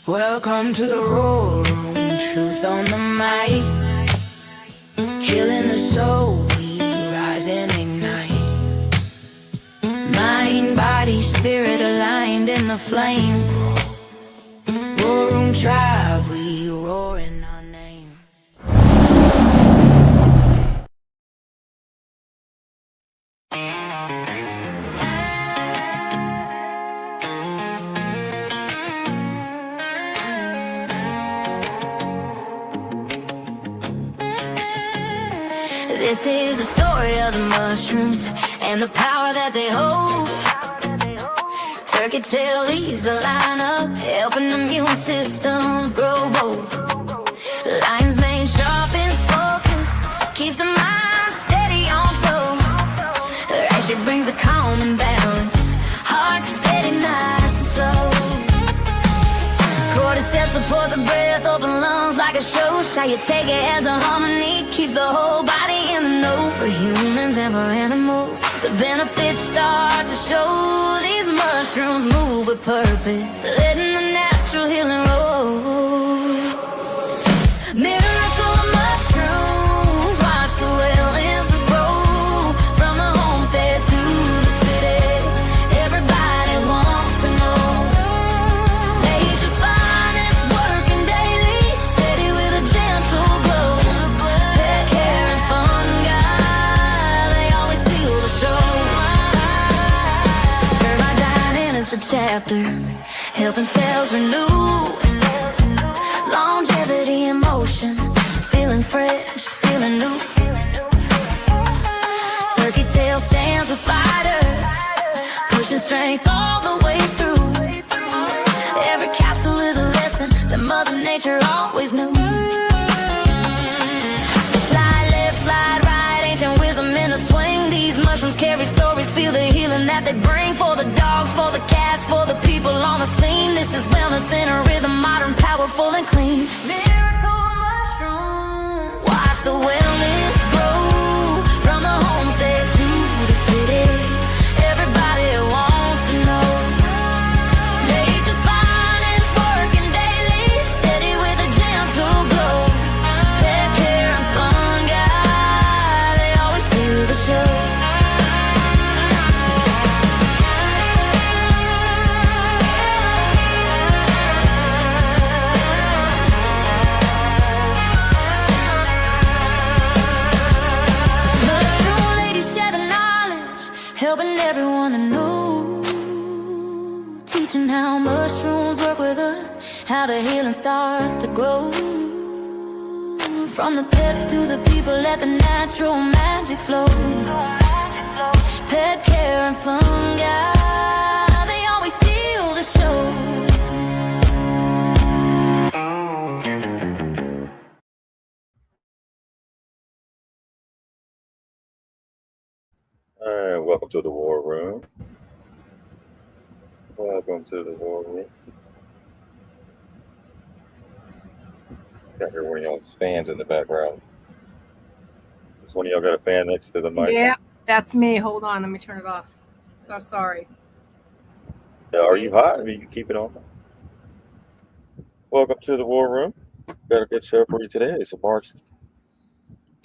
Welcome to the Roar Room, truth on the mic. Healing the soul, we rise and ignite. Mind, body, spirit aligned in the flame. Roar Room tribe, we roar in our name. This is the story of the mushrooms and the power that they hold. Turkey tail leaves the line up, helping immune systems grow bold. Lion's mane sharpens focus, keeps the mind steady on flow. Actually brings a calm and balance, heart steady, nice and slow. Cordyceps support the breath, open lungs like a show. How you take it as a harmony, keeps the whole body in the know. For humans and for animals, the benefits start to show. These mushrooms move with purpose, letting the natural healing roll. Miracle mushrooms, watch the wellness grow. From the homestead to the city, everybody wants to know. Nature's finest, working daily, steady with a gentle glow. Pet care and fungi, they always steal the show. Spermidine is the chapter, helping cells renew. Longevity in motion, feeling fresh, feeling new. Turkey tail stands with fighters, pushing strength all the way through. Every capsule is a lesson that Mother Nature always knew. Slide left, slide right, ancient wisdom in a swing. These mushrooms carry stories, feel the healing that they bring. For the dogs, for the cats, for the people on the scene. This is wellness in a rhythm, modern, powerful and clean. Miracle mushroom, watch the wellness grow. From the homestead to the city, everybody wants to know. Nature's finest, working daily, steady with a gentle glow. Pet care and fungi, they always steal the show. Mushroom ladies share the knowledge, helping everyone to know. Teaching how mushrooms work with us, how the healing starts to grow. From the pets to the people, let the natural magic flow. Pet care and fungi, they always steal the show. All right, welcome to the War Room. Welcome to the War Room. Got here one of y'all's fans in the background. Does one of y'all got a fan next to the mic? Yeah, that's me. Hold on, let me turn it off. So sorry. Are you hot? I mean, you can keep it on. Welcome to the War Room. Got a good show for you today. It's March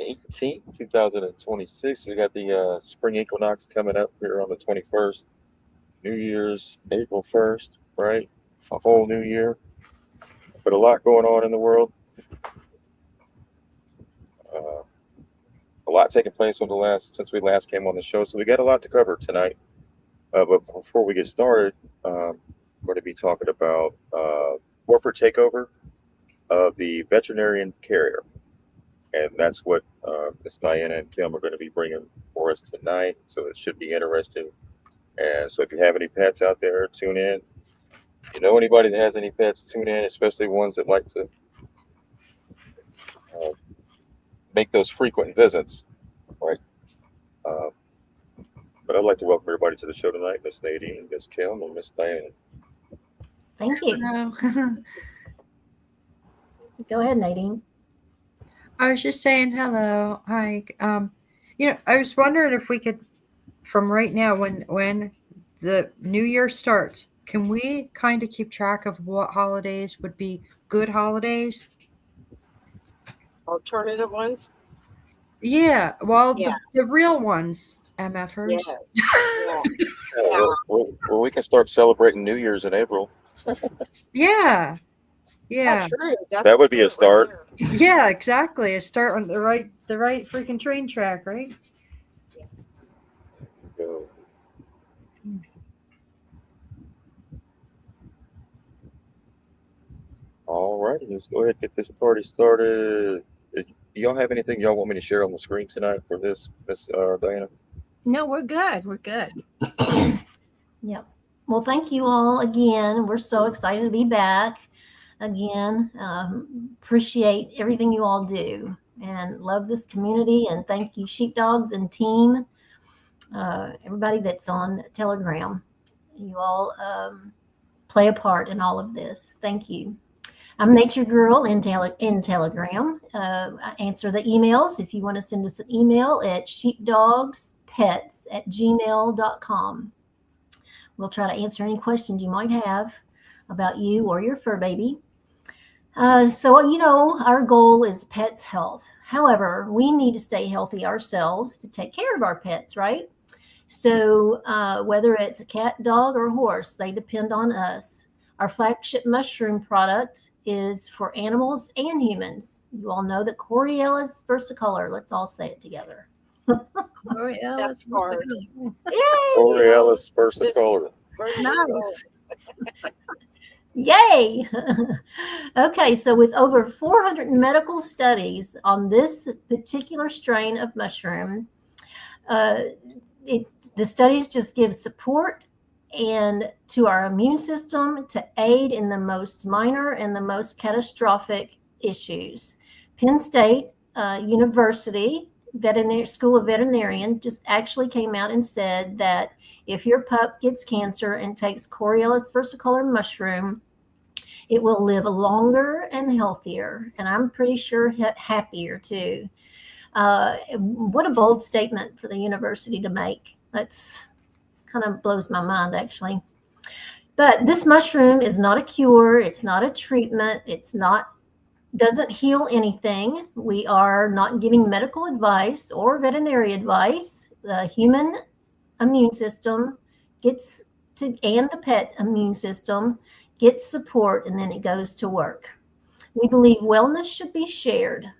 18th, 2026. We got the spring equinox coming up here on the 21st. New Year's, April 1st, right? A whole new year. But a lot going on in the world. A lot taking place since we last came on the show. So we got a lot to cover tonight. But before we get started, we're going to be talking about corporate takeover of the veterinarian carrier. And that's what Miss Diana and Kim are going to be bringing for us tonight. So it should be interesting. And so if you have any pets out there, tune in. If you know anybody that has any pets, tune in, especially ones that like to make those frequent visits, right? But I'd like to welcome everybody to the show tonight, Miss Nadine, Miss Kim, and Miss Diana. Thank you. Go ahead, Nadine. I was just saying hello. Hi. I was wondering if we could, from right now, when the new year starts, can we kind of keep track of what holidays would be good holidays? Alternative ones? Yeah, well, Yeah. the real ones, Yes. MFers. Yeah. Yeah, well, we can start celebrating New Year's in April. Yeah, That's yeah, true. That's That would be a spirit right start. yeah, exactly. I start on the right freaking train track, right? there. Go. All righty, let's go ahead and get this party started. Do y'all have anything y'all want me to share on the screen tonight for this, Miss Diana? No, we're good. We're good. Yep. Well, thank you all again. We're so excited to be back again. Appreciate everything you all do and love this community. And thank you, Sheepdogs and team, everybody that's on Telegram. You all play a part in all of this. Thank you. I'm Nature Girl in Telegram. I answer the emails if you want to send us an email at sheepdogspets@gmail.com. We'll try to answer any questions you might have about you or your fur baby. So, our goal is pets' health. However, we need to stay healthy ourselves to take care of our pets, right? So, whether it's a cat, dog, or horse, they depend on us. Our flagship mushroom product is for animals and humans. You all know that Coriellus versicolor. Let's all say it together. Borealis That's hard. versicolor. Yay! Borealis versicolor. Nice. Yay! Okay, so with over 400 medical studies on this particular strain of mushroom, the studies just give support and to our immune system to aid in the most minor and the most catastrophic issues. Penn State University School of Veterinarian just actually came out and said that if your pup gets cancer and takes Coriellus versicolor mushroom, it will live longer and healthier, and I'm pretty sure happier too. What a bold statement for the university to make. That's kind of blows my mind, actually. But this mushroom is not a cure. It's not a treatment. Doesn't heal anything. We are not giving medical advice or veterinary advice. The human immune system and the pet immune system gets support, and then it goes to work. We believe wellness should be shared,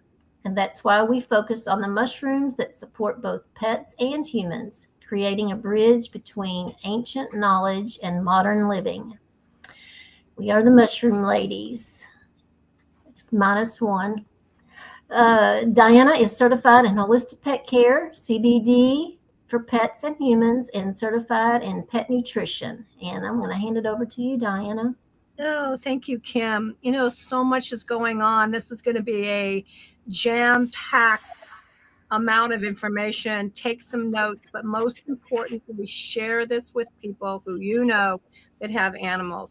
and that's why we focus on the mushrooms that support both pets and humans, creating a bridge between ancient knowledge and modern living. We are the mushroom ladies. It's -1. Diana is certified in holistic pet care, CBD for pets and humans, and certified in pet nutrition. And I'm going to hand it over to you, Diana. Oh, thank you, Kim. So much is going on. This is going to be a jam-packed amount of information. Take some notes, but most importantly, share this with people who that have animals.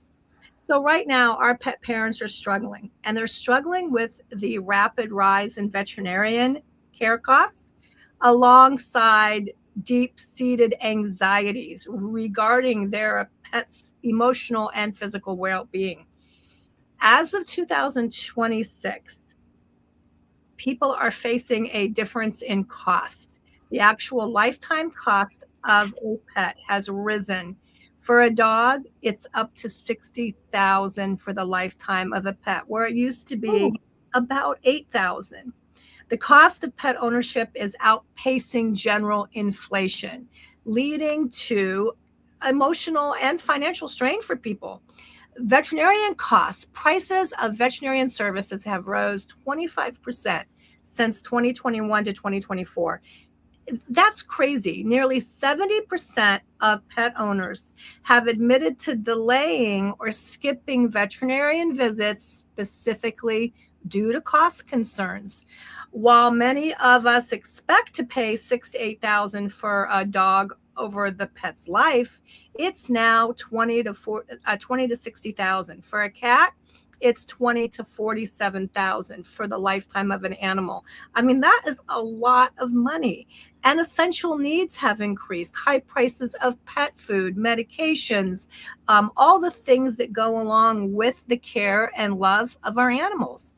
So right now, our pet parents are struggling, and they're struggling with the rapid rise in veterinarian care costs alongside deep-seated anxieties regarding their pet's emotional and physical well-being. As of 2026, people are facing a difference in cost. The actual lifetime cost of a pet has risen. For a dog, it's up to $60,000 for the lifetime of a pet, where it used to be about $8,000. The cost of pet ownership is outpacing general inflation, leading to emotional and financial strain for people. Veterinarian costs, prices of veterinarian services have rose 25% since 2021 to 2024. That's crazy. Nearly 70% of pet owners have admitted to delaying or skipping veterinarian visits specifically due to cost concerns. While many of us expect to pay $6,000 to $8,000 for a dog over the pet's life, it's now $20,000 to $60,000. For a cat, it's $20,000 to $47,000 for the lifetime of an animal. I mean, that is a lot of money. And essential needs have increased. High prices of pet food, medications, all the things that go along with the care and love of our animals.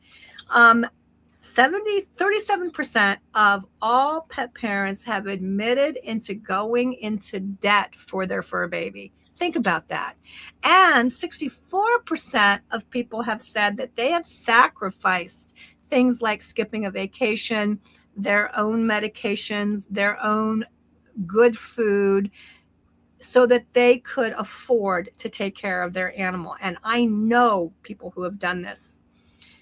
37% of all pet parents have admitted into going into debt for their fur baby. Think about that. And 64% of people have said that they have sacrificed things like skipping a vacation, their own medications, their own good food, so that they could afford to take care of their animal. And I know people who have done this.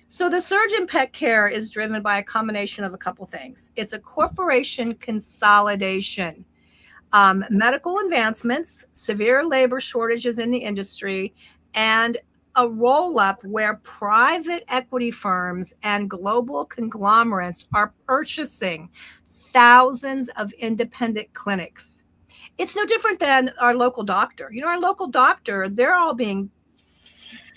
So the surge in pet care is driven by a combination of a couple things. It's a corporation consolidation, medical advancements, severe labor shortages in the industry, and a roll-up where private equity firms and global conglomerates are purchasing thousands of independent clinics. It's no different than our local doctor. You know, our local doctor, they're all being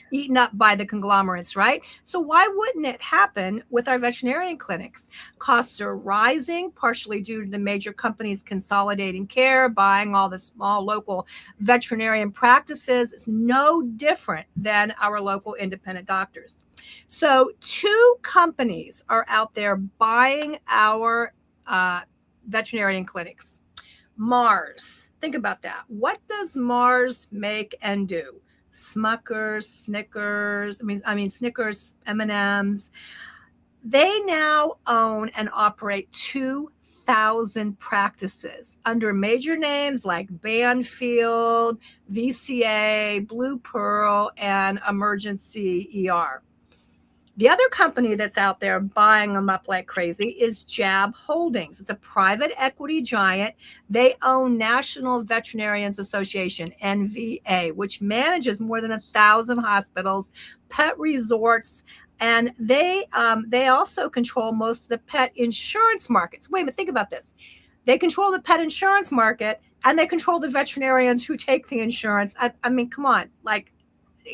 eaten up by the conglomerates, right? So why wouldn't it happen with our veterinarian clinics? Costs are rising, partially due to the major companies consolidating care, buying all the small local veterinarian practices. It's no different than our local independent doctors. So 2 companies are out there buying our veterinarian clinics. Mars, think about that. What does Mars make and do? Smuckers, Snickers, Snickers, M&Ms. They now own and operate 2,000 practices under major names like Banfield, VCA, Blue Pearl, and Emergency ER. The other company that's out there buying them up like crazy is Jab Holdings. It's a private equity giant. They own National Veterinarians Association, NVA, which manages more than 1,000 hospitals, pet resorts, and they also control most of the pet insurance markets. Wait a minute, think about this. They control the pet insurance market, and they control the veterinarians who take the insurance. I mean, come on, like,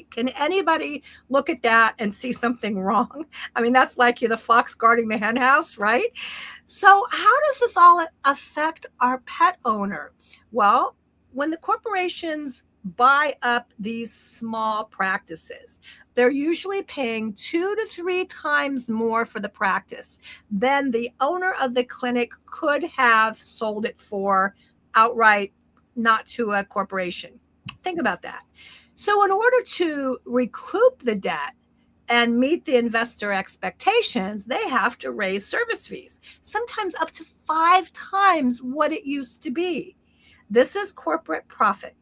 can anybody look at that and see something wrong? I mean, that's like the fox guarding the hen house, right? So how does this all affect our pet owner? Well, when the corporations buy up these small practices, they're usually paying 2 to 3 times more for the practice than the owner of the clinic could have sold it for outright, not to a corporation. Think about that. So in order to recoup the debt and meet the investor expectations, they have to raise service fees, sometimes up to 5 times what it used to be. This is corporate profit.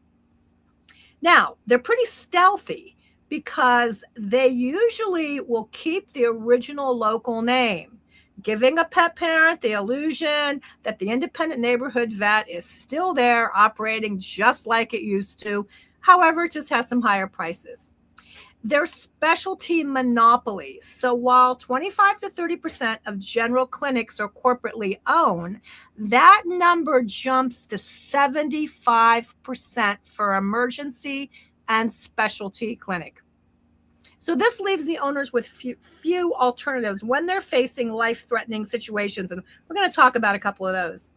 Now, they're pretty stealthy because they usually will keep the original local name, giving a pet parent the illusion that the independent neighborhood vet is still there, operating just like it used to. However, it just has some higher prices. They're specialty monopolies. So while 25 to 30% of general clinics are corporately owned, that number jumps to 75% for emergency and specialty clinic. So this leaves the owners with few alternatives when they're facing life-threatening situations. And we're going to talk about a couple of those.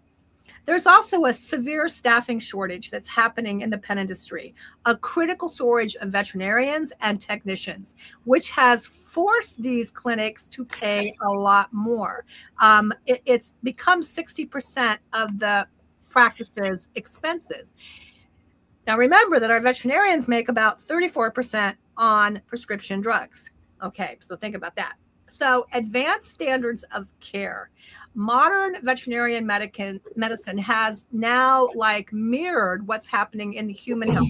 There's also a severe staffing shortage that's happening in the pet industry, a critical shortage of veterinarians and technicians, which has forced these clinics to pay a lot more. It's become 60% of the practice's expenses. Now, remember that our veterinarians make about 34% on prescription drugs. Okay, so think about that. So advanced standards of care. Modern veterinarian medicine has now mirrored what's happening in human health.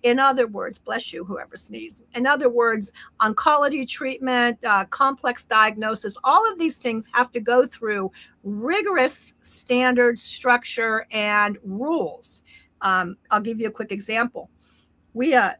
In other words, bless you, whoever sneezed. In other words, oncology treatment, complex diagnosis, all of these things have to go through rigorous standards, structure, and rules. I'll give you a quick example. We have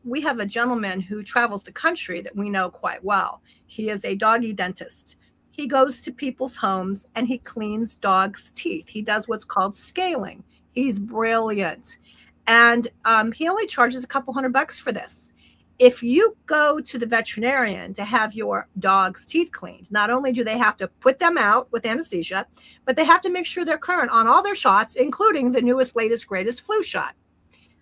a gentleman who travels the country that we know quite well. He is a doggy dentist. He goes to people's homes and he cleans dogs' teeth. He does what's called scaling. He's brilliant. And he only charges a couple $100 for this. if you go to the veterinarian to have your dog's teeth cleaned, not only do they have to put them out with anesthesia, but they have to make sure they're current on all their shots, including the newest, latest, greatest flu shot.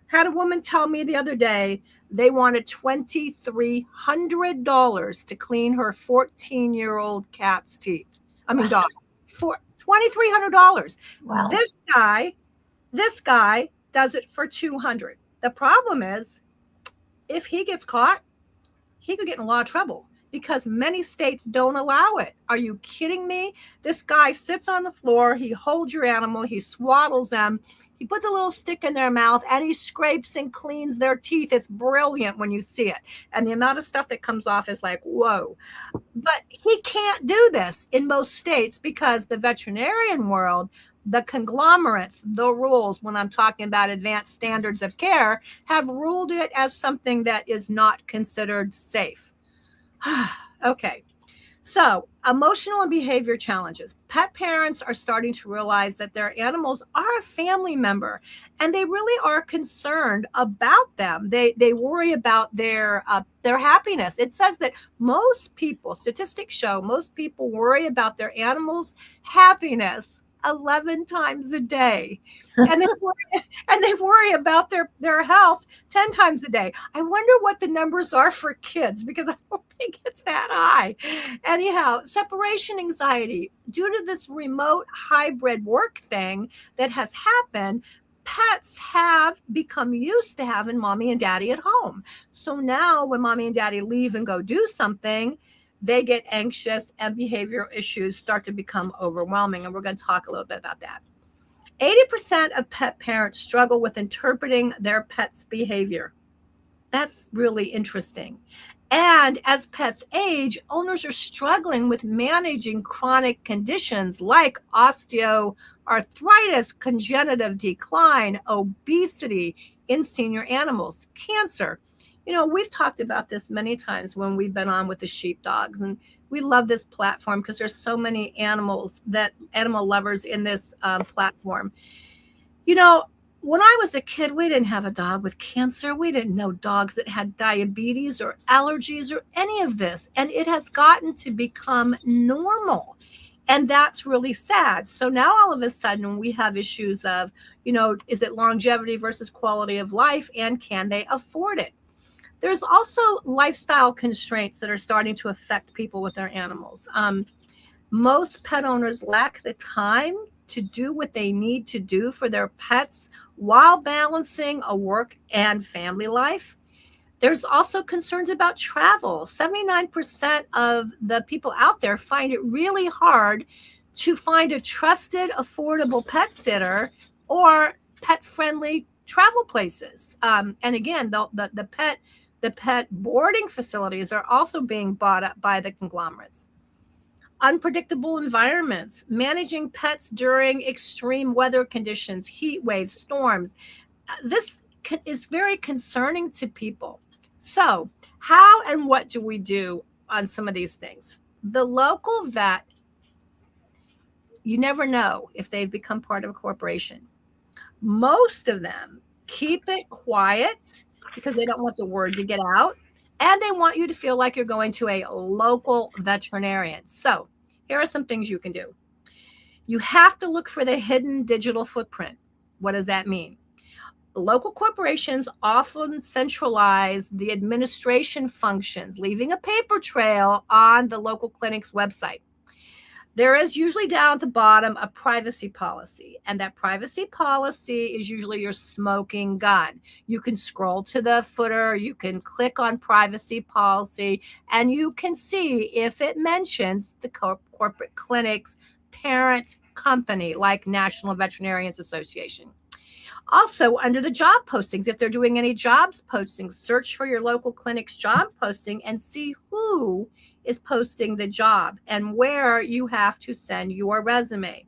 Had a woman tell me the other day they wanted $2,300 to clean her 14-year-old cat's teeth. Dog. For $2,300. Wow. This guy does it for $200. The problem is, if he gets caught, he could get in a lot of trouble because many states don't allow it. Are you kidding me? This guy sits on the floor, he holds your animal, he swaddles them, he puts a little stick in their mouth, and he scrapes and cleans their teeth. It's brilliant when you see it. And the amount of stuff that comes off is like, whoa. But he can't do this in most states because the veterinarian world, the conglomerates, the rules, when I'm talking about advanced standards of care, have ruled it as something that is not considered safe. Okay. So, emotional and behavior challenges. Pet parents are starting to realize that their animals are a family member and they really are concerned about them. They worry about their happiness. It says that most people, statistics show, most people worry about their animals' happiness 11 times a day. And they worry about their health 10 times a day. I wonder what the numbers are for kids because I don't think it's that high. Anyhow, separation anxiety. Due to this remote hybrid work thing that has happened, pets have become used to having mommy and daddy at home. So now when mommy and daddy leave and go do something, they get anxious and behavioral issues start to become overwhelming. And we're going to talk a little bit about that. 80% of pet parents struggle with interpreting their pet's behavior. That's really interesting. And as pets age, owners are struggling with managing chronic conditions like osteoarthritis, congenital decline, obesity in senior animals, cancer. We've talked about this many times when we've been on with the sheepdogs, and we love this platform because there's so many animal lovers in this platform. When I was a kid, we didn't have a dog with cancer. We didn't know dogs that had diabetes or allergies or any of this. And it has gotten to become normal. And that's really sad. So now all of a sudden we have issues of, is it longevity versus quality of life? And can they afford it? There's also lifestyle constraints that are starting to affect people with their animals. Most pet owners lack the time to do what they need to do for their pets while balancing a work and family life. There's also concerns about travel. 79% of the people out there find it really hard to find a trusted, affordable pet sitter or pet-friendly travel places. And again, the pet boarding facilities are also being bought up by the conglomerates. Unpredictable environments, managing pets during extreme weather conditions, heat waves, storms. This is very concerning to people. So how and what do we do on some of these things? The local vet, you never know if they've become part of a corporation. Most of them keep it quiet because they don't want the word to get out, and they want you to feel like you're going to a local veterinarian. So here are some things you can do. You have to look for the hidden digital footprint. What does that mean? Local corporations often centralize the administration functions, leaving a paper trail on the local clinic's website. There is usually down at the bottom a privacy policy, and that privacy policy is usually your smoking gun. You can scroll to the footer, you can click on privacy policy, and you can see if it mentions the corporate clinic's parent company like National Veterinarians Association. Also, under the job postings, if they're doing any jobs postings, search for your local clinic's job posting and see who is posting the job and where you have to send your resume.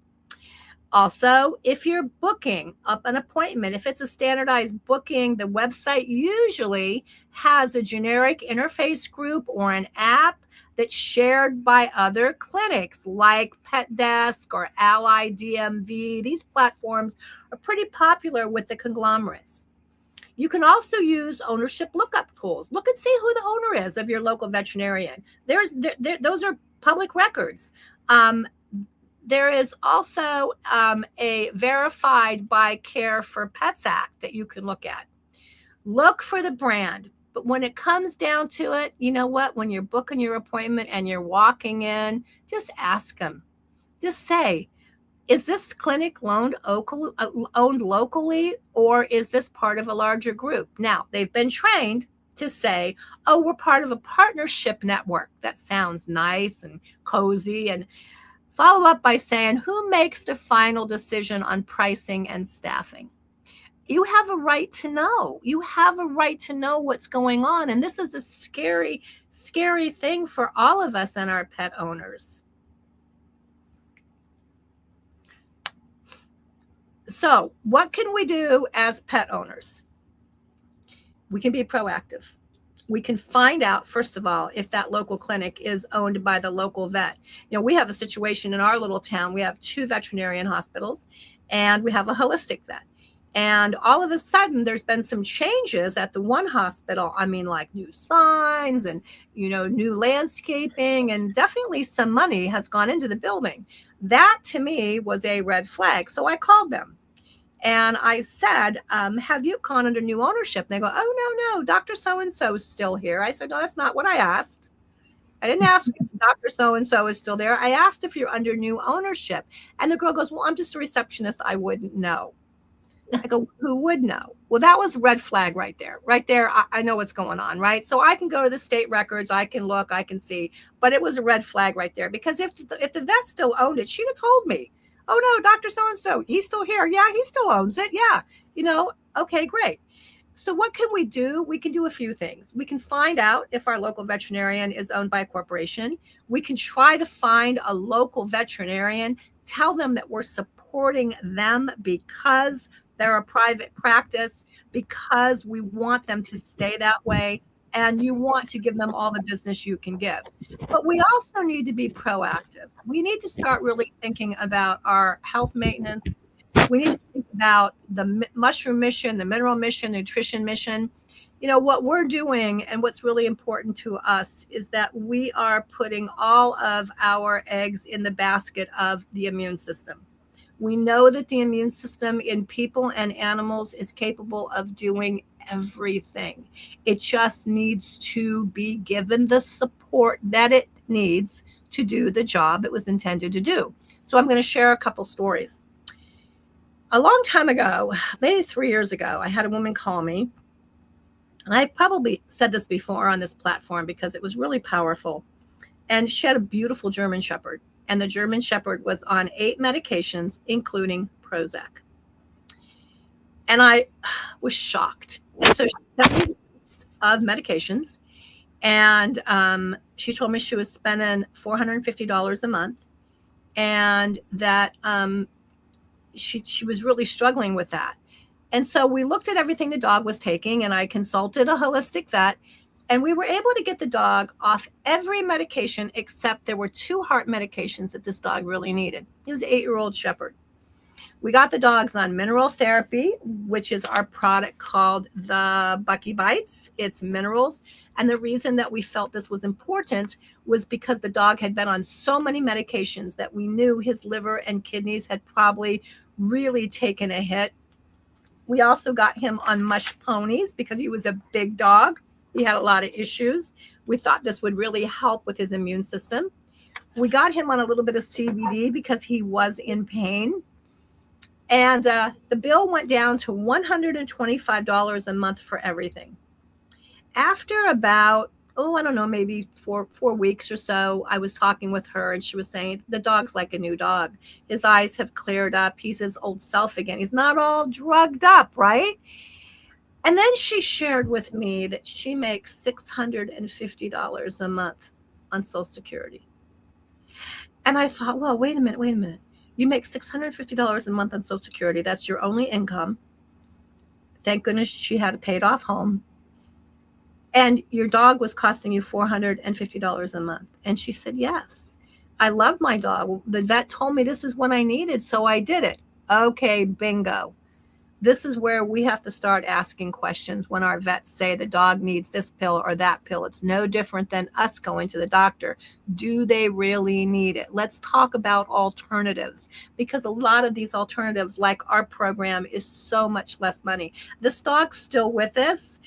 Also, if you're booking up an appointment, if it's a standardized booking, the website usually has a generic interface group or an app that's shared by other clinics like Pet Desk or Ally DMV. These platforms are pretty popular with the conglomerates. You can also use ownership lookup tools. Look and see who the owner is of your local veterinarian. Those are public records. There is also a verified by Care for Pets Act that you can look at. Look for the brand. But when it comes down to it, you know what? When you're booking your appointment and you're walking in, just ask them. Just say, is this clinic owned locally, or is this part of a larger group? Now, they've been trained to say, oh, we're part of a partnership network. That sounds nice and cozy. And follow up by saying, who makes the final decision on pricing and staffing? You have a right to know. You have a right to know what's going on. And this is a scary, scary thing for all of us and our pet owners. So what can we do as pet owners? We can be proactive. We can find out, first of all, if that local clinic is owned by the local vet. You know, we have a situation in our little town. We have 2 veterinarian hospitals, and we have a holistic vet. And all of a sudden, there's been some changes at the one hospital. I mean, like new signs and, new landscaping, and definitely some money has gone into the building. That, to me, was a red flag. So I called them. And I said, have you gone under new ownership? And they go, oh, no, Dr. So-and-so is still here. I said, no, that's not what I asked. I didn't ask if Dr. So-and-so is still there. I asked if you're under new ownership. And the girl goes, well, I'm just a receptionist. I wouldn't know. I go, who would know? Well, that was a red flag right there. Right there, I know what's going on, right? So I can go to the state records. I can look. I can see. But it was a red flag right there. Because if the vet still owned it, she'd have told me. Oh, no, Dr. So-and-so, he's still here. Yeah, he still owns it. Yeah. Okay, great. So what can we do? We can do a few things. We can find out if our local veterinarian is owned by a corporation. We can try to find a local veterinarian, tell them that we're supporting them because they're a private practice, because we want them to stay that way, and you want to give them all the business you can give. But we also need to be proactive. We need to start really thinking about our health maintenance. We need to think about the mushroom mission, the mineral mission, nutrition mission. What we're doing and what's really important to us is that we are putting all of our eggs in the basket of the immune system. We know that the immune system in people and animals is capable of doing everything. It just needs to be given the support that it needs to do the job it was intended to do. So I'm going to share a couple stories. A long time ago, maybe 3 years ago, I had a woman call me. And I probably said this before on this platform because it was really powerful. And she had a beautiful German Shepherd. And the German Shepherd was on 8 medications, including Prozac. And I was shocked. And so she sent me a list of medications. And she told me she was spending $450 a month. And that she was really struggling with that. And so we looked at everything the dog was taking, and I consulted a holistic vet. And we were able to get the dog off every medication except there were 2 heart medications that this dog really needed. He was an 8-year-old Shepherd. We got the dogs on mineral therapy, which is our product called the Bucky Bites. It's minerals. And the reason that we felt this was important was because the dog had been on so many medications that we knew his liver and kidneys had probably really taken a hit. We also got him on mush ponies because he was a big dog. He had a lot of issues. We thought this would really help with his immune system. We got him on a little bit of CBD because he was in pain. And the bill went down to $125 a month for everything. After about, maybe four weeks or so, I was talking with her and she was saying, the dog's like a new dog. His eyes have cleared up. He's his old self again. He's not all drugged up, right? And then she shared with me that she makes $650 a month on Social Security. And I thought, well, wait a minute. You make $650 a month on Social Security. That's your only income. Thank goodness she had a paid off home. And your dog was costing you $450 a month. And she said, yes, I love my dog. The vet told me this is what I needed, so I did it. Okay, bingo. This is where we have to start asking questions when our vets say the dog needs this pill or that pill. It's no different than us going to the doctor. Do they really need it? Let's talk about alternatives, because a lot of these alternatives, like our program, is so much less money. This dog's still with us.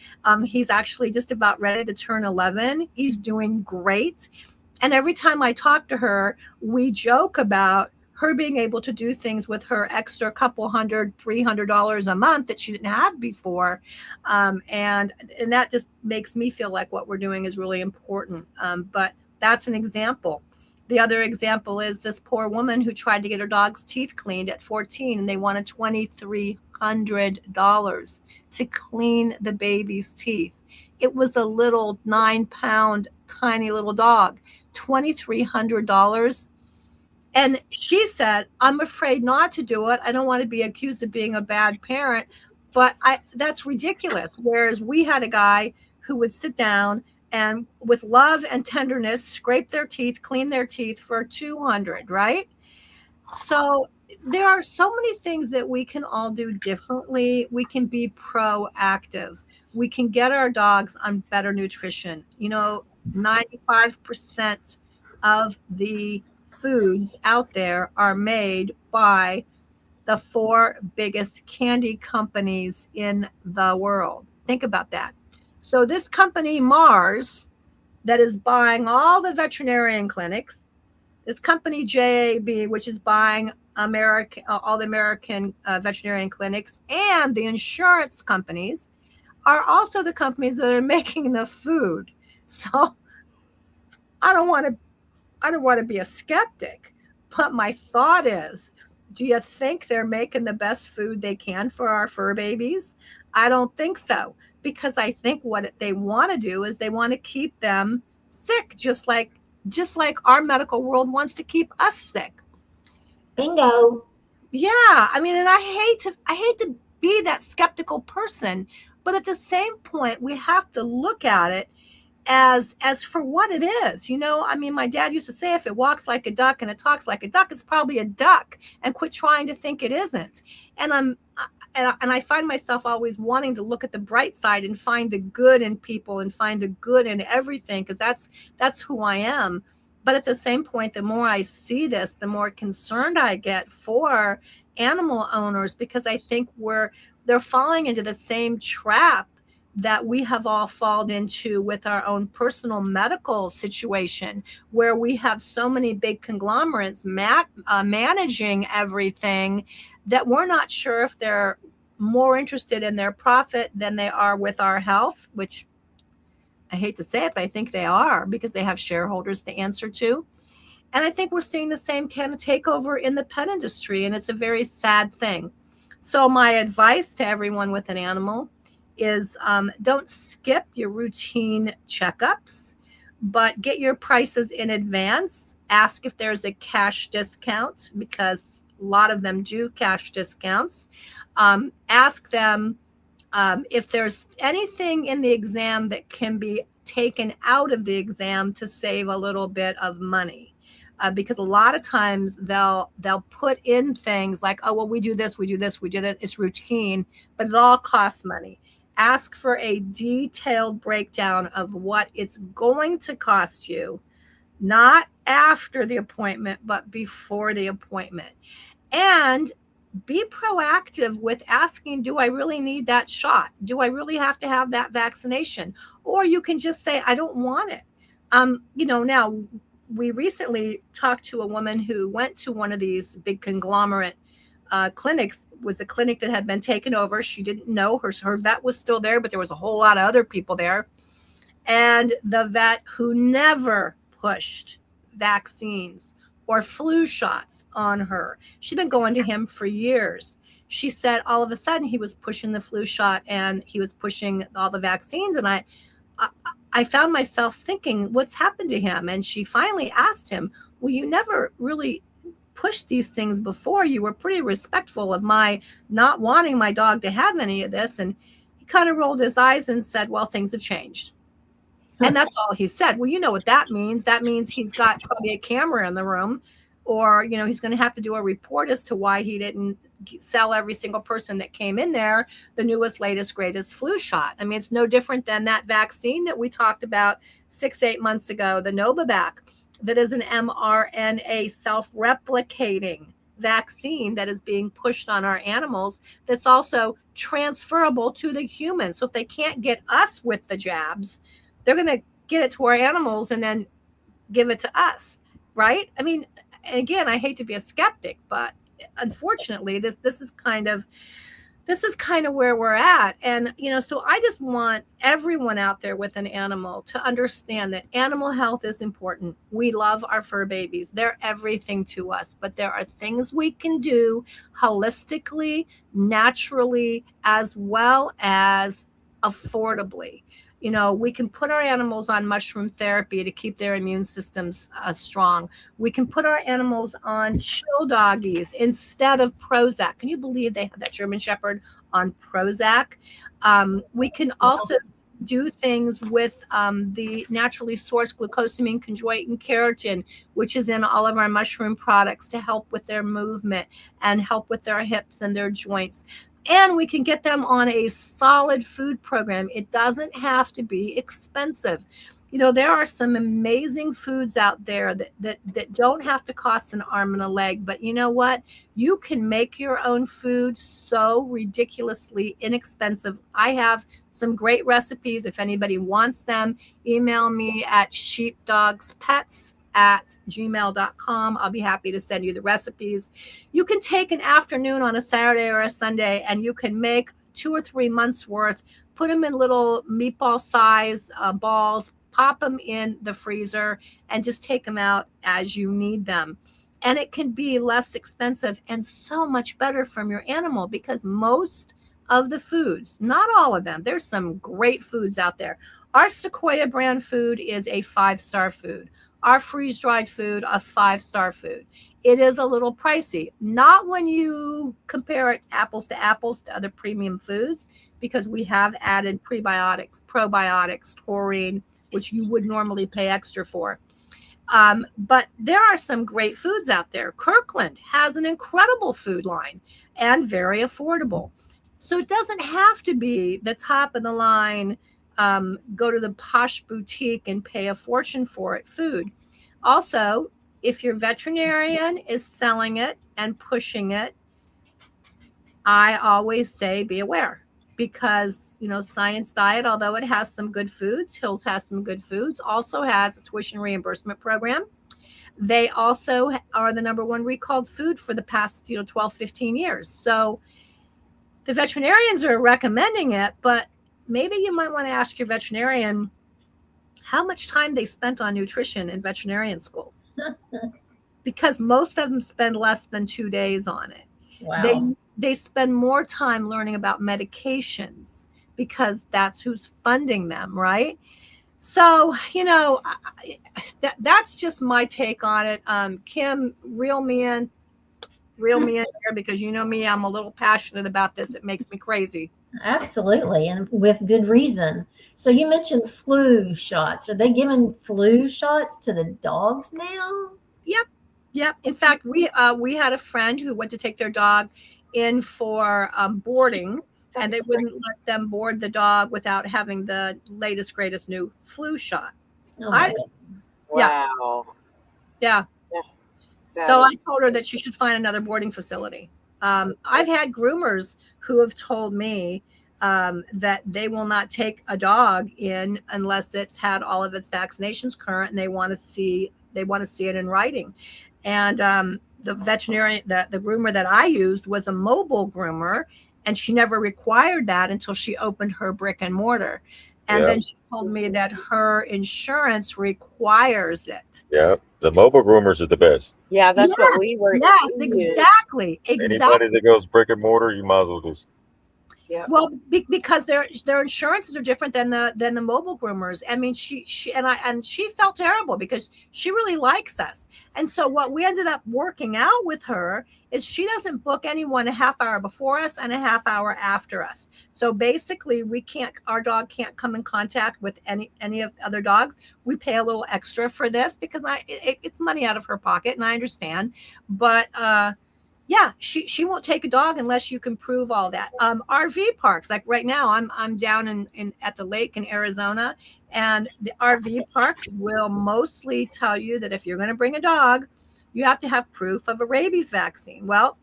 He's actually just about ready to turn 11. He's doing great. And every time I talk to her, we joke about her being able to do things with her extra couple $300 a month that she didn't have before. And that just makes me feel like what we're doing is really important. But that's an example. The other example is this poor woman who tried to get her dog's teeth cleaned at 14, and they wanted $2,300 to clean the baby's teeth. It was a little 9-pound, tiny little dog, $2,300. And she said, I'm afraid not to do it. I don't want to be accused of being a bad parent, but that's ridiculous. Whereas we had a guy who would sit down and with love and tenderness, scrape their teeth, clean their teeth for $200, right? So there are so many things that we can all do differently. We can be proactive. We can get our dogs on better nutrition. 95% of the foods out there are made by the 4 biggest candy companies in the world. Think about that. So this company, Mars, that is buying all the veterinarian clinics, this company JAB, which is buying all the American veterinarian clinics, and the insurance companies are also the companies that are making the food. So I don't want to be a skeptic, but my thought is, do you think they're making the best food they can for our fur babies? I don't think so, because I think what they want to do is they want to keep them sick, just like our medical world wants to keep us sick. Bingo. Yeah, and I hate to be that skeptical person, but at the same point, we have to look at it as for what it is. My dad used to say, if it walks like a duck and it talks like a duck, it's probably a duck, and quit trying to think it isn't. And I find myself always wanting to look at the bright side and find the good in people and find the good in everything, because that's who I am. But at the same point, the more I see this, the more concerned I get for animal owners, because I think they're falling into the same trap that we have all fallen into with our own personal medical situation, where we have so many big conglomerates managing everything that we're not sure if they're more interested in their profit than they are with our health, which I hate to say it, but I think they are, because they have shareholders to answer to. And I think we're seeing the same kind of takeover in the pet industry, and it's a very sad thing. So my advice to everyone with an animal is don't skip your routine checkups, but get your prices in advance. Ask if there's a cash discount, because a lot of them do cash discounts. Ask them if there's anything in the exam that can be taken out of the exam to save a little bit of money. Because a lot of times they'll put in things like, oh, well, we do this. It's routine, but it all costs money. Ask for a detailed breakdown of what it's going to cost you, not after the appointment, but before the appointment. And be proactive with asking, do I really need that shot? Do I really have to have that vaccination? Or you can just say, I don't want it. Now we recently talked to a woman who went to one of these big conglomerate clinics. It was a clinic that had been taken over. She didn't know her vet was still there, but there was a whole lot of other people there. And the vet, who never pushed vaccines or flu shots on her, she'd been going to him for years. She said all of a sudden he was pushing the flu shot and he was pushing all the vaccines. And I found myself thinking, what's happened to him? And she finally asked him, well, you never really pushed these things before. You were pretty respectful of my not wanting my dog to have any of this. And he kind of rolled his eyes and said, well, things have changed. And that's all he said. Well, you know what that means. That means he's got probably a camera in the room, or, he's going to have to do a report as to why he didn't sell every single person that came in there the newest, latest, greatest flu shot. I mean, it's no different than that vaccine that we talked about 6-8 months ago, the Novavax, that is an mRNA self-replicating vaccine that is being pushed on our animals, that's also transferable to the humans. So if they can't get us with the jabs, they're going to get it to our animals and then give it to us, right? I mean, and again, I hate to be a skeptic, but unfortunately, this is kind of where we're at. And, so I just want everyone out there with an animal to understand that animal health is important. We love our fur babies. They're everything to us, but there are things we can do holistically, naturally, as well as affordably. We can put our animals on mushroom therapy to keep their immune systems strong. We can put our animals on chill doggies instead of Prozac. Can you believe they had that German Shepherd on Prozac? We can also do things with the naturally sourced glucosamine, chondroitin, and keratin, which is in all of our mushroom products, to help with their movement and help with their hips and their joints. And we can get them on a solid food program. It doesn't have to be expensive. There are some amazing foods out there that don't have to cost an arm and a leg. But you know what? You can make your own food so ridiculously inexpensive. I have some great recipes. If anybody wants them, email me at sheepdogspets@gmail.com. I'll be happy to send you the recipes. You can take an afternoon on a Saturday or a Sunday and you can make 2 or 3 months worth, put them in little meatball size balls, pop them in the freezer, and just take them out as you need them. And it can be less expensive and so much better from your animal, because most of the foods, not all of them, there's some great foods out there. Our Sequoia brand food is a 5-star food. Our freeze-dried food, a 5-star food. It is a little pricey, not when you compare it apples to other premium foods, because we have added prebiotics, probiotics, taurine, which you would normally pay extra for. But there are some great foods out there. Kirkland has an incredible food line and very affordable. So it doesn't have to be the top of the line, go to the posh boutique and pay a fortune for it food. Also, if your veterinarian is selling it and pushing it, I always say be aware, because Science Diet, although it has some good foods, Hills has some good foods, also has a tuition reimbursement program. They also are the #1 recalled food for the past 12-15 years. So the veterinarians are recommending it, but maybe you might want to ask your veterinarian how much time they spent on nutrition in veterinarian school, because most of them spend less than 2 days on it. Wow. They spend more time learning about medications, because that's who's funding them, right? So, that's just my take on it. Kim, reel me in here, because me, I'm a little passionate about this. It makes me crazy. Absolutely, and with good reason. So you mentioned flu shots. Are they giving flu shots to the dogs now? Yep. In fact, we had a friend who went to take their dog in for boarding, and they wouldn't let them board the dog without having the latest, greatest new flu shot. Oh my God. Wow. Yeah. That So I is- told her that she should find another boarding facility. I've had groomers who have told me that they will not take a dog in unless it's had all of its vaccinations current, and they want to see it in writing. And the veterinarian, the groomer that I used was a mobile groomer, and she never required that until she opened her brick and mortar. And then she told me that her insurance requires it. Yeah, the mobile groomers are the best. Yeah, that's Yes, what we were. Yes, we used. exactly. Anybody that goes brick and mortar, you might as well just. Yeah. Well, because their insurances are different than the mobile groomers. I mean, she felt terrible because she really likes us. And so what we ended up working out with her is she doesn't book anyone a half hour before us and a half hour after us. So basically, our dog can't come in contact with any of the other dogs. We pay a little extra for this because it's money out of her pocket, and I understand. But Yeah, she won't take a dog unless you can prove all that. RV parks, like right now, I'm down in at the lake in Arizona, and the RV parks will mostly tell you that if you're going to bring a dog, you have to have proof of a rabies vaccine. Well,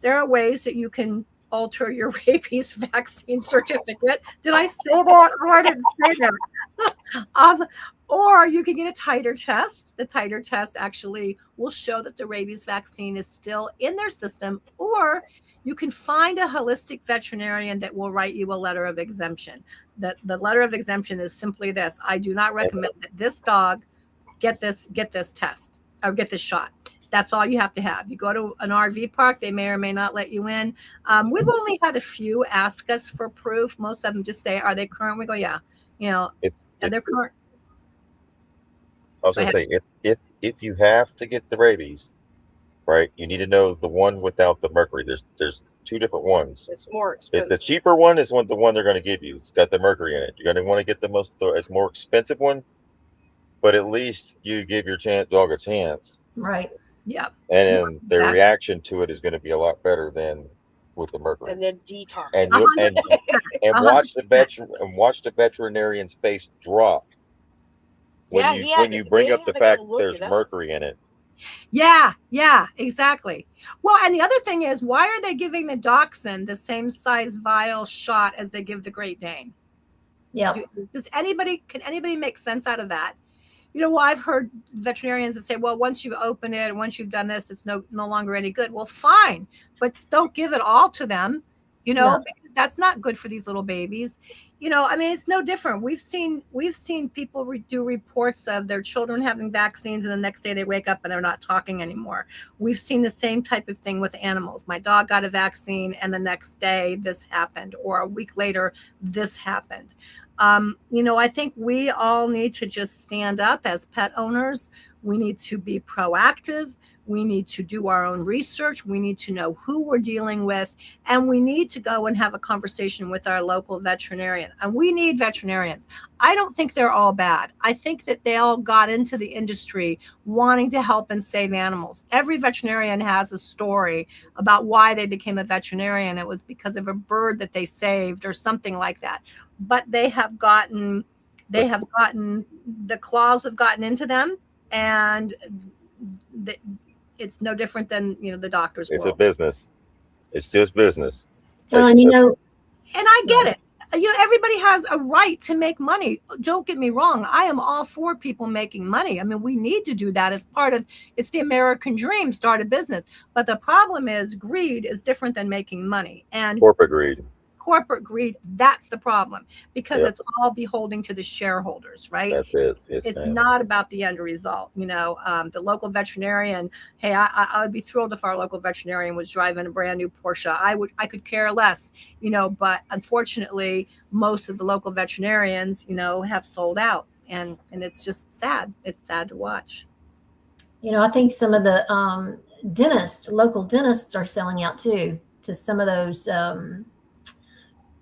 there are ways that you can alter your rabies vaccine certificate. Did I say that? Oh, I didn't say that. um, or you can get a titer test. The titer test actually will show that the rabies vaccine is still in their system, or you can find a holistic veterinarian that will write you a letter of exemption. The letter of exemption is simply this: I do not recommend that this dog get this test or get this shot. That's all you have to have. You go to an RV park, they may or may not let you in. We've only had a few ask us for proof. Most of them just say, "Are they current?" We go, "Yeah." And they're current. I was going to say, if you have to get the rabies, right, you need to know the one without the mercury. There's two different ones. It's more If expensive. the cheaper one is the one they're going to give you. It's got the mercury in it. You're going to want to get it's more expensive one, but at least you give your dog a chance. Right. Yeah. And then their reaction to it is going to be a lot better than with the mercury. And then detox. And watch the veterinarian's face drop when you bring up the fact there's mercury in it. Yeah, exactly. Well, and the other thing is, why are they giving the dachshund the same size vial shot as they give the Great Dane? Yeah. Can anybody make sense out of that? Well, I've heard veterinarians that say, well, once you open it, once you've done this, it's no longer any good. Well, fine, but don't give it all to them, No. because that's not good for these little babies. It's no different. We've seen people do reports of their children having vaccines, and the next day they wake up and they're not talking anymore. We've seen the same type of thing with animals. My dog got a vaccine, and the next day this happened, or a week later this happened. I think we all need to just stand up as pet owners. We need to be proactive. We need to do our own research. We need to know who we're dealing with. And we need to go and have a conversation with our local veterinarian. And we need veterinarians. I don't think they're all bad. I think that they all got into the industry wanting to help and save animals. Every veterinarian has a story about why they became a veterinarian. It was because of a bird that they saved or something like that. But the claws have gotten into them, and it's no different than the doctor's world. It's a business. It's just business. Well, and I get it. Everybody has a right to make money. Don't get me wrong. I am all for people making money. We need to do that as part of it's the American dream, start a business. But the problem is greed is different than making money. And corporate greed, that's the problem, because it's all beholding to the shareholders, right? That's it. It's not about the end result. The local veterinarian, hey, I would be thrilled if our local veterinarian was driving a brand new Porsche. I could care less, but unfortunately, most of the local veterinarians, have sold out, and it's just sad. It's sad to watch. I think some of the local dentists are selling out too, to some of those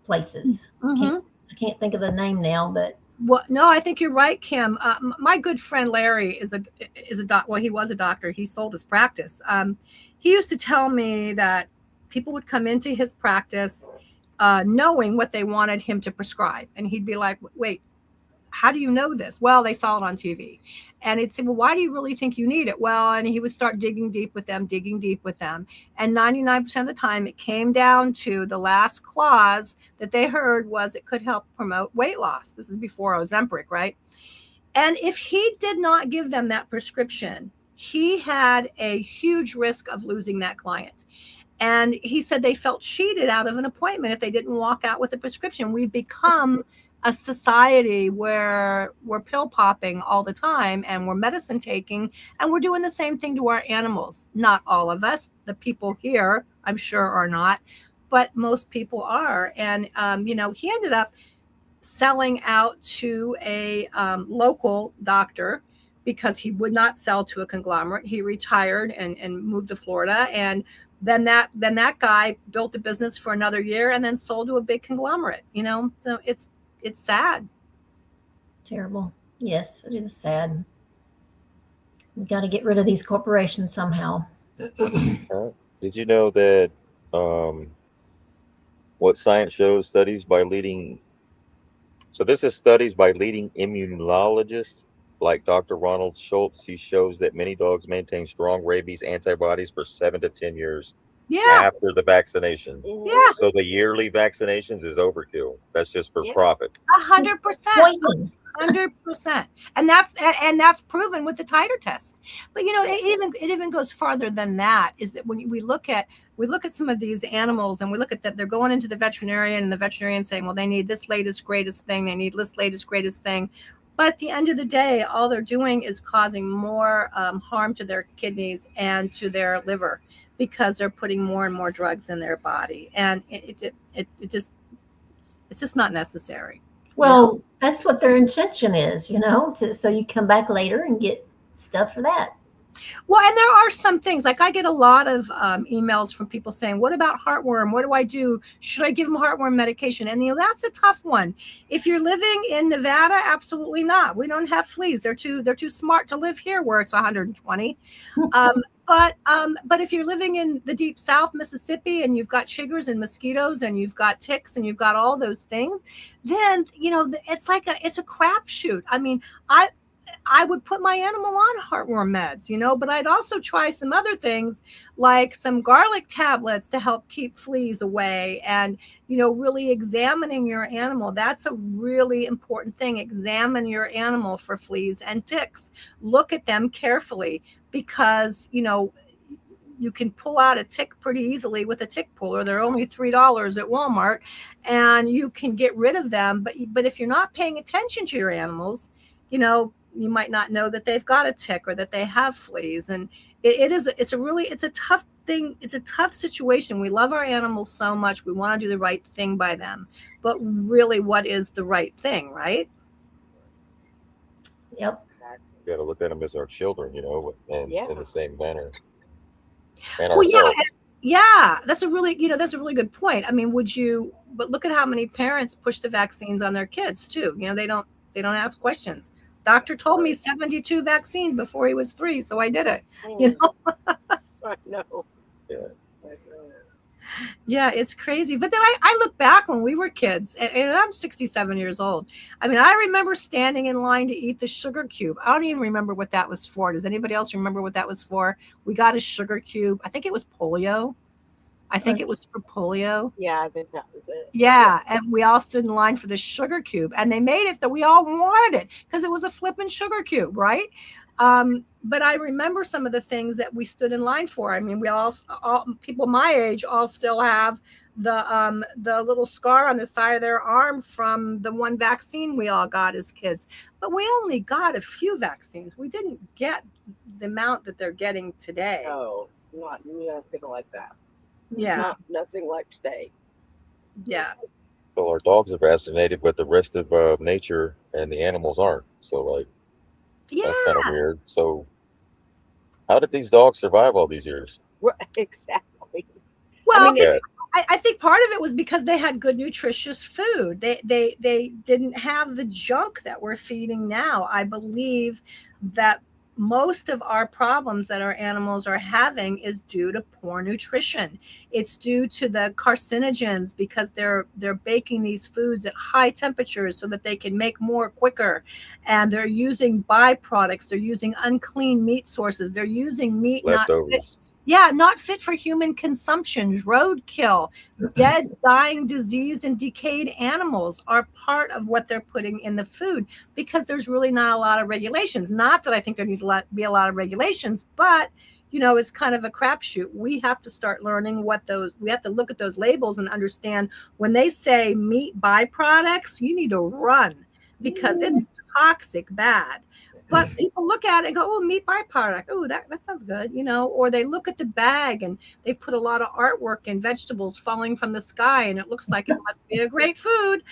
places. Mm-hmm. I can't think of the name now, but no, I think you're right, Kim. My good friend Larry is a doc. Well, he was a doctor. He sold his practice. He used to tell me that people would come into his practice knowing what they wanted him to prescribe, and he'd be like, "Wait, how do you know this?" Well, they saw it on TV. And he'd say, well, why do you really think you need it? Well, and he would start digging deep with them. And 99% of the time, it came down to the last clause that they heard was it could help promote weight loss. This is before Ozempic, right? And if he did not give them that prescription, he had a huge risk of losing that client. And he said they felt cheated out of an appointment if they didn't walk out with a prescription. We've become a society where we're pill popping all the time, and we're medicine taking, and we're doing the same thing to our animals. Not all of us. The people here, I'm sure, are not, but most people are. And, he ended up selling out to a local doctor because he would not sell to a conglomerate. He retired and moved to Florida. And then that guy built a business for another year and then sold to a big conglomerate, so it's sad. Terrible. Yes, it is sad. We got to get rid of these corporations somehow. Did you know that um, what science shows studies by leading so this is studies by leading immunologists like Dr. Ronald Schultz. He shows that many dogs maintain strong rabies antibodies for 7 to 10 years Yeah, after the vaccination. yeah, So the yearly vaccinations is overkill. That's just for Yeah. profit. 100%. Poison. 100%. And that's proven with the titer test. But it even goes farther than that, is that when we look at some of these animals, and we look at that they're going into the veterinarian, and the veterinarian saying, well, they need this latest greatest thing, they need this latest greatest thing. But at the end of the day, all they're doing is causing more harm to their kidneys and to their liver, because they're putting more and more drugs in their body, and it's just not necessary. Well, that's what their intention is, so you come back later and get stuff for that. Well, and there are some things, like I get a lot of emails from people saying, what about heartworm? What do I do? Should I give them heartworm medication? And that's a tough one. If you're living in Nevada, absolutely not. We don't have fleas. They're too smart to live here where it's 120. But if you're living in the deep South, Mississippi, and you've got chiggers and mosquitoes, and you've got ticks, and you've got all those things, then it's a crapshoot. I mean, I would put my animal on heartworm meds, but I'd also try some other things, like some garlic tablets to help keep fleas away, and, really examining your animal. That's a really important thing. Examine your animal for fleas and ticks. Look at them carefully, because, you can pull out a tick pretty easily with a tick puller. They're only $3 at Walmart, and you can get rid of them. But if you're not paying attention to your animals, you might not know that they've got a tick or that they have fleas. And it's a tough thing. It's a tough situation. We love our animals so much. We want to do the right thing by them. But really, what is the right thing, right? Yep. We got to look at them as our children, and Yeah. in the same manner. And Well, ourselves. yeah, that's a really good point. I mean, but look at how many parents push the vaccines on their kids too. They don't ask questions. Doctor told me 72 vaccines before he was 3, so I did it. I know. Yeah. Yeah, it's crazy. But then I look back when we were kids, and I'm 67 years old. I mean, I remember standing in line to eat the sugar cube. I don't even remember what that was for. Does anybody else remember what that was for? We got a sugar cube. I think it was polio. I think it was for polio. Yeah, I think that was it. Yeah, and we all stood in line for the sugar cube, and they made it that we all wanted it because it was a flippin' sugar cube, right? But I remember some of the things that we stood in line for. I mean, we all people my age all still have the little scar on the side of their arm from the one vaccine we all got as kids. But we only got a few vaccines. We didn't get the amount that they're getting today. No, nothing like that. Yeah, Nothing like today. yeah. So our dogs are vaccinated, but the rest of nature and the animals aren't. So Yeah. that's kind of weird. So how did these dogs survive all these years? Exactly. Well, I mean, Yeah. I think part of it was because they had good, nutritious food. They didn't have the junk that we're feeding now. I believe that most of our problems that our animals are having is due to poor nutrition. It's due to the carcinogens, because they're baking these foods at high temperatures so that they can make more quicker. And they're using byproducts. They're using unclean meat sources. They're using meat Leftovers. not fit for human consumption. Roadkill, dead, dying, diseased, and decayed animals are part of what they're putting in the food, because there's really not a lot of regulations. Not that I think there needs to be a lot of regulations, but it's kind of a crapshoot. We have to start learning we have to look at those labels and understand when they say meat byproducts, you need to run, because it's toxic bad. But people look at it and go, oh, meat byproduct. Oh, that sounds good, or they look at the bag and they put a lot of artwork and vegetables falling from the sky, and it looks like it must be a great food.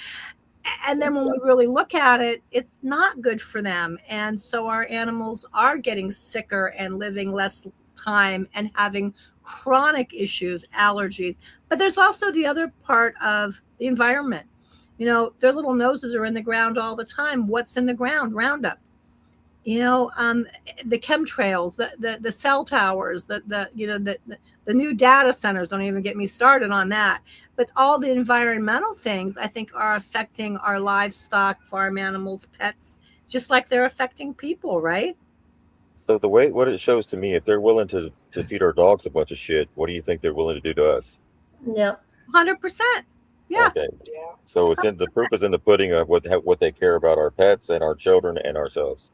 And then when we really look at it, it's not good for them. And so our animals are getting sicker and living less time and having chronic issues, allergies. But there's also the other part of the environment. Their little noses are in the ground all the time. What's in the ground? Roundup. the chemtrails, the cell towers, the new data centers. Don't even get me started on that. But all the environmental things, I think, are affecting our livestock, farm animals, pets, just like they're affecting people, right? So what it shows to me, if they're willing to feed our dogs a bunch of shit, what do you think they're willing to do to us? Yep. 100%. Yes. Okay. Yeah. So the proof is in the pudding of what they care about our pets and our children and ourselves.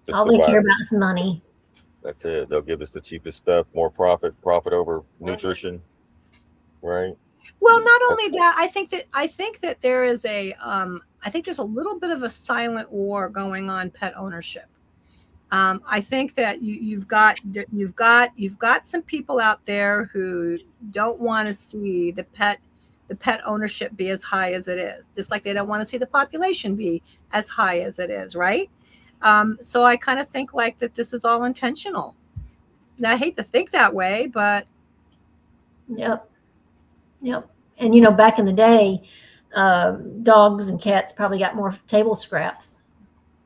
Just All to they buy. care about is money. That's it. They'll give us the cheapest stuff, more profit over nutrition, right? Well, not only that, I think that there is I think there's a little bit of a silent war going on pet ownership. I think that you've got some people out there who don't want to see the pet ownership be as high as it is, just like they don't want to see the population be as high as it is, right? So I kind of think like that this is all intentional. Now, I hate to think that way, but Yep. Yep. And back in the day, dogs and cats probably got more table scraps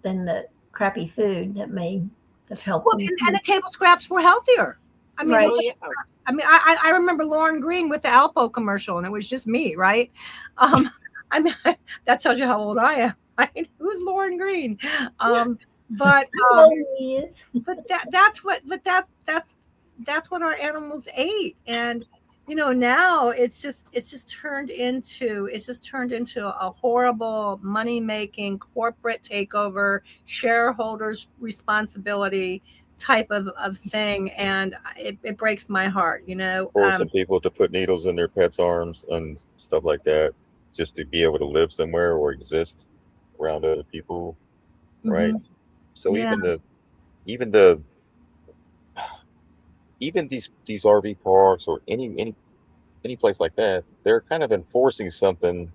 than the crappy food that may have helped well, them. and the table scraps were healthier. I mean, Right. Oh, yeah. I remember Lauren Green with the Alpo commercial, and it was just me, right? I mean, that tells you how old I am, right? Who's Lauren Green? But that's what our animals ate, and now it's just turned into a horrible money making corporate takeover, shareholders responsibility type of thing, and it breaks my heart. Forcing people to put needles in their pets' arms and stuff like that, just to be able to live somewhere or exist around other people, right? Mhm. So Yeah. even these RV parks or any place like that, they're kind of enforcing something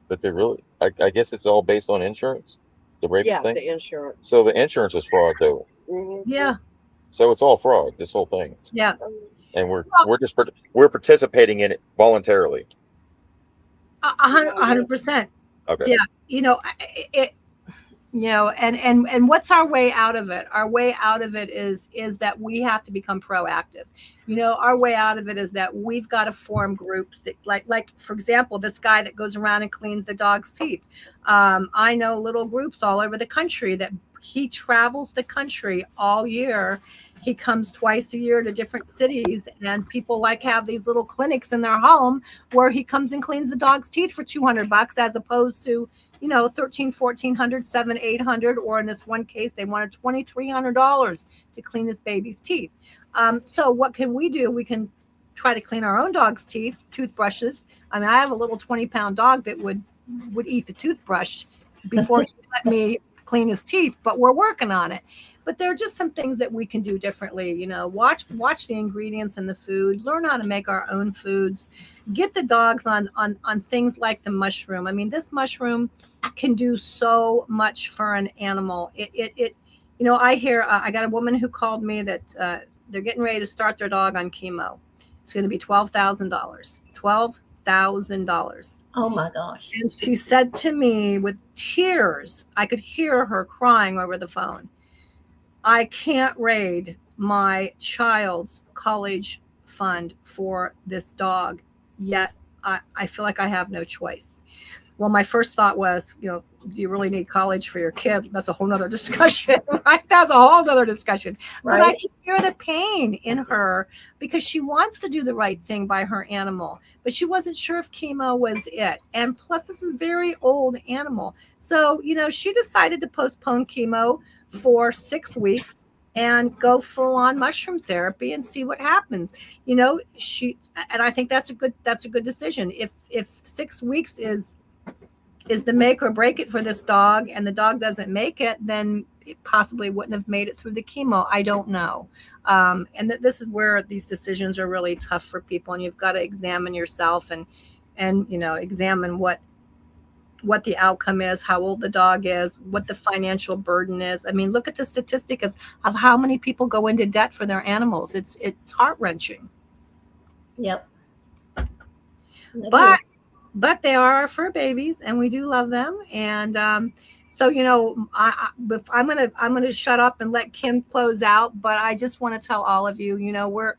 that they really. I guess it's all based on insurance, the rabies Yeah, thing. the insurance. So the insurance is fraud, though. Yeah. So it's all fraud. This whole thing, Yeah. and we're participating in it voluntarily. 100%. Okay. Yeah. It. And what's our way out of it? Our way out of it is that we have to become proactive. Our way out of it is that we've got to form groups that, like for example, this guy that goes around and cleans the dog's teeth. I know little groups all over the country that he travels the country all year. He comes twice a year to different cities, and people have these little clinics in their home where he comes and cleans the dog's teeth for $200, as opposed to $1,300, $1,400, $700, $800, or in this one case, they wanted $2,300 to clean this baby's teeth. So what can we do? We can try to clean our own dog's teeth, toothbrushes. I mean, I have a little 20-pound dog that would eat the toothbrush before he let me clean his teeth, but we're working on it. But there are just some things that we can do differently. Watch the ingredients in the food, learn how to make our own foods, get the dogs on things like the mushroom. I mean, this mushroom can do so much for an animal. I hear, I got a woman who called me that they're getting ready to start their dog on chemo. It's going to be $12,000. $12,000. Oh my gosh. And she said to me with tears, I could hear her crying over the phone, I can't raid my child's college fund for this dog, yet I feel like I have no choice. Well, my first thought was, do you really need college for your kid? That's a whole nother discussion, right? That's a whole nother discussion. Right. But I can hear the pain in her because she wants to do the right thing by her animal, but she wasn't sure if chemo was it. And plus, this is a very old animal. So, she decided to postpone chemo for 6 weeks and go full on mushroom therapy and see what happens. And I think that's a good decision. If 6 weeks is the make or break it for this dog, and the dog doesn't make it, then it possibly wouldn't have made it through the chemo. I don't know. And this is where these decisions are really tough for people, and you've got to examine yourself and examine what the outcome is, how old the dog is, what the financial burden is. I mean, look at the statistic of how many people go into debt for their animals. It's heart-wrenching. Yep. But they are our fur babies, and we do love them. And So, you know, I'm gonna shut up and let Kim close out. But I just want to tell all of you, you know, we're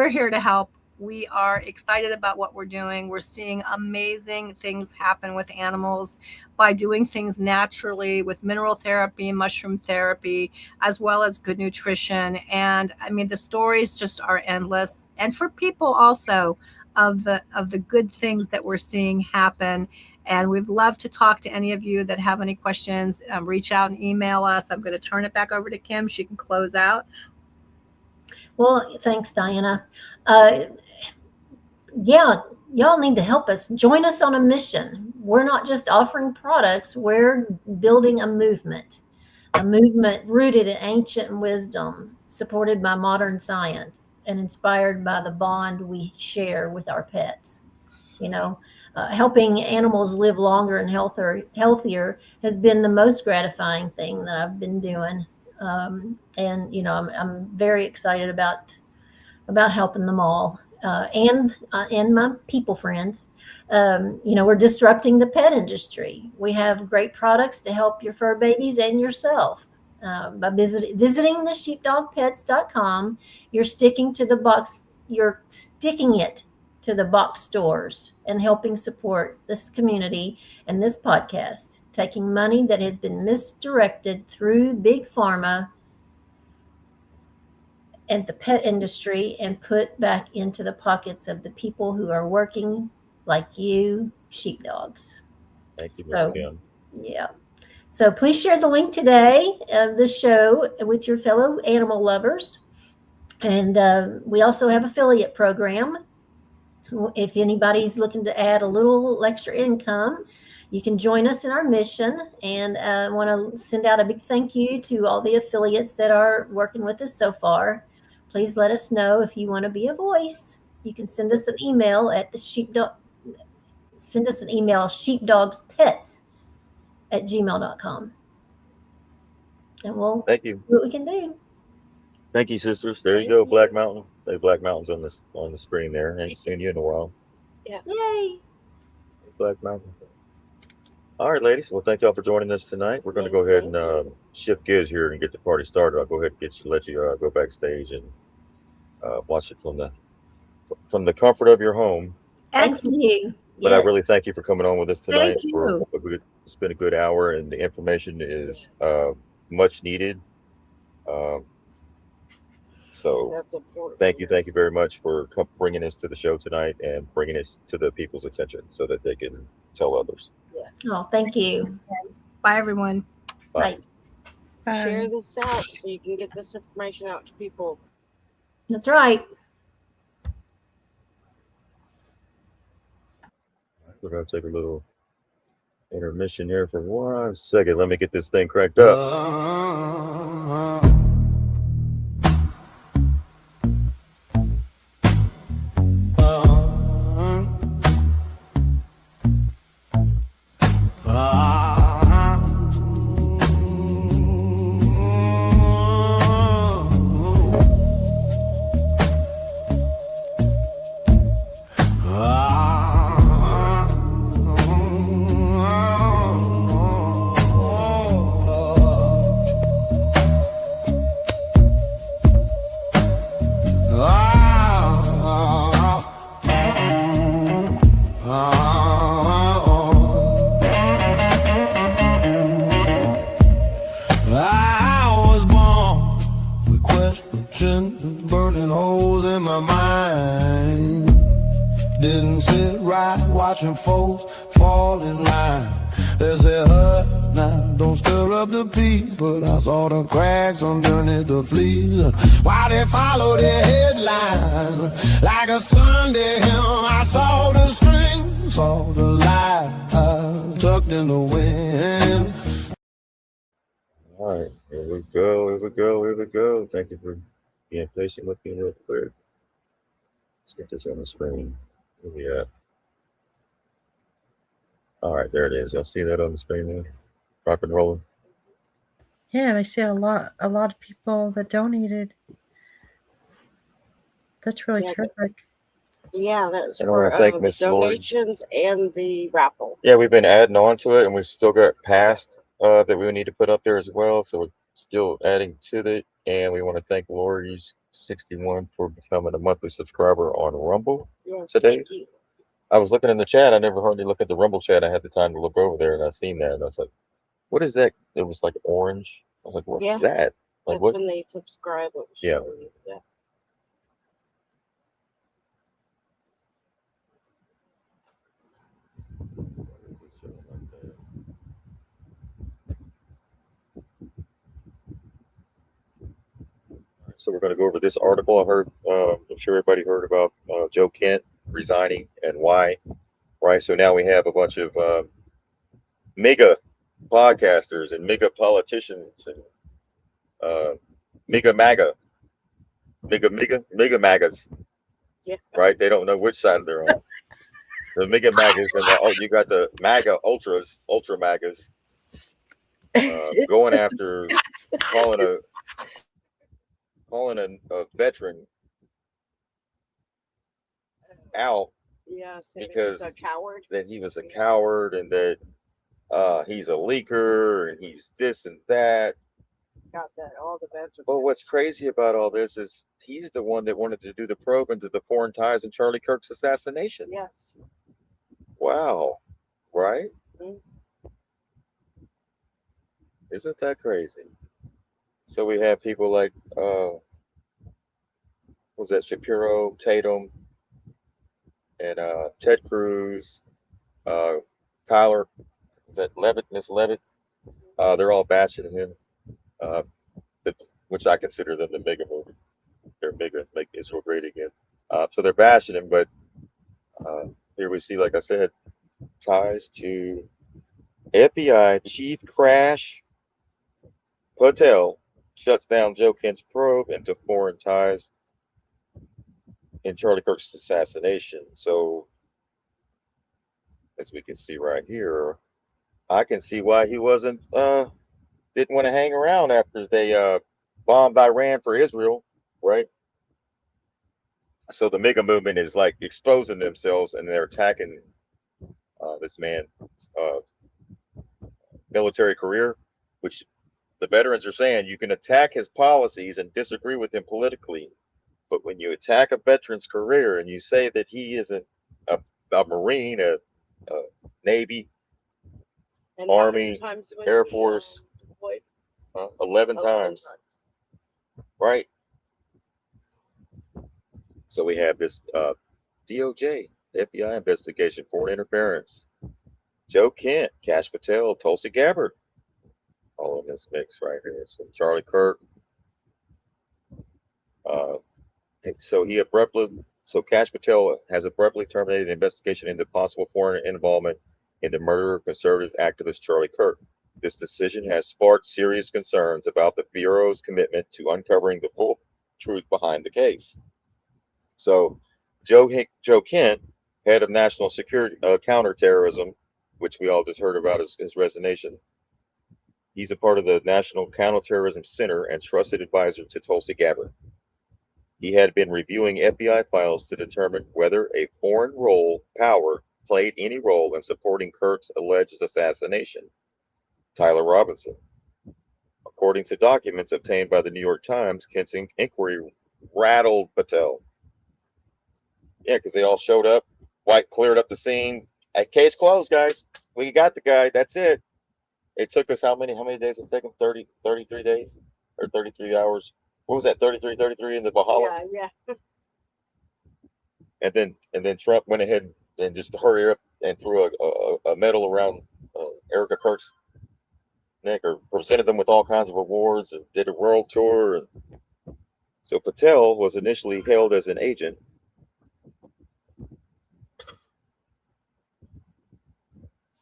here to help. We are excited about what we're doing. We're seeing amazing things happen with animals by doing things naturally with mineral therapy, mushroom therapy, as well as good nutrition. And I mean, the stories just are endless. And for people also of the good things that we're seeing happen. And we'd love to talk to any of you that have any questions. Reach out and email us. I'm going to turn it back over to Kim. She can close out. Well, thanks, Diana. Yeah, y'all need to help us. Join us on a mission. We're not just offering products, we're building a movement rooted in ancient wisdom, supported by modern science, and inspired by the bond we share with our pets. You know, helping animals live longer and healthier has been the most gratifying thing that I've been doing. And, you know, I'm very excited about helping them all. And my people friends. You know, we're disrupting the pet industry. We have great products to help your fur babies and yourself. By visiting thesheepdogpets.com, you're sticking it to the box stores and helping support this community and this podcast, taking money that has been misdirected through big pharma and the pet industry and put back into the pockets of the people who are working like you, sheepdogs. Thank you, Ms. So, Kim. yeah. So please share the link today of the show with your fellow animal lovers. And we also have affiliate program. If anybody's looking to add a little extra income, you can join us in our mission. And I want to send out a big thank you to all the affiliates that are working with us so far. Please let us know if you want to be a voice. You can send us an email at sheepdogspets@gmail.com. And we'll Thank you. see what we can do. Thank you, sisters. There you go, Black Mountain. Hey, Black Mountain's on the screen there. Ain't seen you in a while. Yay. Black Mountain. All right, ladies. Well, thank y'all for joining us tonight. We're going to go ahead and shift gears here and get the party started. I'll go ahead and let you go backstage and watch it from the comfort of your home. Thank you. But I really thank you for coming on with us tonight. Thank you. It's been a good hour, and the information is much needed. So That's important. thank you very much for bringing us to the show tonight and bringing us to the people's attention so that they can tell others. Oh, thank you. Bye, everyone. Bye. Bye. Share this out so you can get this information out to people. That's right. We're going to take a little intermission here for 1 second. Let me get this thing cranked up. Burning holes in my mind. Didn't sit right watching folks fall in line. They say, now don't stir up the peace, but I saw the cracks underneath the fleas. Why they follow their headlines like a Sunday hymn? I saw the string, saw the light tucked in the wind. All right, here we go. Thank you for being patient with me real quick. Let's get this on the screen. Where we at? All right, there it is. Y'all see that on the screen there? Rock and rolling. Yeah, and I see a lot of people that donated. That's really terrific. Yeah, that's And I want to thank the Miss Lloyd. donations and the raffle. Yeah, we've been adding on to it, and we've still got past that we need to put up there as well. So we're still adding to it. And we want to thank Lori's61 for becoming a monthly subscriber on Rumble Yes, today. thank you. I was looking in the chat. I never hardly look at the Rumble chat. I had the time to look over there, and I seen that, and I was like, "What is that?" It was like orange. I was like, "What's Yeah. that?" Like That's what? when they subscribe. It will Yeah. show you that. So we're going to go over this article. I heard, I'm sure everybody heard about Joe Kent resigning and why, right? So now we have a bunch of mega podcasters and mega politicians and mega MAGA, mega MAGAs, Yeah. right? They don't know which side they're on. The mega MAGAs and you got the MAGA ultra MAGAs going Just- after calling a veteran out Yeah, saying because he's a coward. that he was a coward and that he's a leaker and he's this and that. Got that. All the vets are. But what's crazy about all this is he's the one that wanted to do the probe into the foreign ties and Charlie Kirk's assassination. Yes. Wow. Right? Mhm. Isn't that crazy? So we have people like was that Shapiro, Tatum, and Ted Cruz, Tyler, is that Levitt, Miss Levitt? They're all bashing him, uh, which I consider them the mega movie. They're mega, make Israel great again. So they're bashing him, but here we see, like I said, ties to FBI Chief Crash Patel shuts down Joe Kent's probe into foreign ties in Charlie Kirk's assassination. So, as we can see right here, I can see why he didn't want to hang around after they bombed Iran for Israel, right? So the mega movement is like exposing themselves and they're attacking this man's military career, which the veterans are saying you can attack his policies and disagree with him politically, but when you attack a veteran's career and you say that he isn't a Marine, a Navy, And how Army, many times was Air he, Force, deployed? 11 times, right? So we have this DOJ, FBI investigation, foreign interference. Joe Kent, Cash Patel, Tulsi Gabbard, all in this mix right here. So Charlie Kirk. So Cash Patel has abruptly terminated an investigation into possible foreign involvement in the murder of conservative activist Charlie Kirk. This decision has sparked serious concerns about the Bureau's commitment to uncovering the full truth behind the case. So Joe Kent, head of national security counterterrorism, which we all just heard about his resignation. He's a part of the National Counterterrorism Center and trusted advisor to Tulsi Gabbard. He had been reviewing FBI files to determine whether a foreign power played any role in supporting Kirk's alleged assassination. Tyler Robinson. According to documents obtained by the New York Times, Kent's inquiry rattled Patel. Yeah, because they all showed up. White cleared up the scene. Case closed, guys. We got the guy. That's it. It took us how many days? It took him 33 days or 33 hours. What was that? 33 in the Bahala. Yeah. And then Trump went ahead and just hurry up and threw a medal around Erica Kirk's neck, or presented them with all kinds of awards, and did a world tour. And so Patel was initially hailed as an agent.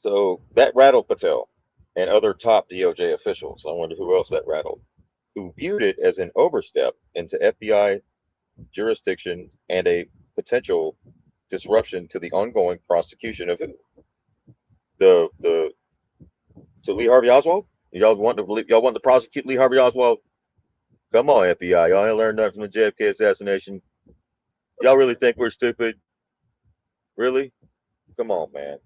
So that rattled Patel and other top DOJ officials. I wonder who else that rattled, who viewed it as an overstep into FBI jurisdiction and a potential disruption to the ongoing prosecution of the Lee Harvey Oswald. Y'all want to prosecute Lee Harvey Oswald? Come on, FBI. Y'all ain't learned nothing from the JFK assassination. Y'all really think we're stupid? Really? Come on, man.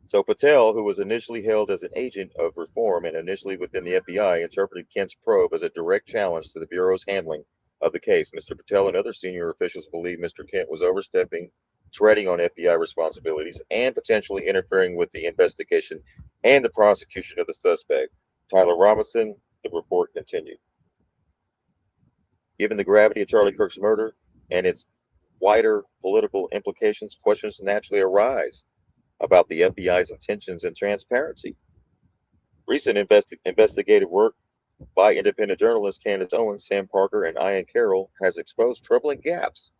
So Patel, who was initially hailed as an agent of reform and initially within the FBI, interpreted Kent's probe as a direct challenge to the Bureau's handling of the case. Mr. Patel and other senior officials believe Mr. Kent was overstepping, treading on FBI responsibilities, and potentially interfering with the investigation and the prosecution of the suspect. Tyler Robinson, the report continued. Given the gravity of Charlie Kirk's murder and its wider political implications, questions naturally arise about the FBI's intentions and transparency. Recent investigative work by independent journalists Candace Owens, Sam Parker, and Ian Carroll has exposed troubling gaps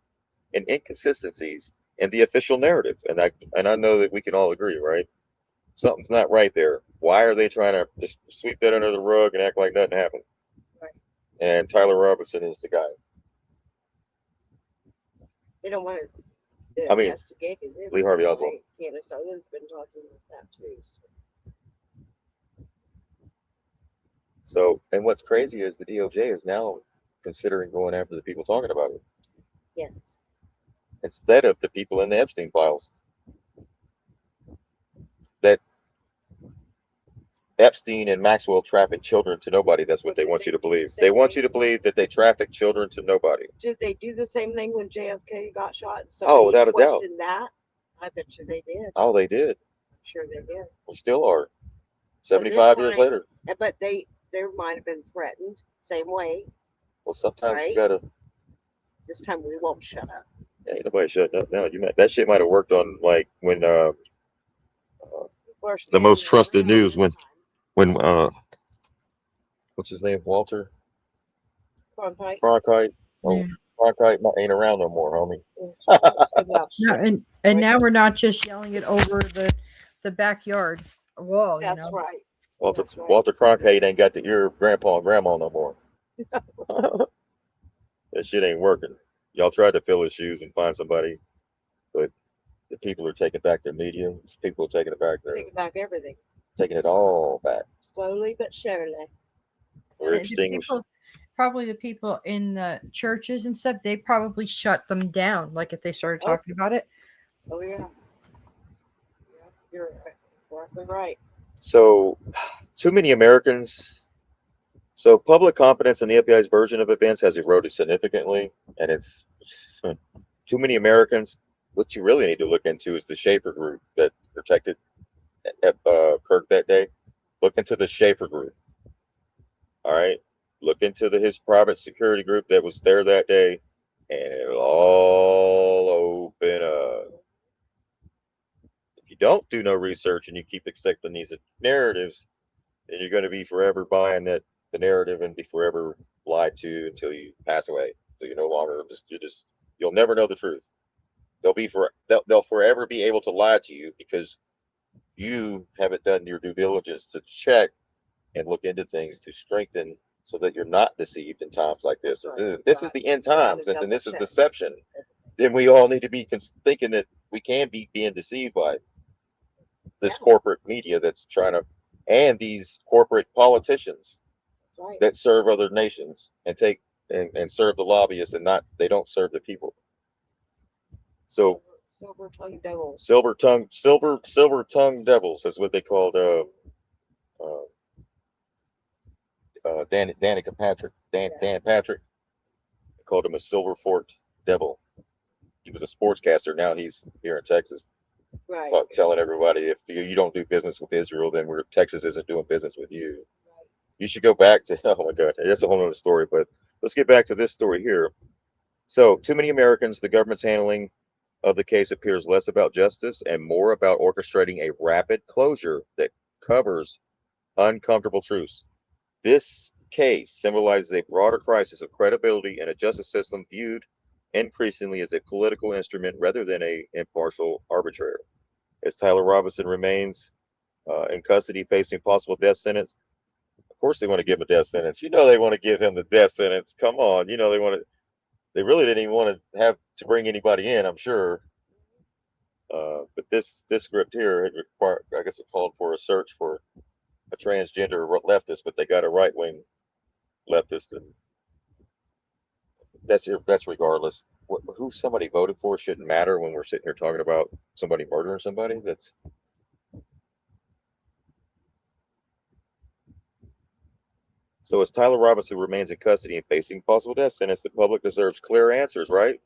and inconsistencies in the official narrative. And I know that we can all agree, right? Something's not right there. Why are they trying to just sweep that under the rug and act like nothing happened? Right. And Tyler Robinson is the guy. They don't want to I mean, investigate it. Lee Harvey Oswald. Candace Owens been talking about that too. So, and what's crazy is the DOJ is now considering going after the people talking about it Yes. instead of the people in the Epstein files. That Epstein and Maxwell trafficked children to nobody. That's what they want you to believe. They want you to believe that they trafficked children to nobody. Did they do the same thing when JFK got shot? Oh, without a doubt. That? I bet you they did. Oh, they did. I'm sure they did. We still are. So this 75 years time- later. But they might have been threatened same way. Well, sometimes you Right. gotta. This time we won't shut up. Ain't nobody shutting up now. That shit might have worked on like when the most trusted news when what's his name, Walter Cronkite. Cronkite. Oh, Yeah. Cronkite ain't around no more, homie. No, and now we're not just yelling it over the backyard wall. That's you know? right. Walter That's right. Walter Cronkite ain't got the ear of grandpa and grandma no more. That shit ain't working. Y'all tried to fill his shoes and find somebody, but the people are taking back their media. People are taking it back. They're Taking back everything. taking it all back. Slowly but surely. We're The extinguished. probably the people in the churches and stuff, they probably shut them down. Like if they started Oh. talking about it. Oh yeah. Yeah, you're exactly right. So, too many Americans. So, public confidence in the FBI's version of events has eroded significantly, and it's too many Americans. What you really need to look into is the Schaefer group that protected Kirk that day. Look into the Schaefer group. All right. Look into his private security group that was there that day, and it'll all open up. If you don't do no research and you keep accepting these narratives, then you're going to be forever buying the narrative and be forever lied to until you pass away. So you're no longer you'll never know the truth. They'll forever be able to lie to you because you haven't done your due diligence to check and look into things to strengthen so that you're not deceived in times like this. Right, This is right. the end times, and this is Double check. deception. Then we all need to be thinking that we can be being deceived by this Yeah. corporate media that's trying to, and these corporate politicians That's right. that serve other nations and take and serve the lobbyists and they don't serve the people. So Silver tongued devils. silver tongue devils is what they called Dan Patrick. Dan Patrick. They called him a silver forked devil. He was a sportscaster. Now he's here in Texas, Right. telling everybody if you don't do business with Israel, then Texas isn't doing business with you. You should go back to, oh my God, that's a whole other story, but let's get back to this story here. So, too many Americans, the government's handling of the case appears less about justice and more about orchestrating a rapid closure that covers uncomfortable truths. This case symbolizes a broader crisis of credibility in a justice system viewed increasingly as a political instrument rather than a impartial arbitrator. As Tyler Robinson remains in custody facing possible death sentence, of course they want to give him a death sentence. You know they want to give him the death sentence. Come on, you know they really didn't even want to have to bring anybody in, I'm sure. But this script here, it required, I guess it called for a search for a transgender leftist, but they got a right-wing leftist, and that's regardless. Who somebody voted for shouldn't matter when we're sitting here talking about somebody murdering somebody. So as Tyler Robinson remains in custody and facing possible death sentence, the public deserves clear answers, right?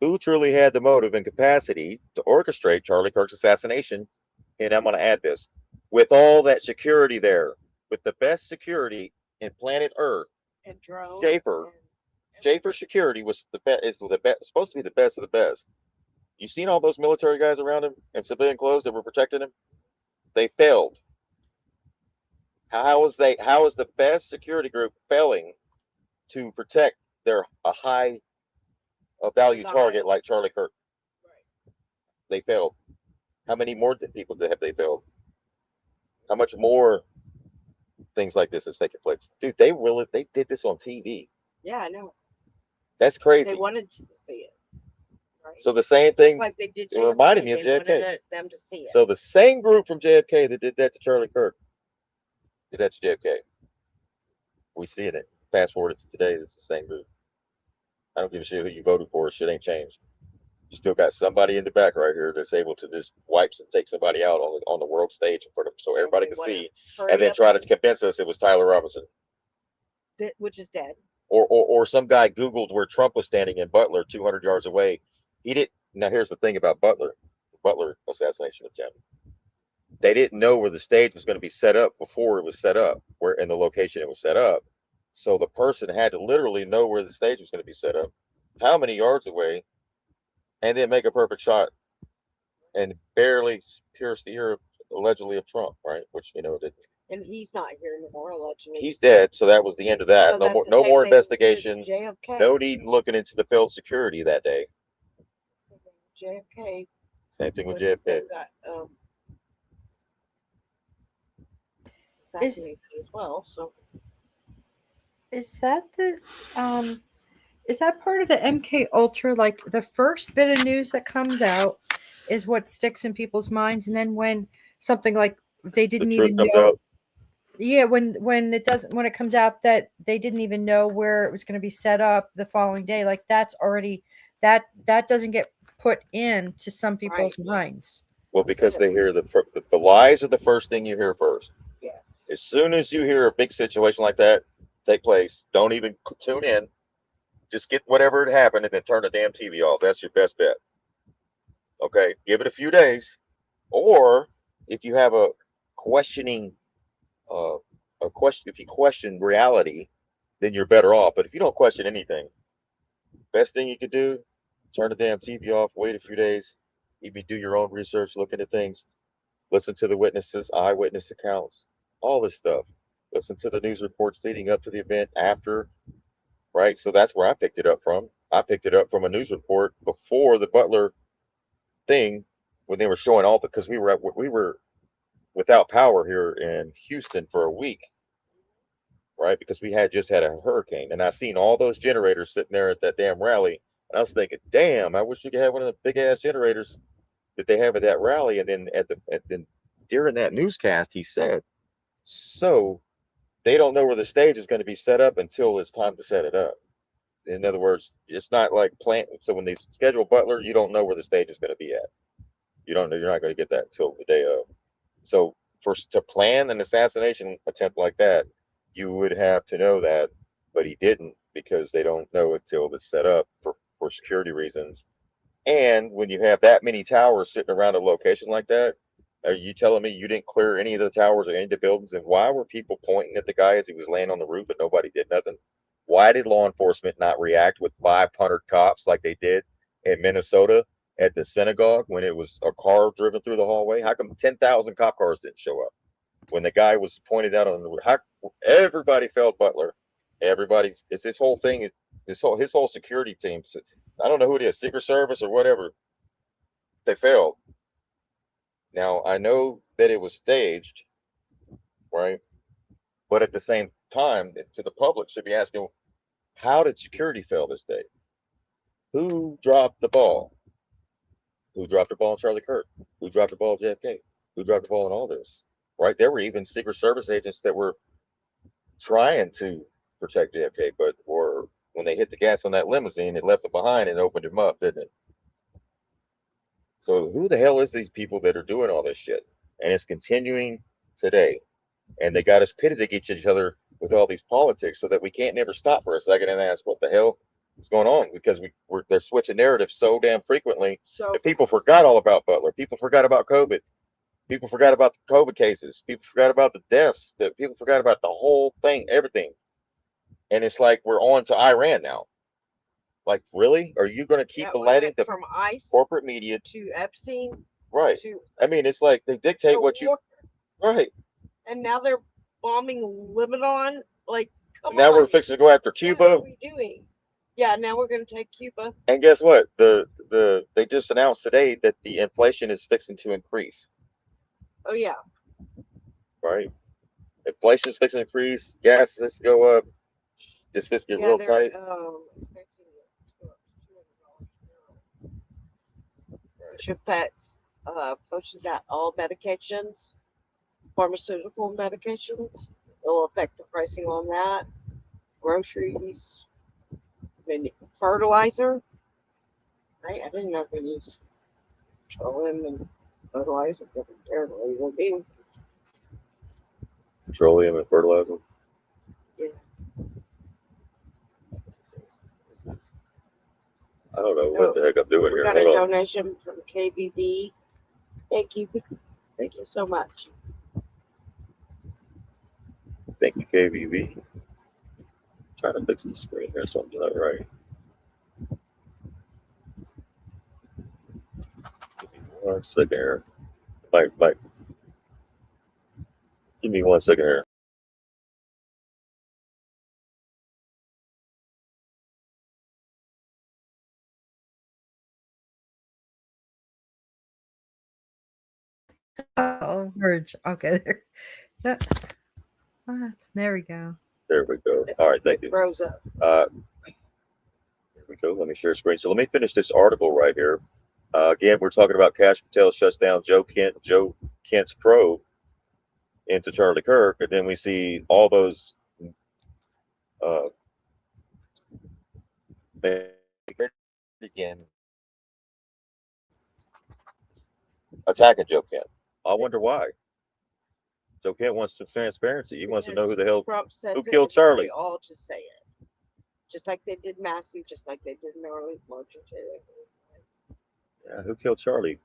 Who truly had the motive and capacity to orchestrate Charlie Kirk's assassination? And I'm going to add this: with all that security there, with the best security in planet Earth, And drones. Schaefer security was the best. Is the best supposed to be the best of the best. You seen all those military guys around him in civilian clothes that were protecting him? They failed. How is the best security group failing to protect a high value target like Charlie Kirk? They failed. How many more people have they failed? How much more things like this has taken place? Dude, they did this on TV. Yeah, I know. That's crazy. They wanted you to see it. Right? So the same thing. Just like they did it reminded me of they JFK. wanted them to see it. So the same group from JFK that did that to Charlie Kirk did that to JFK. We see it. Fast forward to today. It's the same group. I don't give a shit who you voted for. Shit ain't changed. You still got somebody in the back right here that's able to just wipe and take somebody out on the world stage in front of them so everybody can see, and then try to convince us it was Tyler Robinson, which is dead. Or some guy Googled where Trump was standing in Butler, 200 yards away. He didn't. Now here's the thing about Butler assassination attempt. They didn't know where the stage was going to be set up before it was set up, where in the location it was set up. So the person had to literally know where the stage was going to be set up, how many yards away, and then make a perfect shot and barely pierce the ear allegedly of Trump, right? Which didn't. And he's not here anymore, allegedly. He's dead, so that was the end of that. So no more investigation. JFK. No need looking into the failed security that day. JFK. Same thing with JFK. Assassinated as well. So is that part of the MK Ultra? Like the first bit of news that comes out is what sticks in people's minds, and then when something like they didn't even know. Out. Yeah, when it comes out that they didn't even know where it was going to be set up the following day, like that's already that doesn't get put into some people's minds. Well, because they hear the lies are the first thing you hear first. Yes. As soon as you hear a big situation like that take place, don't even tune in. Just get whatever had happened and then turn the damn TV off. That's your best bet. Okay, give it a few days, or if you have a questioning, if you question reality, then you're better off. But if you don't question anything, best thing you could do, turn the damn TV off. Wait a few days. Maybe do your own research, look into things, listen to the witnesses, eyewitness accounts, all this stuff. Listen to the news reports leading up to the event, after. Right, so that's where I picked it up from. I picked it up from a news report before the Butler thing, when they were showing because we were without power here in Houston for a week, right? Because we had just had a hurricane, and I seen all those generators sitting there at that damn rally, and I was thinking, damn, I wish you could have one of the big ass generators that they have at that rally. And then then during that newscast, he said, so they don't know where the stage is going to be set up until it's time to set it up. In other words, it's not like so when they schedule Butler, you don't know where the stage is going to be at. You don't know. You're not going to get that until the day of. So to plan an assassination attempt like that, you would have to know that, but he didn't, because they don't know until it's set up for security reasons. And when you have that many towers sitting around a location like that, are you telling me you didn't clear any of the towers or any of the buildings? And why were people pointing at the guy as he was laying on the roof and nobody did nothing? Why did law enforcement not react with 500 cops like they did in Minnesota at the synagogue when it was a car driven through the hallway? How come 10,000 cop cars didn't show up when the guy was pointed out on the roof? Everybody felt Butler. It's this whole thing. His whole security team. I don't know who it is, Secret Service or whatever. They failed. Now, I know that it was staged, right? But at the same time, to the public should be asking, how did security fail this day? Who dropped the ball? Who dropped the ball on Charlie Kirk? Who dropped the ball on JFK? Who dropped the ball in all this? Right? There were even Secret Service agents that were trying to protect JFK, but when they hit the gas on that limousine, it left it behind and opened him up, didn't it? So who the hell is these people that are doing all this shit? And it's continuing today. And they got us pitted against each other with all these politics, so that we can't never stop for a second and ask what the hell is going on, because they're switching narratives so damn frequently So that people forgot all about Butler. People forgot about COVID. People forgot about the COVID cases. People forgot about the deaths. That people forgot about the whole thing, everything. And it's like we're on to Iran now. Like, really? Are you going to keep letting the from ICE corporate media to Epstein right? to I mean, it's like they dictate to what you war, right. and now they're bombing Lebanon. Like, come Now on, we're fixing to go after what Cuba. are we doing? Yeah, now we're going to take Cuba. And guess what? They just announced today that the inflation is fixing to increase. Oh yeah, Right? Inflation is fixing to increase. Gas is to go up. Just fixing to get real they're tight. expecting which affects pushes out all medications, pharmaceutical medications. It will affect the pricing on that. Groceries, fertilizer. I didn't know they use petroleum and fertilizer, but apparently will be. Petroleum and fertilizer. Yeah. I don't know what the heck I'm doing We here. got a Hold on. donation from KBB. Thank you. Thank you so much. Thank you, KVV. Trying to fix the screen here, so I'm doing it right. Give me 1 second here. Mike, give me 1 second here. Oh, merge. Okay, there. There we go. There we go. All right, thank you. Rose up. Here we go. Let me share screen. So let me finish this article right here. Again, we're talking about Cash Patel shuts down Joe Kent's probe into Charlie Kirk, and then we see all those again attacking Joe Kent. I wonder why. Joe Kent wants some transparency. He wants to know who the hell Trump says who killed Charlie. They all just say it, just like they did Massey, just like they did Maryland March. Yeah, who killed Charlie?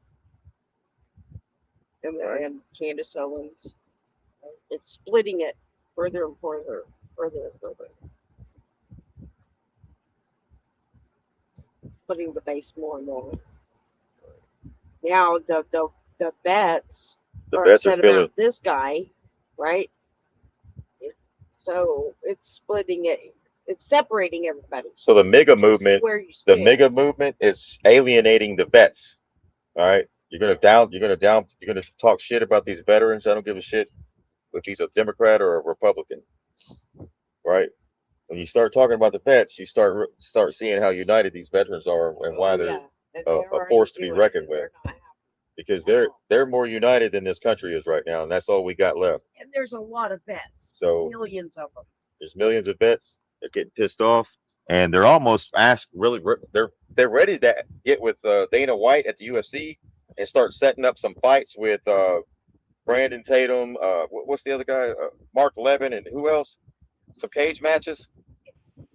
And Candace Owens. It's splitting it further and further. Putting the base more and more. Now the vets are upset about this guy, right? So it's splitting it. It's separating everybody. So the MAGA movement is alienating the vets. All right, you're gonna talk shit about these veterans. I don't give a shit if he's a Democrat or a Republican, right? When you start talking about the vets, you start seeing how united these veterans are and why they're a force to be reckoned with. Because they're more united than this country is right now, and that's all we got left. And there's a lot of vets. So millions of them. There's millions of vets. They're getting pissed off, and they're almost they're ready to get with Dana White at the UFC and start setting up some fights with Brandon Tatum. What's the other guy? Mark Levin, and who else? Some cage matches.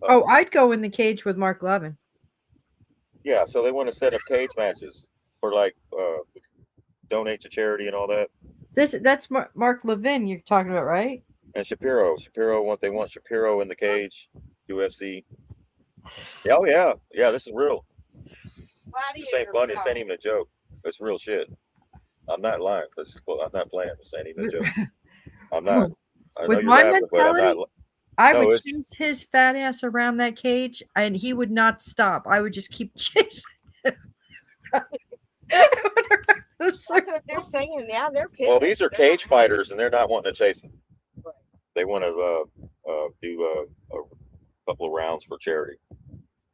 I'd go in the cage with Mark Levin. Yeah, so they want to set up cage matches for like donate to charity and all that. That's Mark Levin you're talking about, right? And Shapiro, they want Shapiro in the cage, UFC. Oh yeah, this is real. This ain't funny. This ain't even a joke. It's real shit. I'm not lying. I'm not playing. This ain't even a joke. I'm not. I know with you're my laughing, but I'm not. I would chase his fat ass around that cage, and he would not stop. I would just keep chasing him. That's what they're saying now. They're pissed. Well, these are cage fighters, and they're not wanting to chase him. Right. They want to do a couple of rounds for charity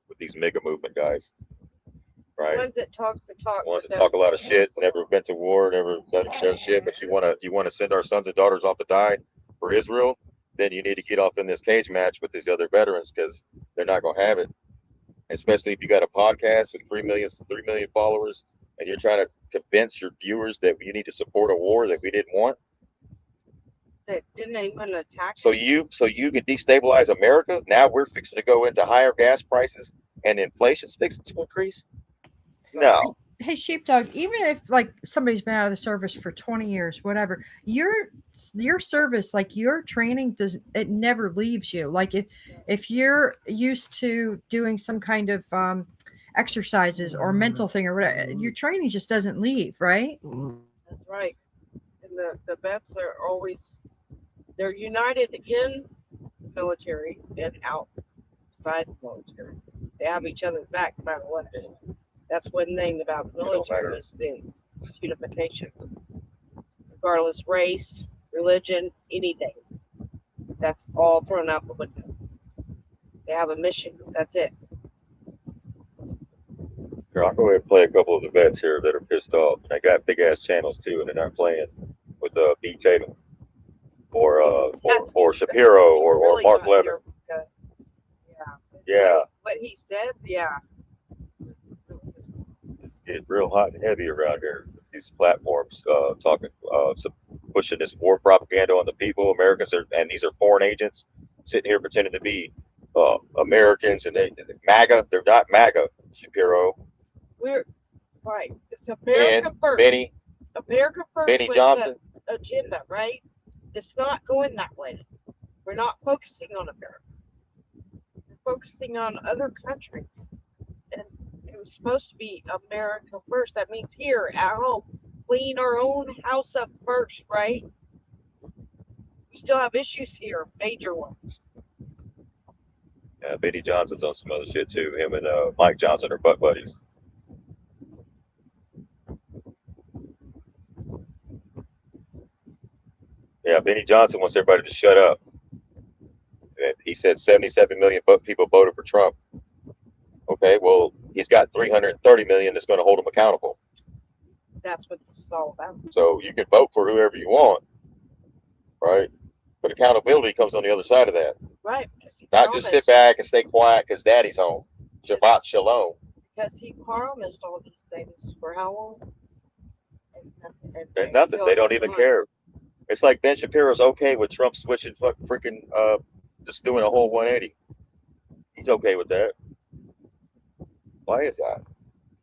with these mega movement guys. Right. Ones that talk a lot of shit, never been to war, never done shit, but you want to send our sons and daughters off to die for Israel, then you need to get off in this cage match with these other veterans because they're not going to have it. Especially if you got a podcast with 3 million followers and you're trying to convince your viewers that you need to support a war that we didn't want. They didn't even attack. So you can destabilize America. Now we're fixing to go into higher gas prices and inflation's fixing to increase. No. Hey, Sheepdog, even if like somebody's been out of the service for 20 years, whatever, your service, like your training it never leaves you. Like if you're used to doing some kind of exercises or mental thing or whatever, your training just doesn't leave, right? That's right. And the vets are always, they're united in military and outside the military. They have each other's back no matter what. That's one thing about the military is the unification. Regardless race, religion, anything. That's all thrown out the window. They have a mission. That's it. Here, I'll go ahead and play a couple of the vets here that are pissed off. They got big ass channels too, and they're not playing with B. Tatum or Shapiro or Really Mark not Levin. here because- Yeah, What he said, yeah. it's getting real hot and heavy around here. These platforms pushing this war propaganda on the people. Americans and these are foreign agents sitting here pretending to be Americans, and they're MAGA. They're not MAGA, Shapiro. We're right. It's America And first. America first. Benny with Johnson. The agenda, right? It's not going that way. We're not focusing on America. We're focusing on other countries. And it was supposed to be America first. That means here at home, clean our own house up first, right? We still have issues here, major ones. Yeah, Benny Johnson's on some other shit too. Him and Mike Johnson are butt buddies. Yeah, Benny Johnson wants everybody to shut up. And he said 77 million people voted for Trump. Okay, well, he's got 330 million that's going to hold him accountable. That's what this is all about. So you can vote for whoever you want, right? But accountability comes on the other side of that. Right. Not just sit back and stay quiet because daddy's home. Shabbat shalom. Because he promised all these things for how long? And nothing. They don't even care. It's like Ben Shapiro's okay with Trump switching freaking just doing a whole 180. He's okay with that. Why is that?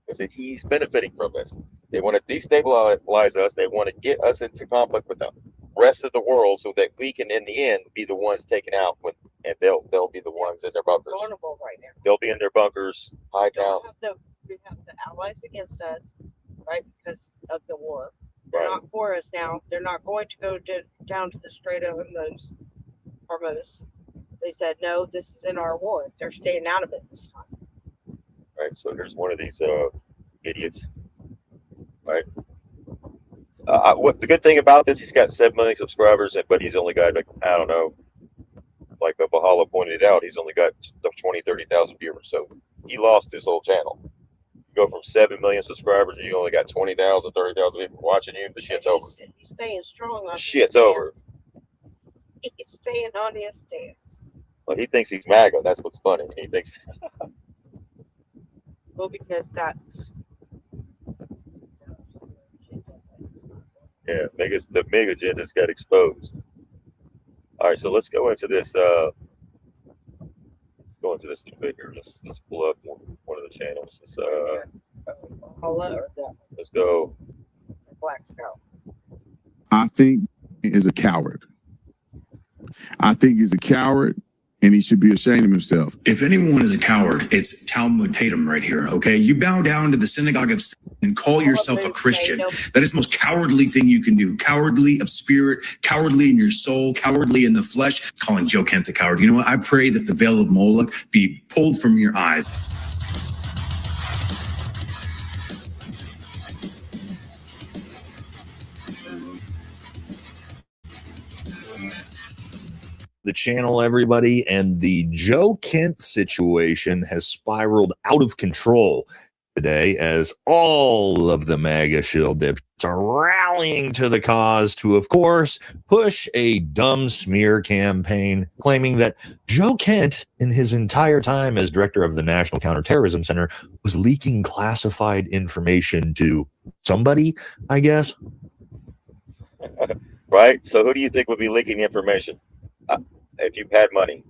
Because he's benefiting from this. They want to destabilize us. They want to get us into conflict with the rest of the world so that we can, in the end, be the ones taken out. And they'll be the ones in their bunkers. Vulnerable right now. They'll be in their bunkers, hide down. We have the allies against us, right? Because of the war. They're Right. not for us now. They're not going to go down to the Strait of Hormuz. They said, no, this is in our war. They're staying out of it this time. Right. So here's one of these idiots. Right. What the good thing about this? He's got 7 million subscribers, but he's only got, like, I don't know, like Bahala pointed out, he's only got 20, 30,000 viewers. So he lost his whole channel. You go from 7 million subscribers and you only got 20,000, 30,000 people watching you. The shit's over. He's staying strong on Shit's over. He's staying on his stance. Well, he thinks he's MAGA. That's what's funny. He thinks. Well, because that's. Yeah, the MAGA agendas got exposed. All right, so let's go into this. Go into this a bit here. Let's pull up one of the channels. Let's go. Black Scout. I think he is a coward. I think he's a coward, and he should be ashamed of himself. If anyone is a coward, it's Talmud Tatum right here, okay? You bow down to the synagogue of Satan and call yourself a Christian. That is the most cowardly thing you can do. Cowardly of spirit, cowardly in your soul, cowardly in the flesh. Calling Joe Kent a coward. You know what? I pray that the veil of Moloch be pulled from your eyes. The channel, everybody, and the Joe Kent situation has spiraled out of control today as all of the MAGA shill dips are rallying to the cause to, of course, push a dumb smear campaign claiming that Joe Kent, in his entire time as director of the National Counterterrorism Center, was leaking classified information to somebody, I guess. right? So who do you think would be leaking the information? If you had money,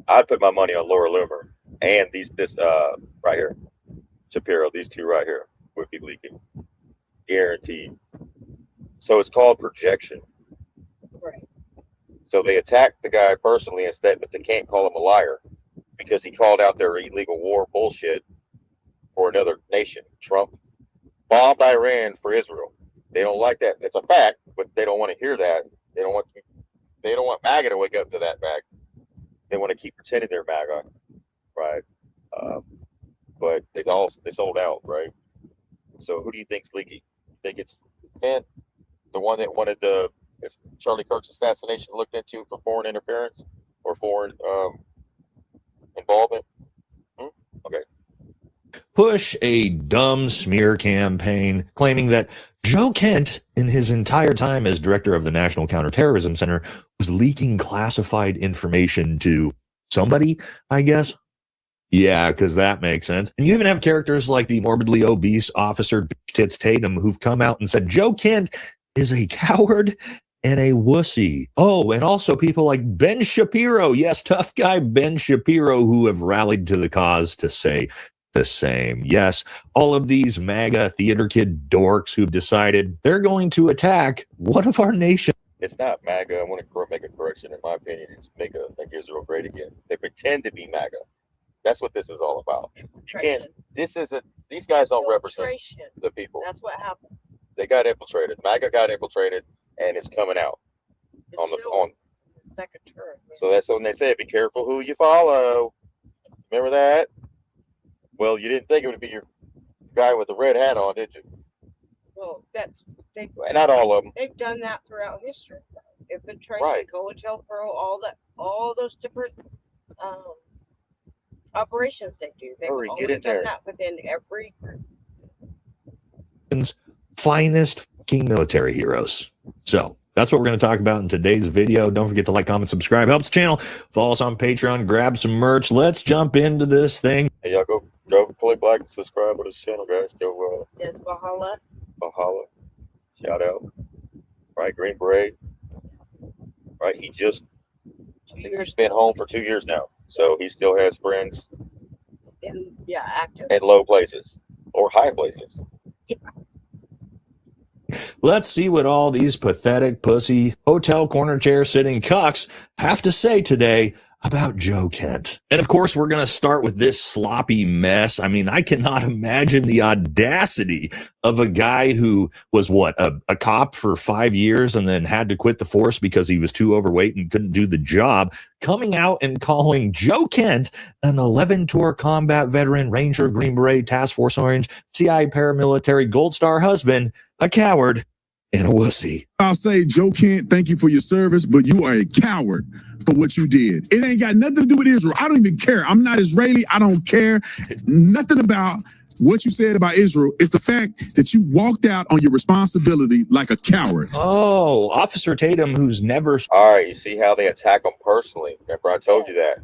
I'd put my money on Laura Loomer and this right here, Shapiro. These two right here would be leaking, guaranteed. So it's called projection. Right. So they attacked the guy personally instead, but they can't call him a liar because he called out their illegal war bullshit for another nation. Trump bombed Iran for Israel. They don't like that. It's a fact, but they don't want to hear that. They don't want MAGA to wake up to that fact. They want to keep pretending they're MAGA, right? But they sold out, right? So who do you think's leaky? You think it's Kent, the one that wanted Charlie Kirk's assassination looked into for foreign interference or foreign involvement? Okay. Push a dumb smear campaign claiming that Joe Kent, in his entire time as director of the National Counterterrorism Center, was leaking classified information to somebody, I guess. Yeah, because that makes sense. And you even have characters like the morbidly obese officer Tits Tatum who've come out and said Joe Kent is a coward and a wussy. Oh, and also people like Ben Shapiro. Yes, tough guy Ben Shapiro, who have rallied to the cause to say the same. Yes, all of these MAGA theater kid dorks who've decided they're going to attack one of our nations. It's not MAGA. I want to make a correction. In my opinion, it's make Israel great again. They pretend to be MAGA. That's what this is all about. You can't. These guys don't represent the people. That's what happened. They got infiltrated. MAGA got infiltrated, and it's coming out on the second term. So that's when they say, "Be careful who you follow." Remember that? Well, you didn't think it would be your guy with the red hat on, did you? Well, not all of them. They've done that throughout history. Infiltrate, right. COINTELPRO, all those different operations they do. They've always done that within every group. Finest fucking military heroes. So that's what we're going to talk about in today's video. Don't forget to like, comment, subscribe. Helps the channel. Follow us on Patreon. Grab some merch. Let's jump into this thing. Hey, y'all go click like and subscribe to this channel, guys. Go yes, Bahala. Shout out. Right, Green Beret. Right, he just been home for 2 years now. So he still has friends active in low places or high places. Yeah. Let's see what all these pathetic pussy hotel corner chair sitting cucks have to say today about Joe Kent. And of course, we're going to start with this sloppy mess. I mean, I cannot imagine the audacity of a guy who was a cop for 5 years and then had to quit the force because he was too overweight and couldn't do the job, coming out and calling Joe Kent an 11-tour combat veteran, Ranger, Green Beret, Task Force Orange, CIA paramilitary Gold Star husband, a coward, and a wussy. I'll say, Joe Kent, thank you for your service, but you are a coward for what you did. It ain't got nothing to do with Israel. I don't even care. I'm not Israeli. I don't care. Nothing about what you said about Israel. It's the fact that you walked out on your responsibility like a coward. Oh, Officer Tatum, who's never... All right, you see how they attack them personally. Remember, I told you that.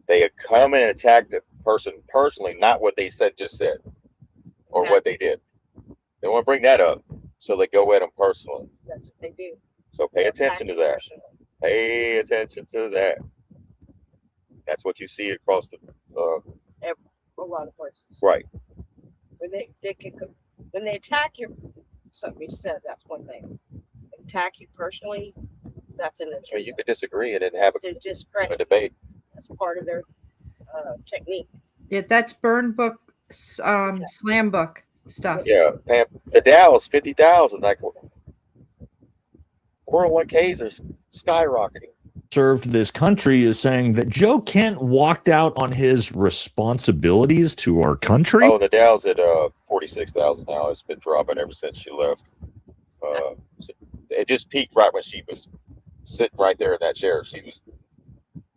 They come and attack the person personally, not what they just said or what they did. They want to bring that up. So they go at them personally. That's what they do. So pay attention to that. Pay attention to that. That's what you see across a lot of places. Right. When they attack you, something you said, that's one thing. Attack you personally, that's an issue. You could disagree and then have a debate. That's part of their technique. Yeah, that's burn book, slam book stuff. Yeah, Pam, the Dow's 50,000. Like 401ks are skyrocketing. Served this country is saying that Joe Kent walked out on his responsibilities to our country. Oh, the Dow's at 46,000 now. It's been dropping ever since she left. It just peaked right when she was sitting right there in that chair.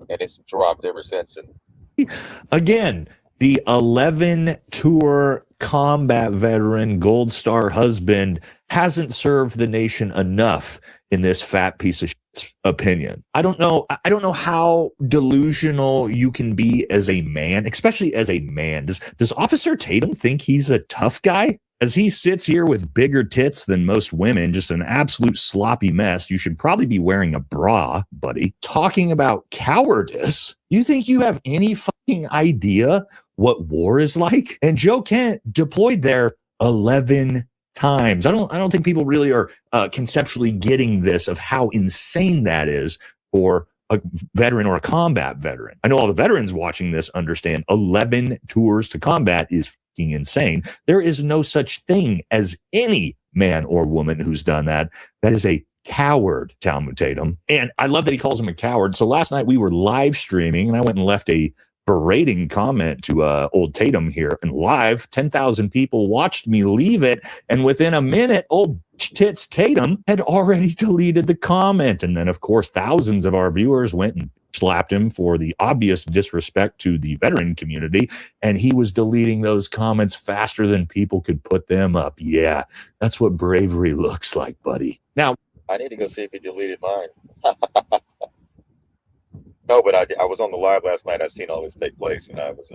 And it's dropped ever since. And again, the 11-tour combat veteran, Gold Star husband hasn't served the nation enough in this fat piece of shit's opinion. I don't know how delusional you can be as a man, especially as a man. Does Officer Tatum think he's a tough guy? As he sits here with bigger tits than most women, just an absolute sloppy mess, you should probably be wearing a bra, buddy. Talking about cowardice, you think you have any fucking idea what war is like? And Joe Kent deployed there 11 times. I don't think people really are conceptually getting this of how insane that is for a veteran or a combat veteran. I know all the veterans watching this understand 11 tours to combat is fucking insane. There is no such thing as any man or woman who's done that. That is a coward, Talmud Tatum. And I love that he calls him a coward. So last night we were live streaming and I went and left a berating comment to old Tatum here, and live 10,000 people watched me leave it, and within a minute old tits Tatum had already deleted the comment. And then of course thousands of our viewers went and slapped him for the obvious disrespect to the veteran community, and he was deleting those comments faster than people could put them up. Yeah, that's what bravery looks like, buddy. Now I need to go see if he deleted mine. No, but I was on the live last night. I seen all this take place, and I was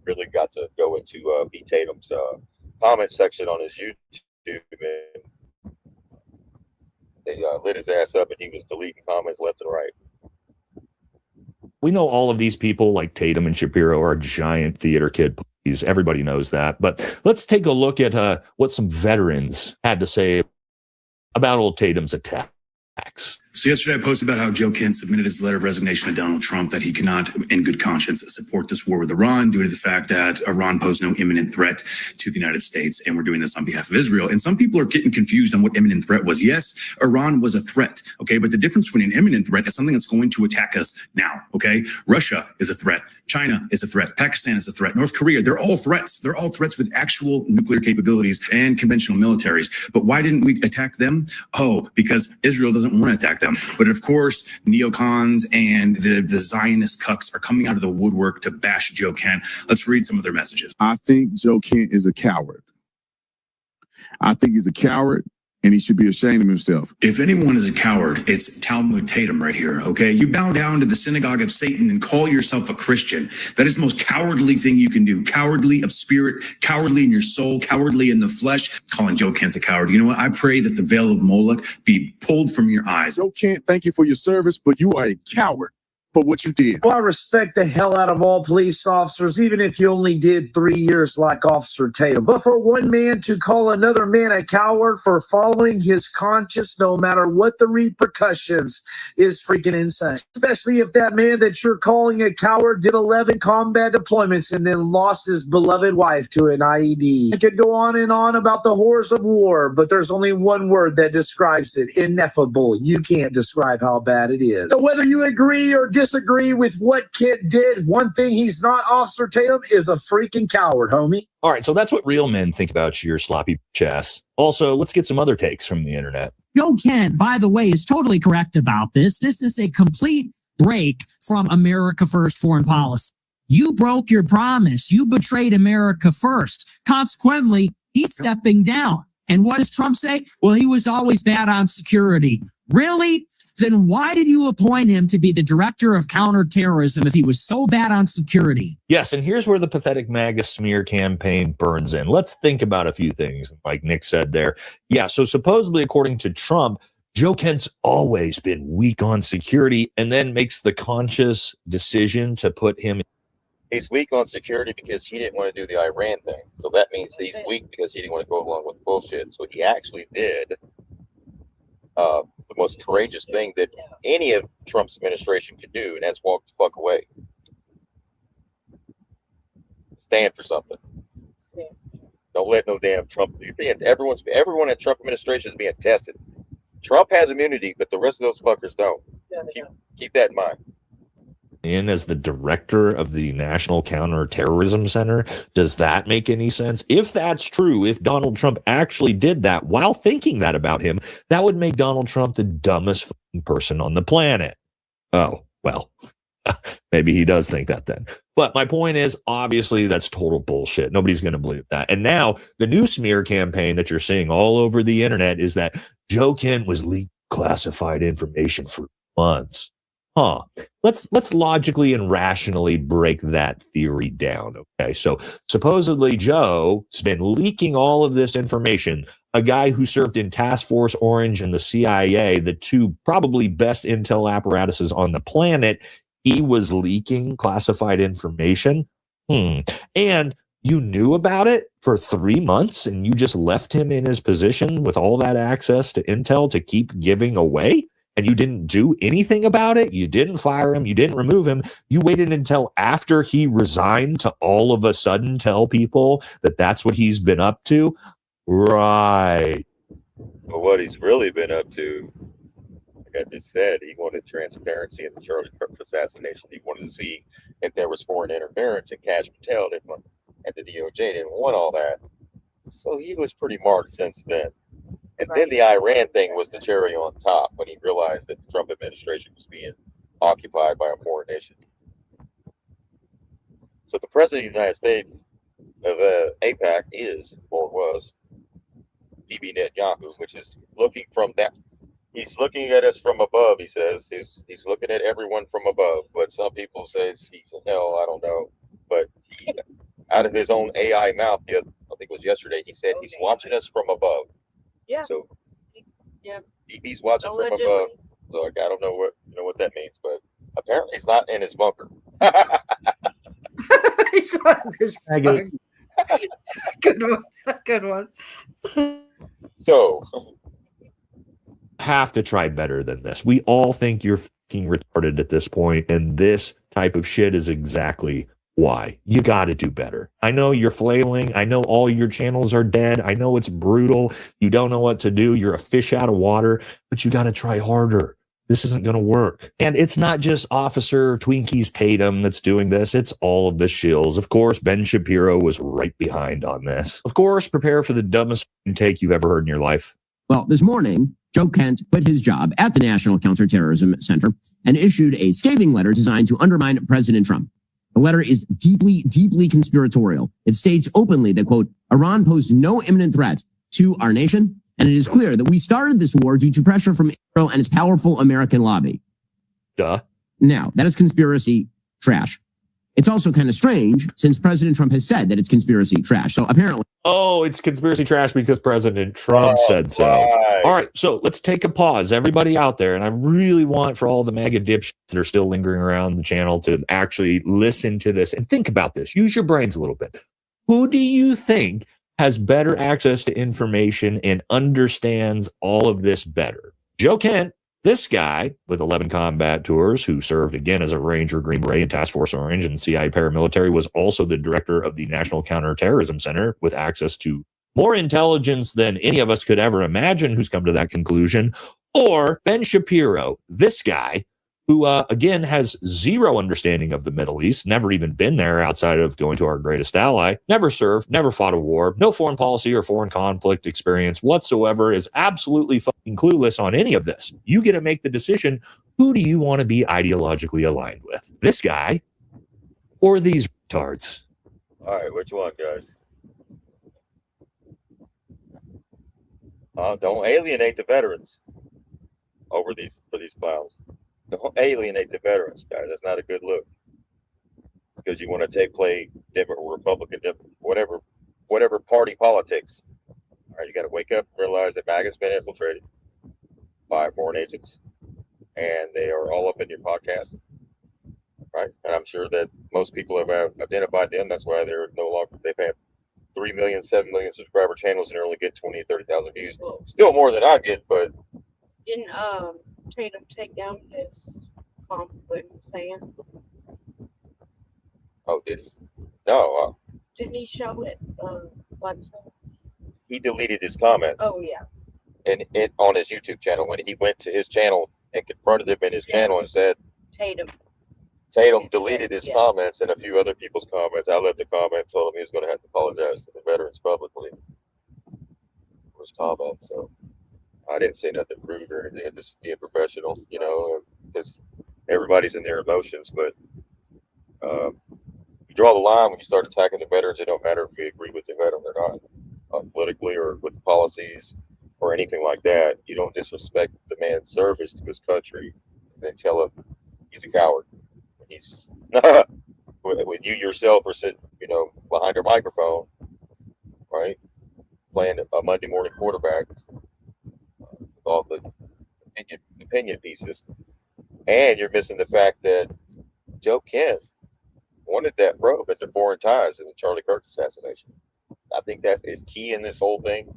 really got to go into B. Tatum's comment section on his YouTube, and they lit his ass up, and he was deleting comments left and right. We know all of these people like Tatum and Shapiro are giant theater kid puppies. Everybody knows that. But let's take a look at what some veterans had to say about old Tatum's attacks. So yesterday I posted about how Joe Kent submitted his letter of resignation to Donald Trump, that he cannot, in good conscience, support this war with Iran due to the fact that Iran posed no imminent threat to the United States, and we're doing this on behalf of Israel. And some people are getting confused on what imminent threat was. Yes, Iran was a threat, okay? But the difference between an imminent threat is something that's going to attack us now, okay? Russia is a threat. China is a threat. Pakistan is a threat. North Korea, they're all threats. They're all threats with actual nuclear capabilities and conventional militaries. But why didn't we attack them? Oh, because Israel doesn't want to attack them. But of course, neocons and the Zionist cucks are coming out of the woodwork to bash Joe Kent. Let's read some of their messages. I think Joe Kent is a coward. I think he's a coward, and he should be ashamed of himself. If anyone is a coward, it's Talmud Tatum right here, okay? You bow down to the synagogue of Satan and call yourself a Christian. That is the most cowardly thing you can do. Cowardly of spirit, cowardly in your soul, cowardly in the flesh. Calling Joe Kent a coward. You know what? I pray that the veil of Moloch be pulled from your eyes. Joe Kent, thank you for your service, but you are a coward for what you did. Well, I respect the hell out of all police officers, even if you only did 3 years like Officer Tatum. But for one man to call another man a coward for following his conscience, no matter what the repercussions, is freaking insane. Especially if that man that you're calling a coward did 11 combat deployments and then lost his beloved wife to an IED. I could go on and on about the horrors of war, but there's only one word that describes it: ineffable. You can't describe how bad it is. So whether you agree or disagree with what Kent did, one thing he's not, Officer Tatum, is a freaking coward, homie. All right, so that's what real men think about your sloppy chess. Also, let's get some other takes from the internet. Joe Kent, by the way, is totally correct about this. This is a complete break from America First foreign policy. You broke your promise. You betrayed America first. Consequently, he's stepping down. And what does Trump say? Well, he was always bad on security. Really? Then why did you appoint him to be the director of counterterrorism if he was so bad on security? Yes, and here's where the pathetic MAGA smear campaign burns in. Let's think about a few things, like Nick said there. Yeah, so supposedly, according to Trump, Joe Kent's always been weak on security and then makes the conscious decision to put him. He's weak on security because he didn't want to do the Iran thing. So that means he's weak because he didn't want to go along with bullshit. So he actually did the most courageous thing that any of Trump's administration could do, and that's walk the fuck away. Stand for something. Don't let no damn Trump. Everyone at Trump administration is being tested. Trump has immunity, but the rest of those fuckers don't. Keep that in mind. In as the director of the National Counterterrorism Center. Does that make any sense? If that's true, if Donald Trump actually did that while thinking that about him, that would make Donald Trump the dumbest person on the planet. Oh, well, maybe he does think that then. But my point is, obviously, that's total bullshit. Nobody's going to believe that. And now the new smear campaign that you're seeing all over the internet is that Joe Kent was leaked classified information for months. Let's logically and rationally break that theory down. Okay, so supposedly Joe's been leaking all of this information. A guy who served in Task Force Orange and the CIA, the two probably best intel apparatuses on the planet, he was leaking classified information. And you knew about it for 3 months and you just left him in his position with all that access to intel to keep giving away? And you didn't do anything about it? You didn't fire him. You didn't remove him. You waited until after he resigned to all of a sudden tell people that that's what he's been up to? Right. But what he's really been up to, like I just said, he wanted transparency in the Charlie Kirk assassination. He wanted to see if there was foreign interference, and Cash Patel didn't want, and the DOJ didn't want all that. So he was pretty marked since then. And then the Iran thing was the cherry on top when he realized that the Trump administration was being occupied by a foreign nation. So the president of the United States of AIPAC is, or was, Bibi Netanyahu, which is looking from that. He's looking at us from above, he says. He's looking at everyone from above. But some people say he's in hell, I don't know. But he, out of his own AI mouth, I think it was yesterday, he said he's watching us from above. Yeah. So yeah, he's watching allegedly from above. So like, I don't know what that means, but apparently he's not in his bunker. He's not in his bunker. Good one. Good one. So have to try better than this. We all think you're fucking retarded at this point, and this type of shit is exactly why. You got to do better. I know you're flailing. I know all your channels are dead. I know it's brutal. You don't know what to do. You're a fish out of water, but you got to try harder. This isn't going to work. And it's not just Officer Twinkies Tatum that's doing this. It's all of the shills. Of course, Ben Shapiro was right behind on this. Of course, prepare for the dumbest take you've ever heard in your life. Well, this morning, Joe Kent quit his job at the National Counterterrorism Center and issued a scathing letter designed to undermine President Trump. The letter is deeply, deeply conspiratorial. It states openly that, quote, Iran posed no imminent threat to our nation, and it is clear that we started this war due to pressure from Israel and its powerful American lobby. Duh. Now, that is conspiracy trash. It's also kind of strange since President Trump has said that it's conspiracy trash. So apparently... Oh, it's conspiracy trash because President Trump said so. Right. All right, so let's take a pause. Everybody out there, and I really want for all the MAGA dipshits that are still lingering around the channel to actually listen to this and think about this. Use your brains a little bit. Who do you think has better access to information and understands all of this better? Joe Kent, this guy with 11 combat tours who served again as a Ranger, Green Beret, and Task Force Orange and CIA paramilitary, was also the director of the National Counterterrorism Center with access to more intelligence than any of us could ever imagine, who's come to that conclusion. Or Ben Shapiro, this guy who, again, has zero understanding of the Middle East, never even been there outside of going to our greatest ally, never served, never fought a war, no foreign policy or foreign conflict experience whatsoever, is absolutely fucking clueless on any of this. You get to make the decision. Who do you want to be ideologically aligned with? This guy or these retards? all right, which one, guys? Don't alienate the veterans for these clowns. Don't alienate the veterans, guys. That's not a good look. Because you want to play different Republican, whatever party politics. All right, you got to wake up and realize that MAGA's been infiltrated by foreign agents, and they are all up in your podcast, right? And I'm sure that most people have identified them. That's why they're no longer. They've had 3 million, 7 million subscriber channels and only get 20, 30,000 views. Still more than I get, but didn't Tatum take down his conflict saying? Oh, did he? No, Didn't he show it? he deleted his comments. Oh yeah. And on his YouTube channel, when he went to his channel and confronted him in his channel and said, Tatum deleted his comments and a few other people's comments. I left the comment, told him he was going to have to apologize to the veterans publicly for his comments. So I didn't say nothing rude or anything, just being professional, because everybody's in their emotions. But you draw the line when you start attacking the veterans. It don't matter if we agree with the veteran or not, politically or with the policies or anything like that. You don't disrespect the man's service to his country and then tell him he's a coward. He's when you yourself are sitting, behind your microphone, right, playing a Monday morning quarterback with all the opinion pieces, and you're missing the fact that Joe Kent wanted that probe into foreign ties in the Charlie Kirk assassination. I think that is key in this whole thing.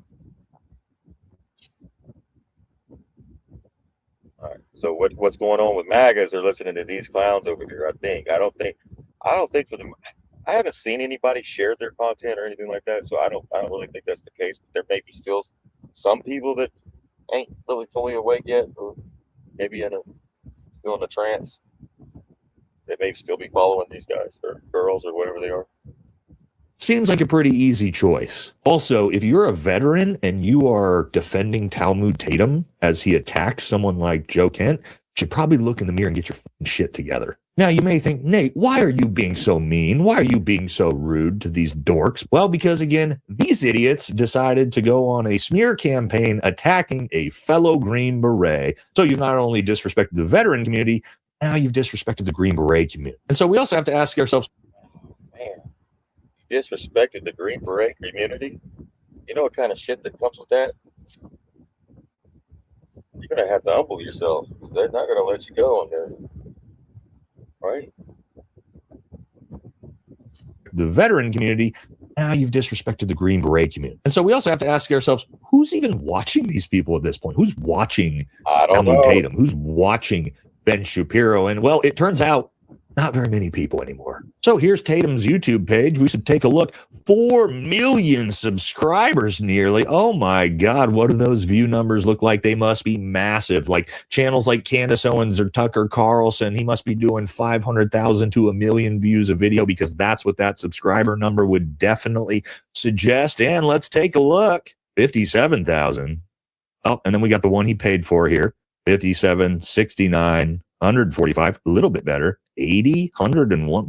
All right. So what's going on with MAGA is they're listening to these clowns over here. I don't think for them. I haven't seen anybody share their content or anything like that, so I don't really think that's the case. But there may be still some people that ain't really fully awake yet, or maybe still in a trance. They may still be following these guys or girls or whatever they are. Seems like a pretty easy choice. Also, if you're a veteran and you are defending Talmud Tatum as he attacks someone like Joe Kent, you should probably look in the mirror and get your shit together. Now, you may think, Nate, why are you being so mean? Why are you being so rude to these dorks? Well, because again, these idiots decided to go on a smear campaign attacking a fellow Green Beret. So you've not only disrespected the veteran community, now you've disrespected the Green Beret community. And so we also have to ask ourselves, man, you disrespected the Green Beret community? You know what kind of shit that comes with that? You're going to have to humble yourself. They're not going to let you go on this. Right? the veteran community, now you've disrespected the Green Beret community. And so we also have to ask ourselves, who's even watching these people at this point? Who's watching Handmade Tatum? Who's watching Ben Shapiro? And well, it turns out not very many people anymore. So here's Tatum's YouTube page. We should take a look. 4 million subscribers nearly. Oh my God. What do those view numbers look like? They must be massive. Like channels like Candace Owens or Tucker Carlson, he must be doing 500,000 to 1 million views a video, because that's what that subscriber number would definitely suggest. And let's take a look. 57,000. Oh, and then we got the one he paid for here. 57, 69, 145, a little bit better. 80, 101.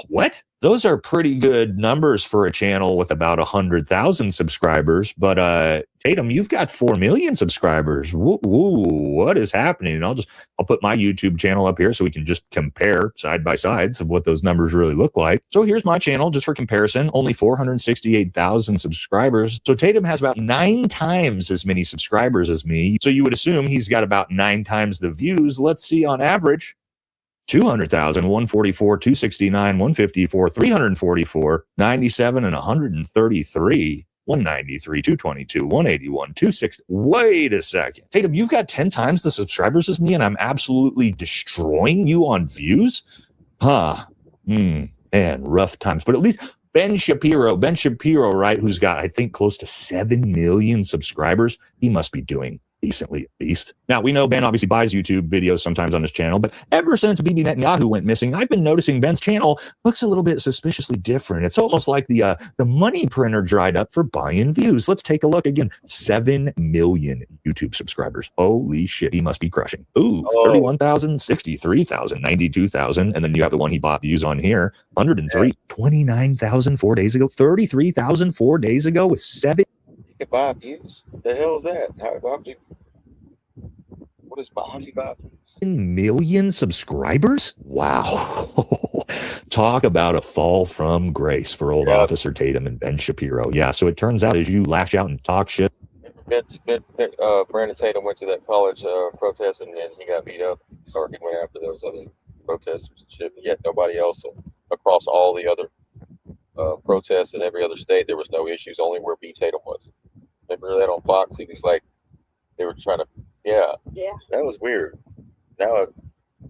What? Those are pretty good numbers for a channel with about 100,000 subscribers. But Tatum, you've got 4 million subscribers. Woo, what is happening? And I'll put my YouTube channel up here so we can just compare side by sides of what those numbers really look like. So here's my channel just for comparison. Only 468,000 subscribers. So Tatum has about 9 times as many subscribers as me. So you would assume he's got about 9 times the views. Let's see on average. 200,000, 144, 269, 154, 344, 97, and 133, 193, 222, 181, 260. Wait a second. Tatum, you've got 10 times the subscribers as me, and I'm absolutely destroying you on views? Man, rough times. But at least Ben Shapiro, right, who's got, I think, close to 7 million subscribers, he must be doing decently at least. Now, we know Ben obviously buys YouTube videos sometimes on his channel, but ever since Bibi Netanyahu went missing, I've been noticing Ben's channel looks a little bit suspiciously different. It's almost like the money printer dried up for buying views. Let's take a look again. 7 million YouTube subscribers. Holy shit, he must be crushing. 31,000, 63,000, 92,000, and then you have the one he bought views on here. 103, 29,000 4 days ago, 33,000 4 days ago with 7. You can buy views. What the hell is that? How do you buy views? 1 million subscribers? Wow. Talk about a fall from grace for old Officer Tatum and Ben Shapiro. Yeah, so it turns out as you lash out and talk shit. Brandon Tatum went to that college protest and then he got beat up, or he went after those other protesters and shit. But yet nobody else across all the other protests in every other state, there was no issues, only where B. Tatum was. Remember that on Fox? He was like, they were trying to, that was weird. Now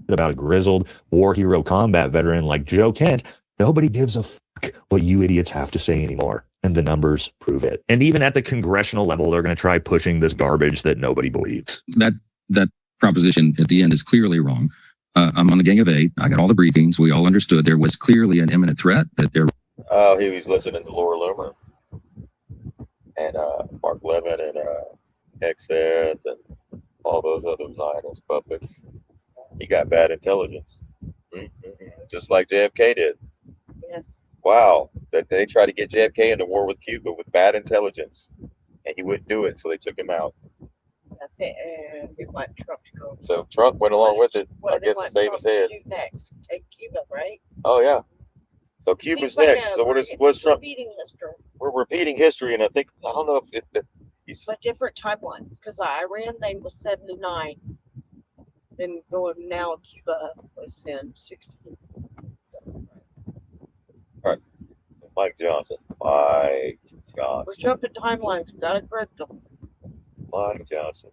about a grizzled war hero combat veteran like Joe Kent, nobody gives a fuck what you idiots have to say anymore. And the numbers prove it. And even at the congressional level, they're going to try pushing this garbage that nobody believes. That proposition at the end is clearly wrong. I'm on the Gang of 8. I got all the briefings. We all understood there was clearly an imminent threat that there. He was listening to Laura Loomer and Mark Levin and Hexeth and all those other Zionist puppets. He got bad intelligence, just like JFK did. Yes. Wow, that they tried to get JFK into war with Cuba with bad intelligence, and he wouldn't do it, so they took him out. That's And they want Trump to go. So Trump went along with it, I guess, to save his head. Do next? Take Cuba, right? Oh yeah. So Cuba's next. So what's Trump? Repeating history. We're repeating history, and I don't know if he's. But different timelines, because Iran thing was 79, then going now Cuba was in 16. So, All right. Mike Johnson. we're jumping timelines. We gotta correct them. Mike Johnson.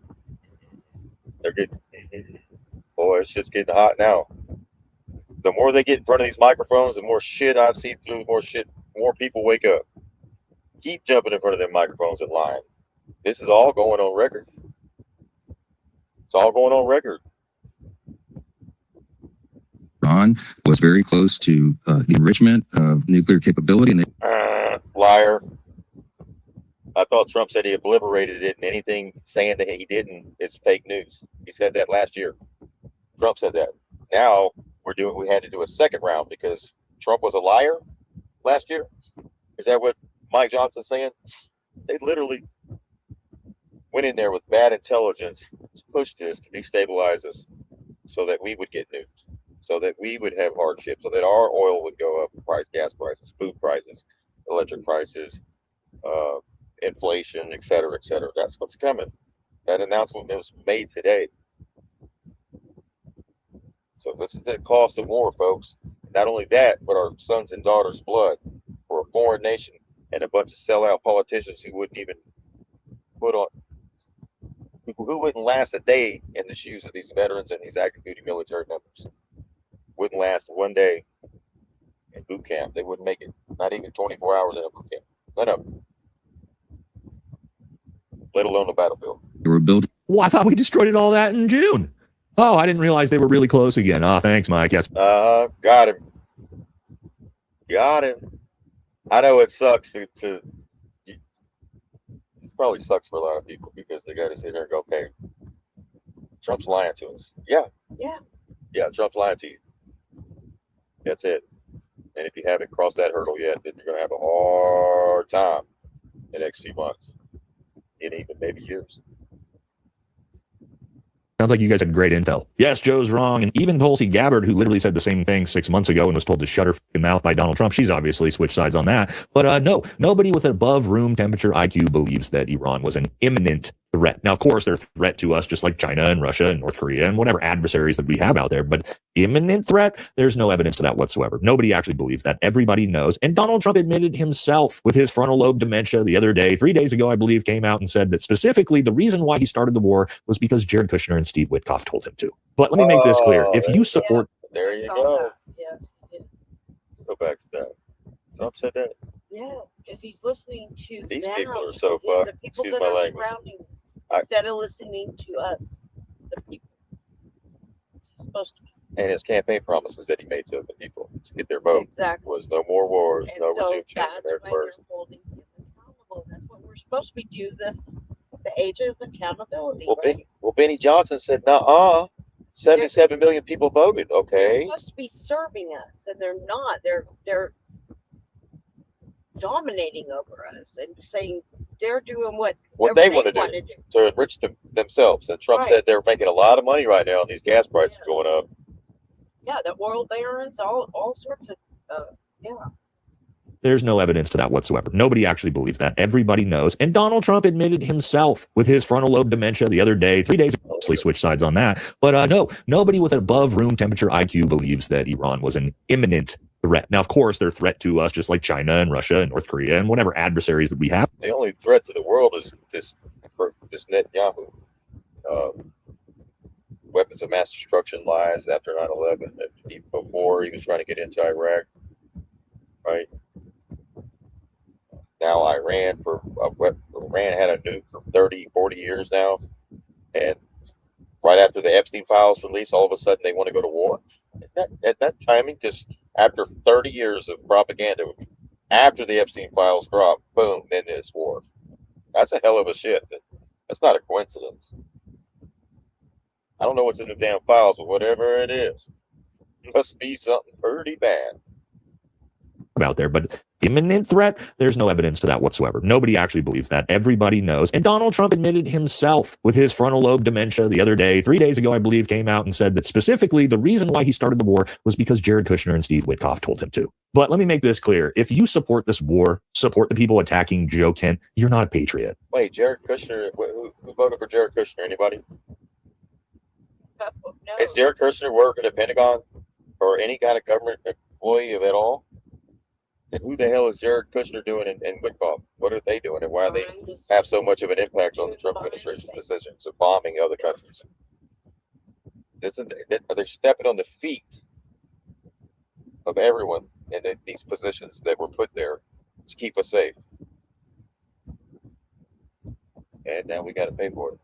They're getting. Boy, it's just getting hot now. The more they get in front of these microphones, the more shit I've seen through, more people wake up. Keep jumping in front of them microphones and lying. This is all going on record. It's all going on record. Iran was very close to the enrichment of nuclear capability, and Liar. I thought Trump said he obliterated it, and anything saying that he didn't is fake news. He said that last year. Trump said that. Now we had to do a second round because Trump was a liar last year. Is that what Mike Johnson's saying? They literally went in there with bad intelligence to push this to destabilize us so that we would get nuked, so that we would have hardship, so that our oil would go up, gas prices, food prices, electric prices, inflation, et cetera, et cetera. That's what's coming. That announcement was made today. So this is the cost of war, folks. Not only that, but our sons and daughters' blood for a foreign nation and a bunch of sellout politicians who wouldn't even who wouldn't last a day in the shoes of these veterans and these active duty military members. Wouldn't last one day in boot camp. They wouldn't make it, not even 24 hours in a boot camp. None of them. Let alone the battlefield. they were building. Well, I thought we destroyed all that in June. Oh, I didn't realize they were really close again. Oh, thanks, Mike. Yes. Got him. Got him. I know it sucks it probably sucks for a lot of people because they got to sit here and go, okay, Trump's lying to us. Yeah. Yeah. Yeah, Trump's lying to you. That's it. And if you haven't crossed that hurdle yet, then you're going to have a hard time the next few months and even maybe years. Sounds like you guys had great intel. Yes, Joe's wrong. And even Tulsi Gabbard, who literally said the same thing 6 months ago and was told to shut her mouth by Donald Trump, she's obviously switched sides on that. But no, nobody with an above room temperature IQ believes that Iran was an imminent threat. Now, of course, they're a threat to us, just like China and Russia and North Korea and whatever adversaries that we have out there. But imminent threat, there's no evidence to that whatsoever. Nobody actually believes that. Everybody knows. And Donald Trump admitted himself with his frontal lobe dementia the other day, 3 days ago, I believe, came out and said that specifically the reason why he started the war was because Jared Kushner and Steve Witkoff told him to. But let me make this clear. If you support... There you go. Yes. Go back to that. Trump said that? Yeah, because he's listening to These them, people are so fucked. the people Excuse that my are language. surrounding him, instead of listening to us, the people. Supposed to. And his campaign promises that he made to the people to get their vote was no more wars, And no so regime change. that's why they're holding him accountable. That's what we're supposed to be doing. This is the age of accountability, right? Benny Johnson said, "Nuh-uh, 77 million people voted." Okay. They're supposed to be serving us, and they're not. They're dominating over us and saying they're doing what they want to do to enrich themselves. And Trump said they're making a lot of money right now, and these gas prices going up. Yeah, the oil barons, all sorts of, There's no evidence to that whatsoever. Nobody actually believes that. Everybody knows. And Donald Trump admitted himself with his frontal lobe dementia the other day, 3 days ago, switched sides on that. But no, nobody with an above room temperature IQ believes that Iran was an imminent threat. Now, of course, they're a threat to us, just like China and Russia and North Korea and whatever adversaries that we have. The only threat to the world is this Netanyahu. Weapons of mass destruction lies after 9/11. Before he was trying to get into Iraq, right? Now Iran had a nuke for 30, 40 years now, and right after the Epstein files release, all of a sudden they want to go to war. At that timing, just after 30 years of propaganda, after the Epstein files drop, boom, then this war. That's a hell of a shit. That's not a coincidence. I don't know what's in the damn files, but whatever it is, it must be something pretty bad Out there, but imminent threat. There's no evidence to that whatsoever. Nobody actually believes that. Everybody knows. And Donald Trump admitted himself with his frontal lobe dementia the other day, 3 days ago, I believe, came out and said that specifically the reason why he started the war was because Jared Kushner and Steve Witkoff told him to. But let me make this clear. If you support this war, support the people attacking Joe Kent, you're not a patriot. Wait, Jared Kushner, who voted for Jared Kushner? Anybody? No. Is Jared Kushner working at the Pentagon or any kind of government employee at all? And who the hell is Jared Kushner doing in Witkoff? What are they doing, and why they have so much of an impact on the Trump administration's decisions of bombing other countries? Are they stepping on the feet of everyone in these positions that were put there to keep us safe? And now we got to pay for it.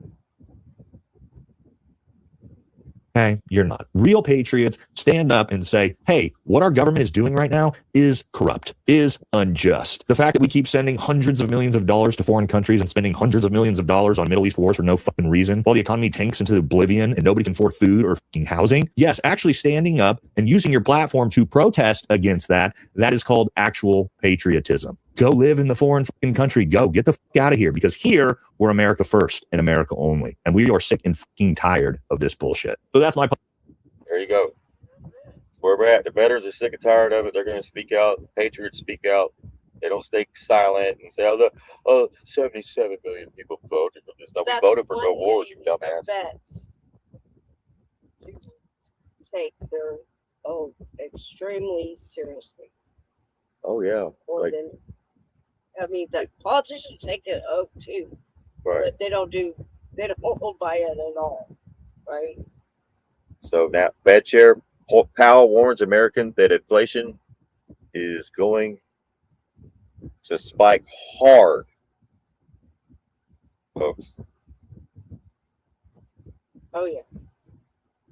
Okay, you're not. Real patriots stand up and say, hey, what our government is doing right now is corrupt, is unjust. The fact that we keep sending hundreds of millions of dollars to foreign countries and spending hundreds of millions of dollars on Middle East wars for no fucking reason while the economy tanks into oblivion and nobody can afford food or fucking housing. Yes, actually standing up and using your platform to protest against that, that is called actual patriotism. Go live in the foreign fucking country. Go get the fuck out of here, because here we're America first and America only. And we are sick and fucking tired of this bullshit. So that's my point. There you go. Where we're at. The veterans are sick and tired of it. They're going to speak out. Patriots speak out. They don't stay silent and say, oh, 77 million people voted for this. No, we voted for no wars, you dumbass. Vets take their oath extremely seriously. Oh, yeah. More than, I mean, the politicians take an oath too, right. But they don't hold by it at all, right? So now, Fed Chair Powell warns Americans that inflation is going to spike hard, folks. Oh, yeah.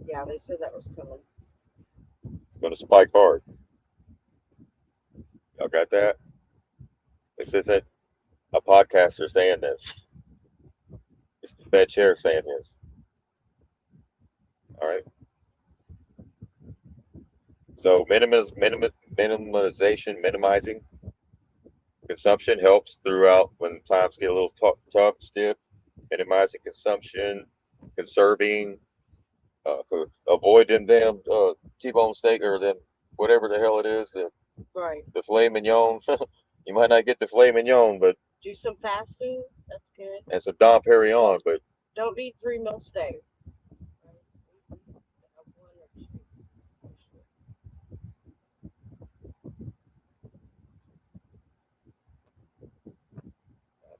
Yeah, they said that was coming. It's going to spike hard. Y'all got that? This isn't a podcaster saying this. It's the Fed Chair saying this. All right. So minimizing consumption helps throughout when times get a little tough, stiff. Minimizing consumption, conserving, avoiding them T-bone steak or them whatever the hell it is. Right. The filet mignon. You might not get the filet mignon, but do some fasting. That's good. And some Dom Perignon, but don't eat 3 meals a day.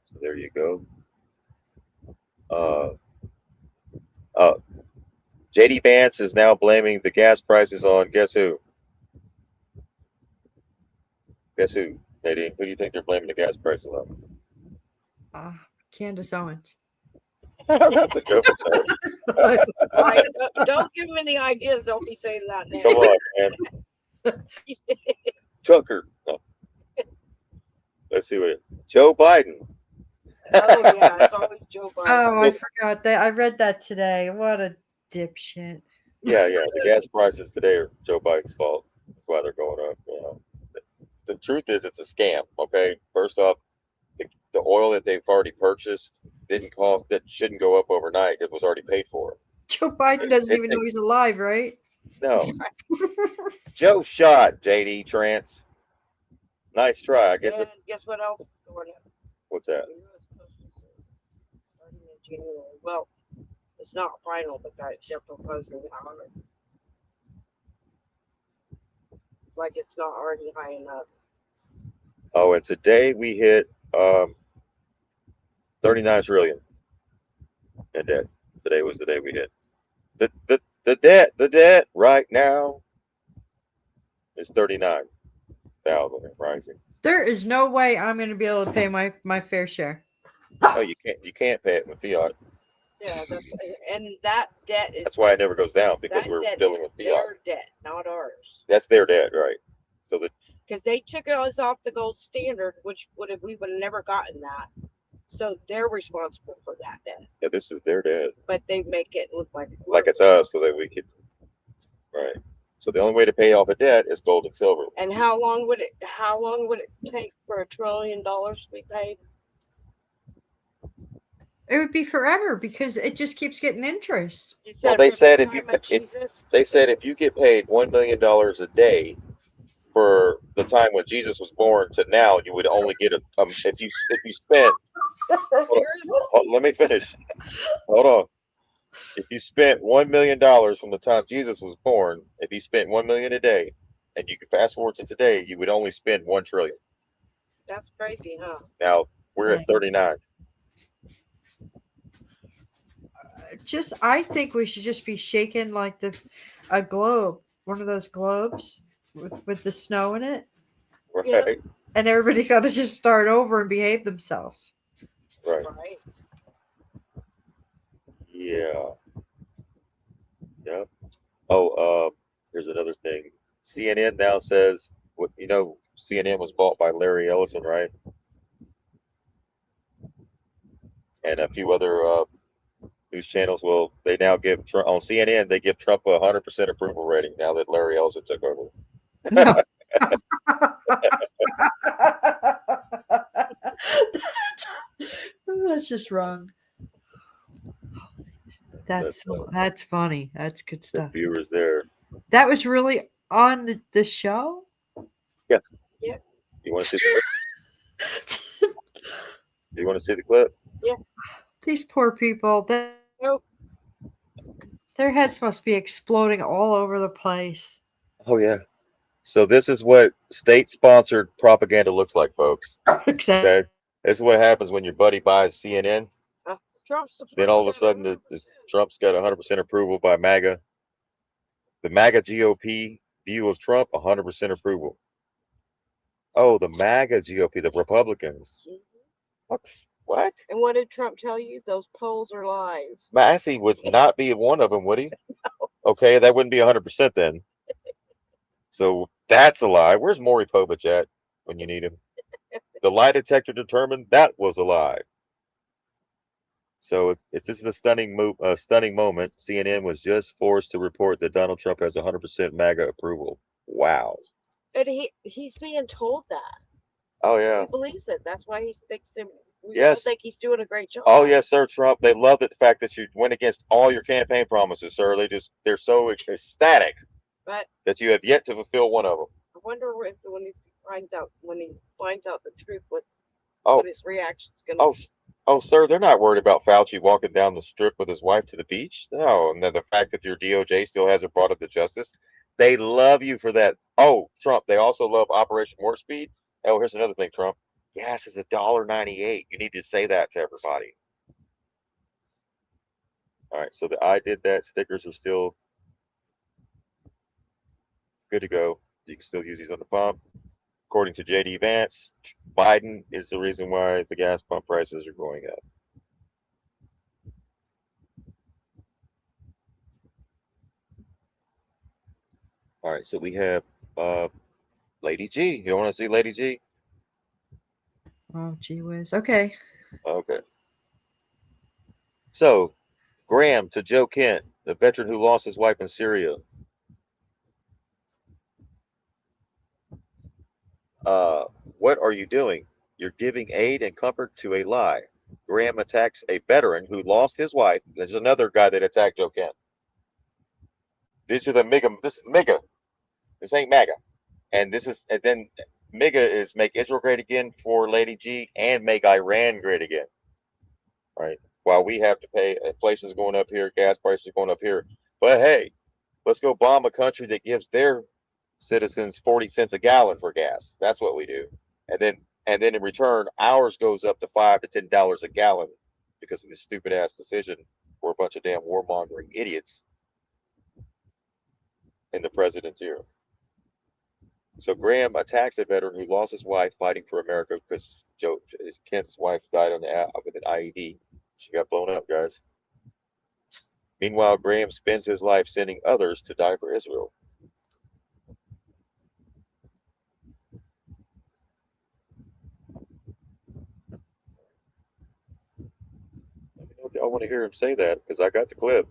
So there you go. JD Vance is now blaming the gas prices on guess who? Guess who, Nadine? Who do you think they're blaming the gas prices on? Candace Owens. That's a joke. Don't give him any ideas. Don't be saying that now. Come on, man. Tucker. No. Let's see what Joe Biden. Oh yeah, it's always Joe Biden. Oh, I forgot that. I read that today. What a dipshit. Yeah. The gas prices today are Joe Biden's fault. That's why they're going up. You know. The truth is, it's a scam. Okay. First off, the oil that they've already purchased that shouldn't go up overnight. It was already paid for. Joe Biden doesn't even know he's alive, right? No. Joe shot JD Trance. Nice try. I guess. And guess what else is going on? What's that? Starting in January. Well, it's not final, but they're proposing on it. Like it's not already high enough. Oh, and today we hit 39 trillion in debt. Today was the day we hit. The debt right now is 39,000 and rising. There is no way I'm going to be able to pay my fair share. Oh, you can't pay it with fiat. Yeah, and that debt is. That's why it never goes down, because we're dealing with fiat. Their debt, not ours. That's their debt, right? So because they took us off the gold standard, which we would have never gotten that. So they're responsible for that debt. Yeah, this is their debt. But they make it look like it's us, so that we could. Right. So the only way to pay off a debt is gold and silver. And how long would it take for $1 trillion to be paid? It would be forever because it just keeps getting interest. Well, they said if you get paid $1 million a day for the time when Jesus was born to now, you would only get if you spent. Let me finish. Hold on. If you spent $1 million from the time Jesus was born, if you spent $1 million a day, and you could fast forward to today, you would only spend $1 trillion. That's crazy, huh? Now we're at 39. I think we should just be shaking like a globe, one of those globes with the snow in it. Right. Yeah. And everybody got to just start over and behave themselves. Right. Right. Yeah. Yep. Oh, here's another thing. CNN now says, CNN was bought by Larry Ellison, right? And a few other news channels. Well, they now give Trump on CNN. They give Trump a 100% approval rating now that Larry Ellison took over. No. That's just wrong. That's funny. That's good stuff. Viewers there. That was really on the show? Yeah. Yeah. You want to see the clip? You want to see the clip? Yeah. These poor people. Nope. Their heads must be exploding all over the place. Oh, yeah. So this is what state-sponsored propaganda looks like, folks. Exactly. Okay? This is what happens when your buddy buys CNN. Then all of a sudden, Trump's got 100% approval by MAGA. The MAGA GOP view of Trump, 100% approval. Oh, the MAGA GOP, the Republicans. What? And what did Trump tell you? Those polls are lies. Massey would not be one of them, would he? No. Okay, that wouldn't be 100% then. So that's a lie. Where's Maury Povich at when you need him? The lie detector determined that was a lie. So this is a stunning moment. CNN was just forced to report that Donald Trump has 100% MAGA approval. Wow. And he's being told that. Oh yeah. He believes it. That's why he thinks him. We Yes. all think he's doing a great job. Oh yes, sir, Trump. They love the fact that you went against all your campaign promises, sir. They're so ecstatic that you have yet to fulfill one of them. I wonder if when he finds out the truth, what his reaction's gonna be. Oh, sir, they're not worried about Fauci walking down the strip with his wife to the beach. No, and then the fact that your DOJ still hasn't brought him to justice. They love you for that. Oh, Trump, they also love Operation Warp Speed. Oh, here's another thing, Trump. Gas is $1.98. You need to say that to everybody. All right, so the I did that stickers are still good to go. You can still use these on the pump. According to JD Vance, Biden is the reason why the gas pump prices are going up. All right, so we have Lady G. You want to see Lady G? Oh, gee whiz. Okay. Okay. So, Graham to Joe Kent, the veteran who lost his wife in Syria. What are you doing? You're giving aid and comfort to a lie. Graham attacks a veteran who lost his wife. There's another guy that attacked Joe Kent. These are the MIGA. This is MIGA. This ain't MAGA. And then MIGA is make Israel great again for Lady G and make Iran great again. Right? While we have to pay, inflation's going up here, gas prices are going up here. But hey, let's go bomb a country that gives their citizens 40 cents a gallon for gas. That's what we do. And then in return, ours goes up to $5 to $10 a gallon because of this stupid ass decision for a bunch of damn warmongering idiots in the president's ear. So Graham attacks a veteran who lost his wife fighting for America because Kent's wife died with an IED. She got blown up, guys. Meanwhile, Graham spends his life sending others to die for Israel. I want to hear him say that because I got the clip.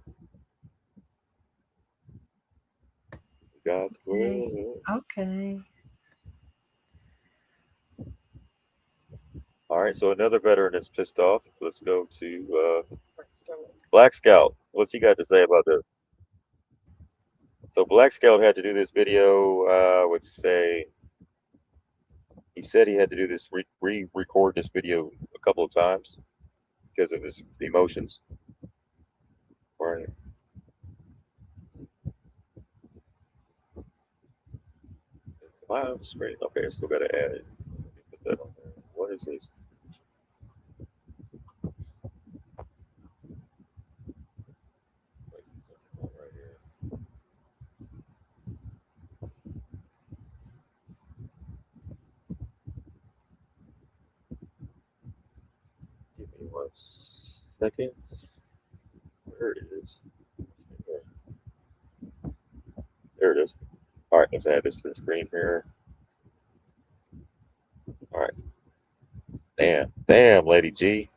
We got Out the glove. Okay. All right, so another veteran is pissed off. Let's go to Black Scout. What's he got to say about this? So Black Scout had to do this video, I would say, he said he had to do this, re-record this video a couple of times because of his emotions. Right. Am I on the screen? Okay, I still got to add it. Put that on there. What is this? Right here. Give me 1 second. There it is. There it is. All right, let's add this to the screen here. All right. Damn, Lady G.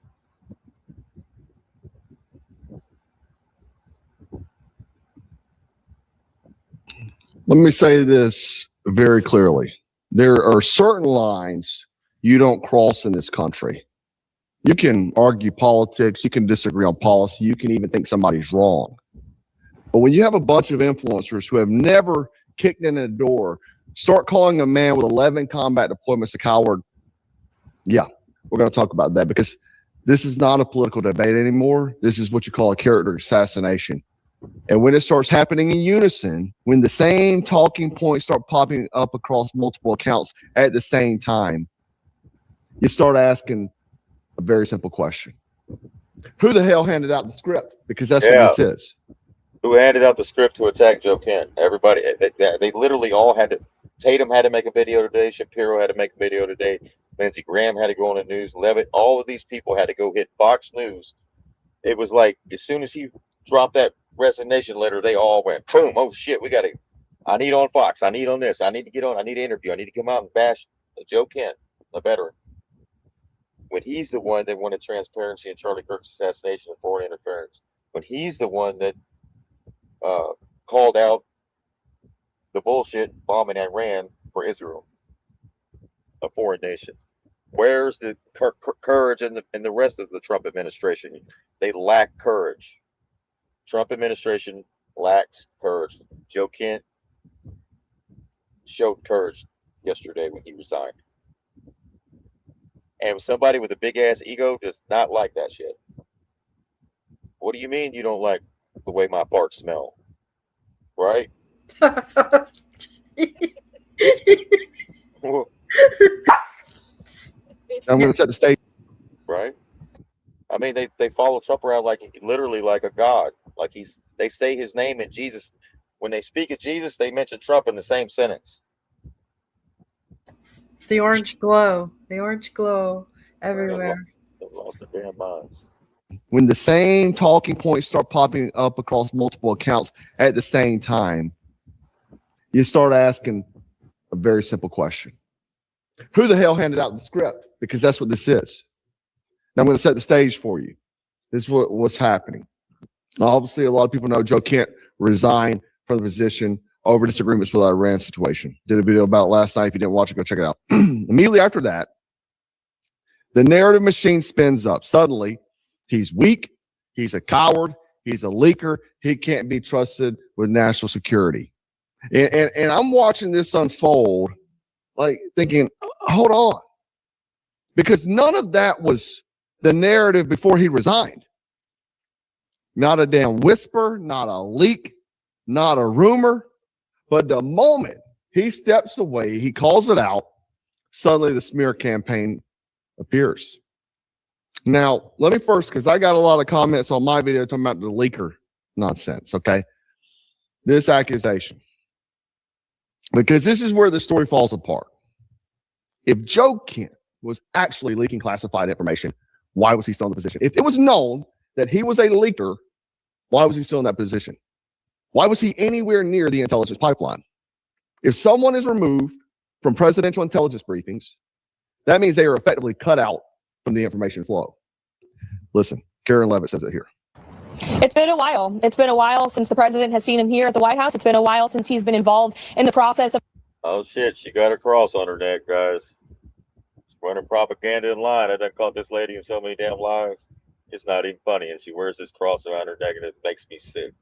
Let me say this very clearly. There are certain lines you don't cross in this country. You can argue politics, you can disagree on policy, you can even think somebody's wrong. But when you have a bunch of influencers who have never kicked in a door, start calling a man with 11 combat deployments a coward, yeah, we're going to talk about that because this is not a political debate anymore. This is what you call a character assassination. And when it starts happening in unison, when the same talking points start popping up across multiple accounts at the same time, you start asking a very simple question. Who the hell handed out the script? Because that's what this is. Who handed out the script to attack Joe Kent? Everybody, they literally all had to. Tatum had to make a video today. Shapiro had to make a video today. Lindsey Graham had to go on the news. Levitt, all of these people had to go hit Fox News. It was like as soon as he dropped that resignation letter, they all went boom. Oh shit, we got to. I need on Fox. I need on this. I need to get on. I need an interview. I need to come out and bash Joe Kent, a veteran. When he's the one that wanted transparency in Charlie Kirk's assassination and foreign interference. When he's the one that called out the bullshit bombing Iran for Israel, a foreign nation. Where's the courage in the rest of the Trump administration? They lack courage. Trump administration lacks courage. Joe Kent showed courage yesterday when he resigned. And somebody with a big ass ego does not like that shit. What do you mean you don't like the way my farts smell? Right? I'm going to set the stage. Right? I mean, they follow Trump around like literally like a god. Like they say his name and Jesus. When they speak of Jesus, they mention Trump in the same sentence. The orange glow everywhere. They've lost their damn minds. When the same talking points start popping up across multiple accounts at the same time, you start asking a very simple question. Who the hell handed out the script? Because that's what this is. Now I'm going to set the stage for you. This is what's happening. Now, obviously, a lot of people know Joe Kent resigned from the position over disagreements with the Iran situation. Did a video about it last night. If you didn't watch it, go check it out. Immediately after that, the narrative machine spins up. Suddenly, he's weak. He's a coward. He's a leaker. He can't be trusted with national security. And I'm watching this unfold, like thinking, hold on. Because none of that was the narrative before he resigned. Not a damn whisper, not a leak, not a rumor. But the moment he steps away, he calls it out, suddenly the smear campaign appears. Now, let me first, because I got a lot of comments on my video talking about the leaker nonsense, okay? This accusation. Because this is where the story falls apart. If Joe Kent was actually leaking classified information, why was he still in the position? If it was known that he was a leaker, why was he still in that position? Why was he anywhere near the intelligence pipeline? If someone is removed from presidential intelligence briefings, that means they are effectively cut out from the information flow. Listen, Karen Levitt says it here. It's been a while. It's been a while since the president has seen him here at the White House. It's been a while since he's been involved in the process of. Oh shit, she got a cross on her neck, guys. She's running propaganda in line. I done caught this lady in so many damn lies. It's not even funny. And she wears this cross around her neck and it makes me sick.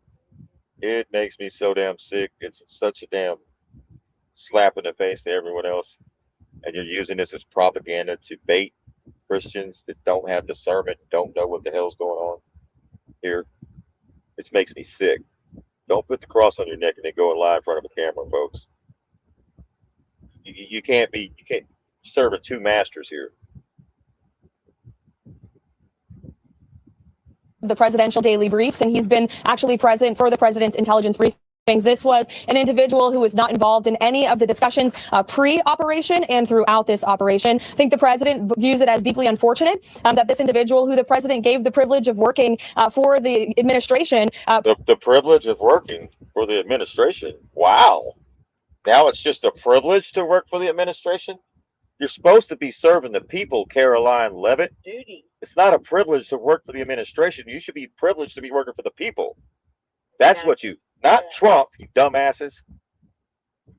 It makes me so damn sick. It's such a damn slap in the face to everyone else. And you're using this as propaganda to bait Christians that don't have discernment, don't know what the hell's going on here. It makes me sick. Don't put the cross on your neck and then go and lie in front of a camera, folks. You can't serving two masters here. The presidential daily briefs, and he's been actually present for the president's intelligence briefings. This was an individual who was not involved in any of the discussions pre-operation and throughout this operation. I think the president views it as deeply unfortunate that this individual, who the president gave the privilege of working for the administration. The privilege of working for the administration? Wow. Now it's just a privilege to work for the administration? You're supposed to be serving the people, Caroline Levitt. Duty. It's not a privilege to work for the administration. You should be privileged to be working for the people. That's what you, not Trump, you dumbasses.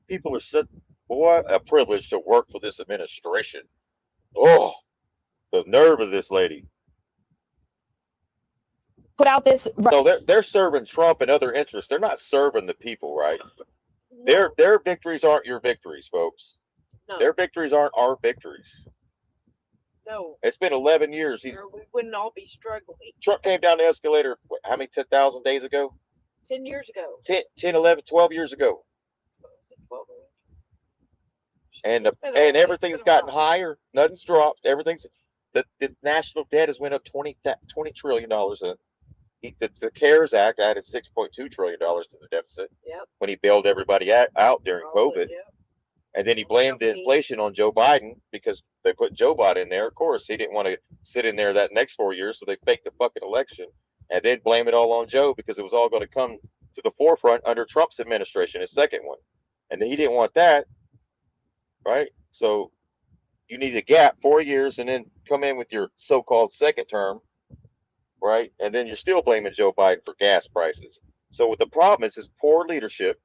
People are such, boy, a privilege to work for this administration. Oh, the nerve of this lady. Put out this. So they're serving Trump and other interests. They're not serving the people, right? No. Their victories aren't your victories, folks. No. Their victories aren't our victories. No. It's been 11 years. We wouldn't all be struggling. Trump came down the escalator, what, how many 10,000 days ago? 10 years ago. 10, 11, 12 years ago. And everything's gotten higher. Nothing's dropped. Everything's the national debt has went up $20 trillion. The CARES Act added $6.2 trillion to the deficit. Yep. When he bailed everybody out during COVID. Yep. And then he blamed the inflation on Joe Biden because they put Joe Biden in there. Of course, he didn't want to sit in there that next 4 years, so they faked the fucking election and then blame it all on Joe because it was all going to come to the forefront under Trump's administration, his second one. And he didn't want that, right? So you need a gap 4 years and then come in with your so-called second term, right? And then you're still blaming Joe Biden for gas prices. So what the problem is poor leadership.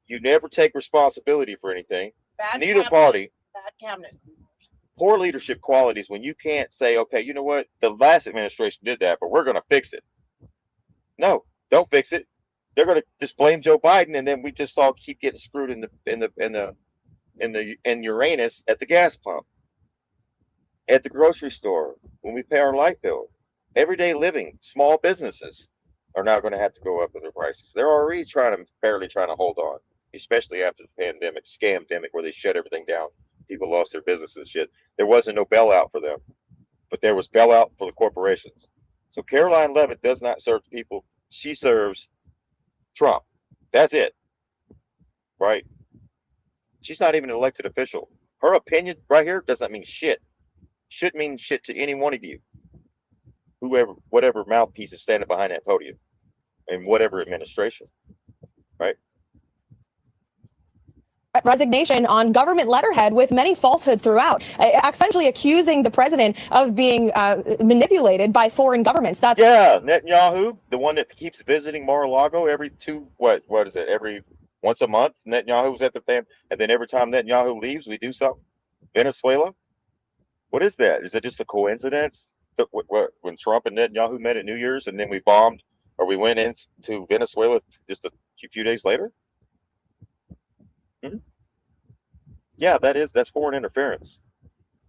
You never take responsibility for anything. Neither party. Bad cabinet. Poor leadership qualities when you can't say, okay, you know what? The last administration did that, but we're going to fix it. No, don't fix it. They're going to just blame Joe Biden, and then we just all keep getting screwed in Uranus at the gas pump, at the grocery store, when we pay our light bill. Everyday living, small businesses are now going to have to go up with their prices. They're already barely trying to hold on, especially after the pandemic, scamdemic, where they shut everything down. People lost their businesses and shit. There wasn't no bailout for them, but there was bailout for the corporations. So Caroline Levitt does not serve the people. She serves Trump. That's it, right? She's not even an elected official. Her opinion right here does not mean shit. Shouldn't mean shit to any one of you. Whoever, whatever mouthpiece is standing behind that podium in whatever administration, right? Resignation on government letterhead with many falsehoods throughout, essentially accusing the president of being manipulated by foreign governments. That's Netanyahu, the one that keeps visiting Mar-a-Lago every every once a month. Netanyahu's at the thing, and then every time Netanyahu leaves, we do something. Venezuela, what is that? Is it just a coincidence that when Trump and Netanyahu met at New Year's, and then we bombed or we went into Venezuela just a few days later? Yeah, that's foreign interference,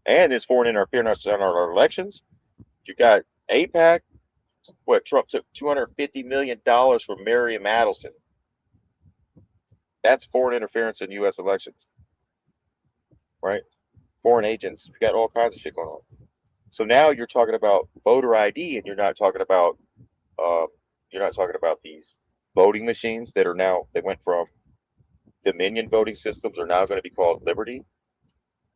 and it's foreign interference on our elections. You got AIPAC. What, Trump took $250 million from Miriam Adelson. That's foreign interference in U.S. elections, right? Foreign agents. You got all kinds of shit going on. So now you're talking about voter ID, and you're not talking about these voting machines that are now, they went from Dominion voting systems are now going to be called Liberty,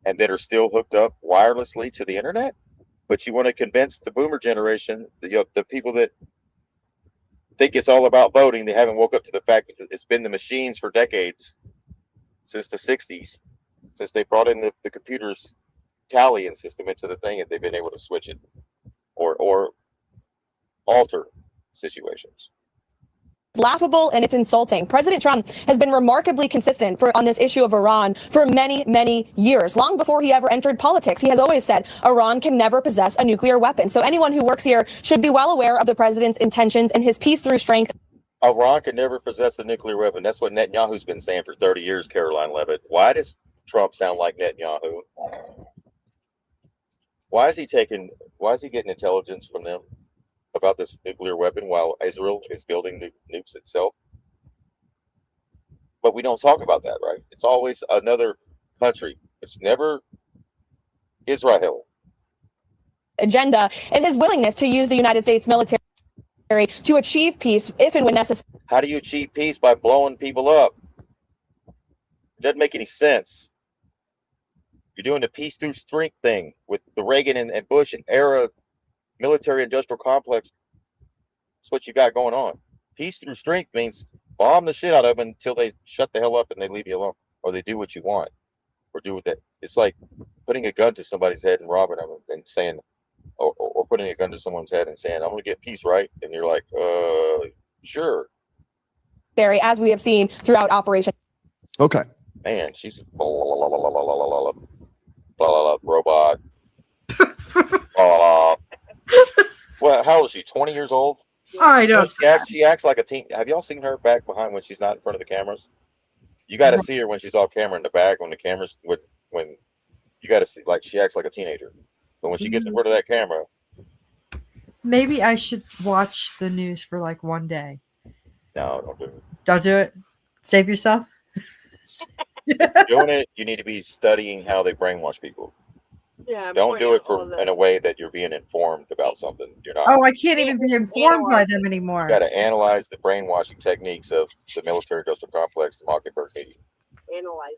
and that are still hooked up wirelessly to the internet. But you want to convince the boomer generation, the people that think it's all about voting, they haven't woke up to the fact that it's been the machines for decades, since the 60s, since they brought in the computer's tallying system into the thing, and they've been able to switch it or alter situations. Laughable and it's insulting. President Trump has been remarkably consistent on this issue of Iran for many, many years. Long before he ever entered politics, he has always said Iran can never possess a nuclear weapon. So anyone who works here should be well aware of the president's intentions and his peace through strength. Iran can never possess a nuclear weapon. That's what Netanyahu's been saying for 30 years, Caroline Levitt. Why does Trump sound like Netanyahu? Why is he getting intelligence from them about this nuclear weapon while Israel is building nukes itself? But we don't talk about that, right? It's always another country. It's never Israel. Agenda and his willingness to use the United States military to achieve peace if and when necessary. How do you achieve peace? By blowing people up. It doesn't make any sense. You're doing the peace through strength thing with the Reagan and Bush and era military industrial complex. That's what you got going on. Peace through strength means bomb the shit out of them until they shut the hell up and they leave you alone, or they do what you want, or do what that. It's like putting a gun to somebody's head and robbing them and saying, or putting a gun to someone's head and saying, "I'm going to get peace, right?" And you're like, sure. As we have seen throughout Operation. Okay. Man, she's robot. Well, how old is she? 20 years old? I don't. She acts like a teen. Have y'all seen her back behind when she's not in front of the cameras? You got to see her when she's off camera in the back when the cameras when you got to see, like, she acts like a teenager. But when she gets in front of that camera, maybe I should watch the news for like one day. No, don't do it. Don't do it. Save yourself. Doing it, you need to be studying how they brainwash people. Yeah. Don't do it in a way that you're being informed about something. You're not. Oh, I can't even be informed by them anymore. You got to analyze the brainwashing techniques of the military industrial complex, the Mockingbird media.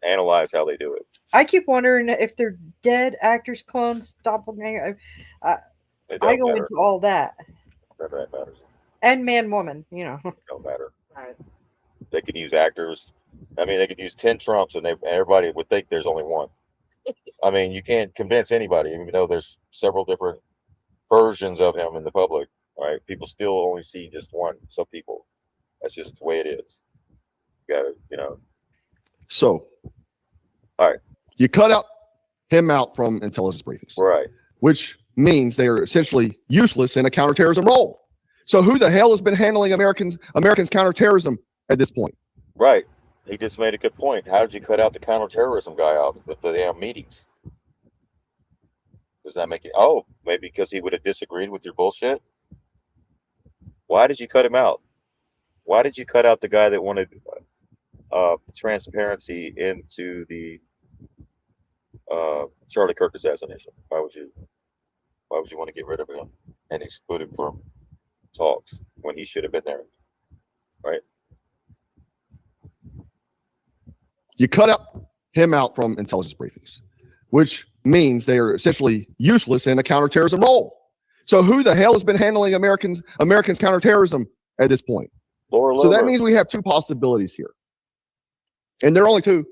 Analyze how they do it. I keep wondering if they're dead actors, clones, doppelganger. I go matter. into all that. That matters. And man, woman, you know. It don't matter. Right. They could use actors. I mean, they could use 10 Trumps, and everybody would think there's only one. I mean, you can't convince anybody, even though there's several different versions of him in the public. Right? People still only see just one. Some people. That's just the way it is. You gotta, So, all right, you cut him out from intelligence briefings, right? Which means they are essentially useless in a counterterrorism role. So, who the hell has been handling Americans counterterrorism at this point? Right. He just made a good point. How did you cut out the counterterrorism guy out of the damn meetings? Does that make it? Oh, maybe because he would have disagreed with your bullshit. Why did you cut him out? Why did you cut out the guy that wanted transparency into the Charlie Kirk assassination? Why would you want to get rid of him and exclude him from talks when he should have been there? Right? You cut him out from intelligence briefings, which means they are essentially useless in a counterterrorism role. So who the hell has been handling Americans counterterrorism at this point? So that means we have two possibilities here. And there are only two.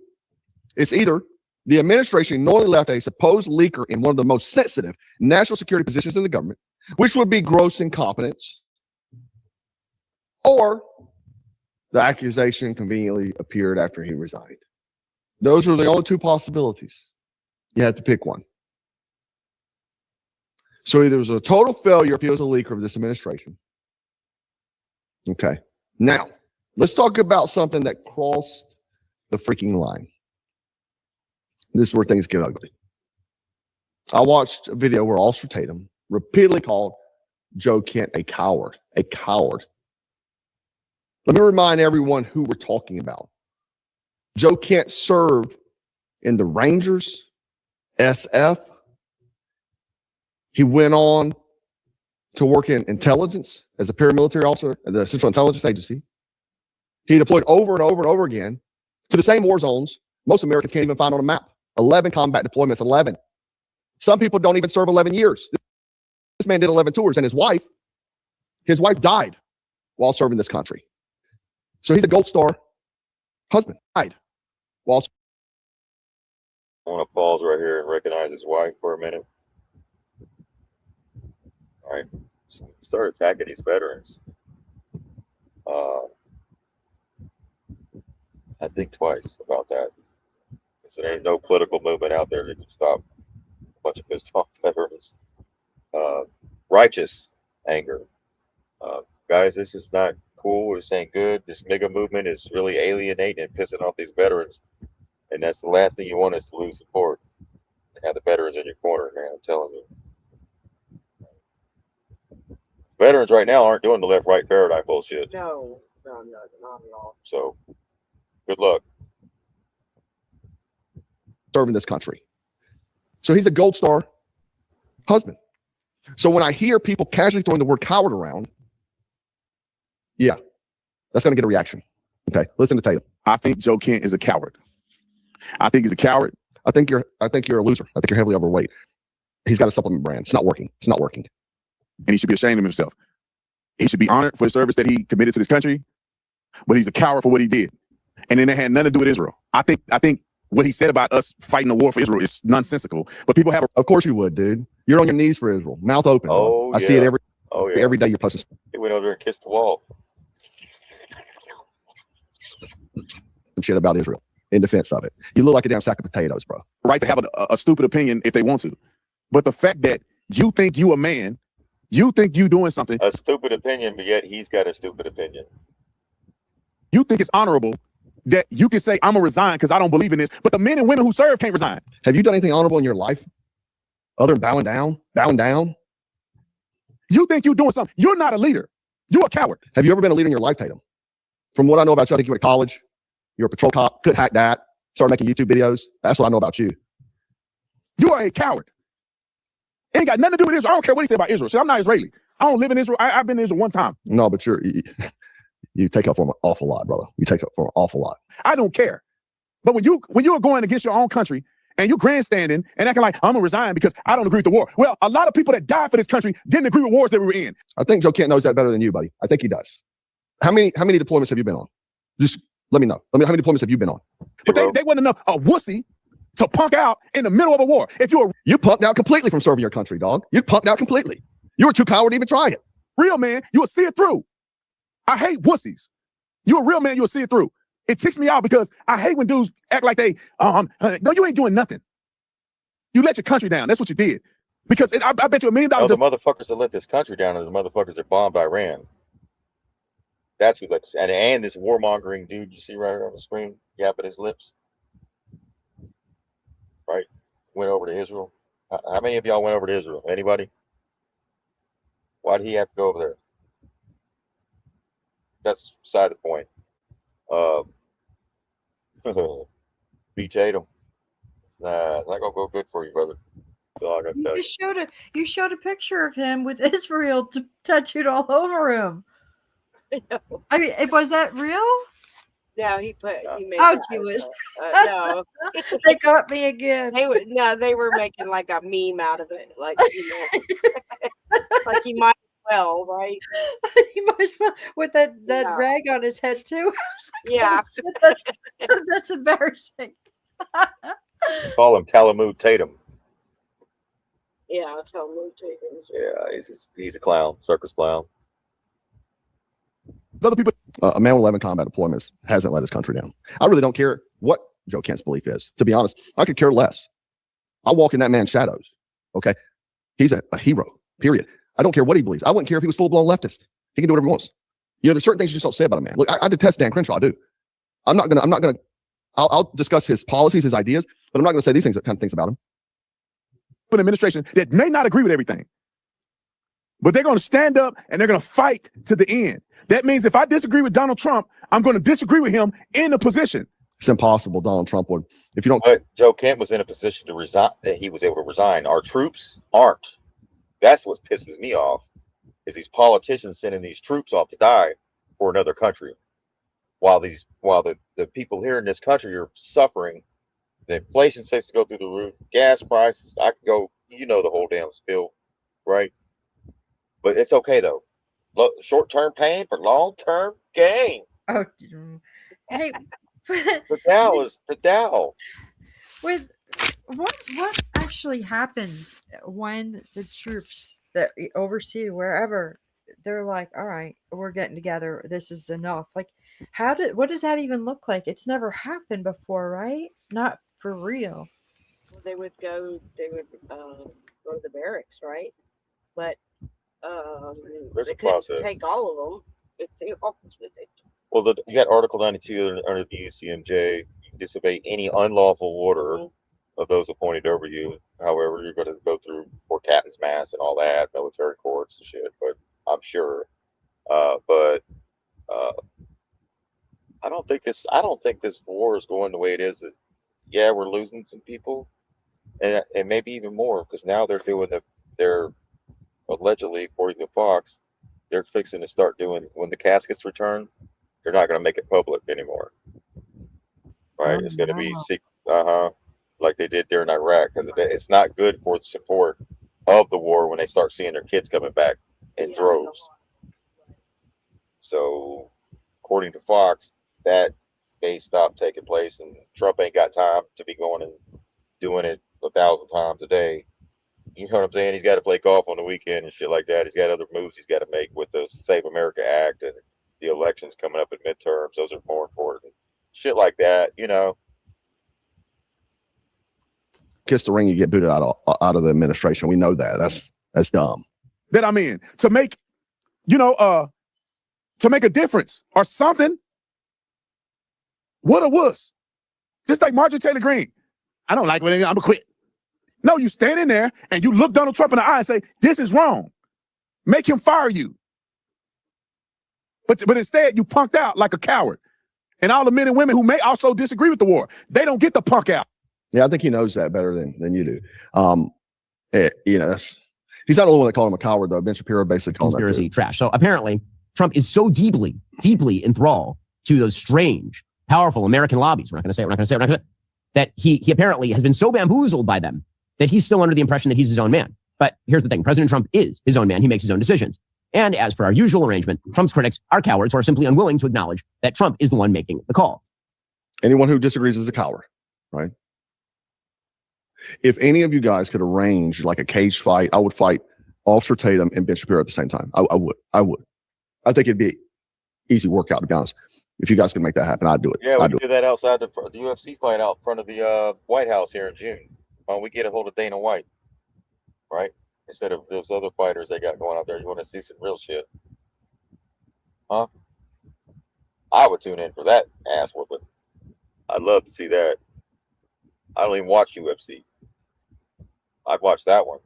It's either the administration knowingly left a supposed leaker in one of the most sensitive national security positions in the government, which would be gross incompetence, or the accusation conveniently appeared after he resigned. Those are the only two possibilities. You have to pick one. So either there's a total failure if he was a leaker of this administration. Okay. Now, let's talk about something that crossed the freaking line. This is where things get ugly. I watched a video where Officer Tatum repeatedly called Joe Kent a coward. A coward. Let me remind everyone who we're talking about. Joe Kent served in the Rangers, SF. He went on to work in intelligence as a paramilitary officer at the Central Intelligence Agency. He deployed over and over and over again to the same war zones most Americans can't even find on a map. 11 combat deployments, 11. Some people don't even serve 11 years. This man did 11 tours, and his wife died while serving this country. So he's a Gold Star husband, died while. I want to pause right here and recognize his wife for a minute. All right. start attacking these veterans, I think twice about that. Because there ain't no political movement out there that can stop a bunch of pissed off veterans. Righteous anger. Guys, this is not cool. This ain't good. This nigga movement is really alienating and pissing off these veterans. And that's the last thing you want is to lose support and have the veterans in your corner, man. I'm telling you. Veterans right now aren't doing the left-right paradigm bullshit. No, not at all. So, good luck. Serving this country. So he's a gold star husband. So when I hear people casually throwing the word coward around, yeah, that's going to get a reaction. Okay, listen to Tatum. I think Joe Kent is a coward. I think he's a coward. I think you're a loser. I think you're heavily overweight. He's got a supplement brand. It's not working. It's not working. And he should be ashamed of himself. He should be honored for the service that he committed to this country, but he's a coward for what he did. And then it had nothing to do with Israel. I think what he said about us fighting the war for Israel is nonsensical. But people have Of course you would, dude. You're on your knees for Israel. Mouth open. Oh, I see it every day you're posting. He went over there and kissed the wall. Some shit about Israel in defense of it. You look like a damn sack of potatoes, bro. right to have a stupid opinion if they want to. But the fact that you think you a man, you think you doing something. A stupid opinion, but yet he's got a stupid opinion. You think it's honorable that you can say, I'm going to resign because I don't believe in this. But the men and women who serve can't resign. Have you done anything honorable in your life other than bowing down? Bowing down? You think you're doing something. You're not a leader. You're a coward. Have you ever been a leader in your life, Tatum? From what I know about you, I think you went to college. You're a patrol cop. Could hack that. Started making YouTube videos. That's what I know about you. You are a coward. It ain't got nothing to do with Israel. I don't care what he said about Israel. See, I'm not Israeli. I don't live in Israel. I've been in Israel one time. No, but you take up from an awful lot, brother. You take up from an awful lot. I don't care. But when you are going against your own country and you're grandstanding and acting like I'm gonna resign because I don't agree with the war. Well, a lot of people that died for this country didn't agree with wars that we were in. I think Joe Kent knows that better than you, buddy. I think he does. How many deployments have you been on? Just let me know. How many deployments have you been on? But they wasn't enough a wussy to punk out in the middle of a war. If you punked out completely from serving your country, dog. You punked out completely. You were too coward to even try it. Real man, you will see it through. I hate wussies. You're a real man, you'll see it through. It ticks me out because I hate when dudes act like they, no, you ain't doing nothing. You let your country down. That's what you did. Because I bet you $1 million. The motherfuckers that let this country down are the motherfuckers that bombed Iran. That's who let this, and this warmongering dude you see right here on the screen, yapping his lips. Right? Went over to Israel. How many of y'all went over to Israel? Anybody? Why did he have to go over there? That's beside the point. Beach Tatum. It's not gonna go good for you, brother. That's all I gotta tell you. You showed a picture of him with Israel tattooed all over him. I mean, was that real? No, he made. Oh, she was. No, they caught me again. They were making like a meme out of it, like like he might as well, right? He might as well with that rag on his head too. Yeah, that's embarrassing. Call him Talamud Tatum. Yeah, Talamud Tatum. Yeah, he's a clown, circus clown. Other people. A man with 11 combat deployments hasn't let his country down. I really don't care what Joe Kent's belief is. To be honest, I could care less. I walk in that man's shadows. Okay, he's a hero. Period. I don't care what he believes. I wouldn't care if he was full blown leftist. He can do whatever he wants. You know, there's certain things you just don't say about a man. Look, I detest Dan Crenshaw. I do. I'm not gonna. I'll discuss his policies, his ideas, but I'm not gonna say these kind of things about him. An administration that may not agree with everything, but they're going to stand up and they're going to fight to the end. That means if I disagree with Donald Trump, I'm going to disagree with him in a position. It's impossible. Donald Trump would, if you don't. But Joe Kent was in a position to resign. That he was able to resign. Our troops aren't. That's what pisses me off. Is these politicians sending these troops off to die for another country, while the people here in this country are suffering. The inflation takes to go through the roof. Gas prices. I can go. You know the whole damn spiel, right? But it's okay though. Short-term pain for long-term gain. Oh, hey, the Dow is the Dow. With what actually happens when the troops that overseas, wherever, they're like, all right, we're getting together. This is enough. Like, what does that even look like? It's never happened before, right? Not for real. Well, they would go to the barracks, right? But There's they a couldn't process. take all of them if they wanted to. Well, you got Article 92 under the UCMJ. You can disobey any unlawful order of those appointed over you. However, you're going to go through for captain's mass and all that, military courts and shit. But I'm sure. But I don't think this war is going the way it is. Yeah, we're losing some people, and maybe even more because now they're doing they're allegedly, according to Fox, they're fixing to start doing when the caskets return. They're not going to make it public anymore, right? It's going to be secret, like they did during Iraq, because it's not good for the support of the war when they start seeing their kids coming back in droves. So, according to Fox, that may stop taking place, and Trump ain't got time to be going and doing it 1,000 times a day. You know what I'm saying? He's got to play golf on the weekend and shit like that. He's got other moves he's got to make with the Save America Act and the elections coming up in midterms. Those are more important. Shit like that, you know. Kiss the ring, you get booted out of the administration. We know that. That's dumb. That I'm in to make, to make a difference or something. What a wuss. Just like Marjorie Taylor Greene. I don't like what I'm gonna quit. No, you stand in there and you look Donald Trump in the eye and say, this is wrong. Make him fire you. But instead, you punked out like a coward. And all the men and women who may also disagree with the war, they don't get the punk out. Yeah, I think he knows that better than you do. He's not the only one that called him a coward, though. Ben Shapiro basically called him conspiracy trash. So apparently, Trump is so deeply enthralled to those strange, powerful American lobbies. We're not going to say it. That he apparently has been so bamboozled by them that he's still under the impression that he's his own man. But here's the thing. President Trump is his own man. He makes his own decisions. And as per our usual arrangement, Trump's critics are cowards who are simply unwilling to acknowledge that Trump is the one making the call. Anyone who disagrees is a coward, right? If any of you guys could arrange like a cage fight, I would fight Officer Tatum and Ben Shapiro at the same time. I would. I think it'd be an easy workout, to be honest. If you guys can make that happen, I'd do it. Yeah, we can do that outside the UFC fight out front of the White House here in June. We get a hold of Dana White, right? Instead of those other fighters they got going out there. You want to see some real shit? Huh? I would tune in for that ass whooping. I'd love to see that. I don't even watch UFC. I'd watch that one.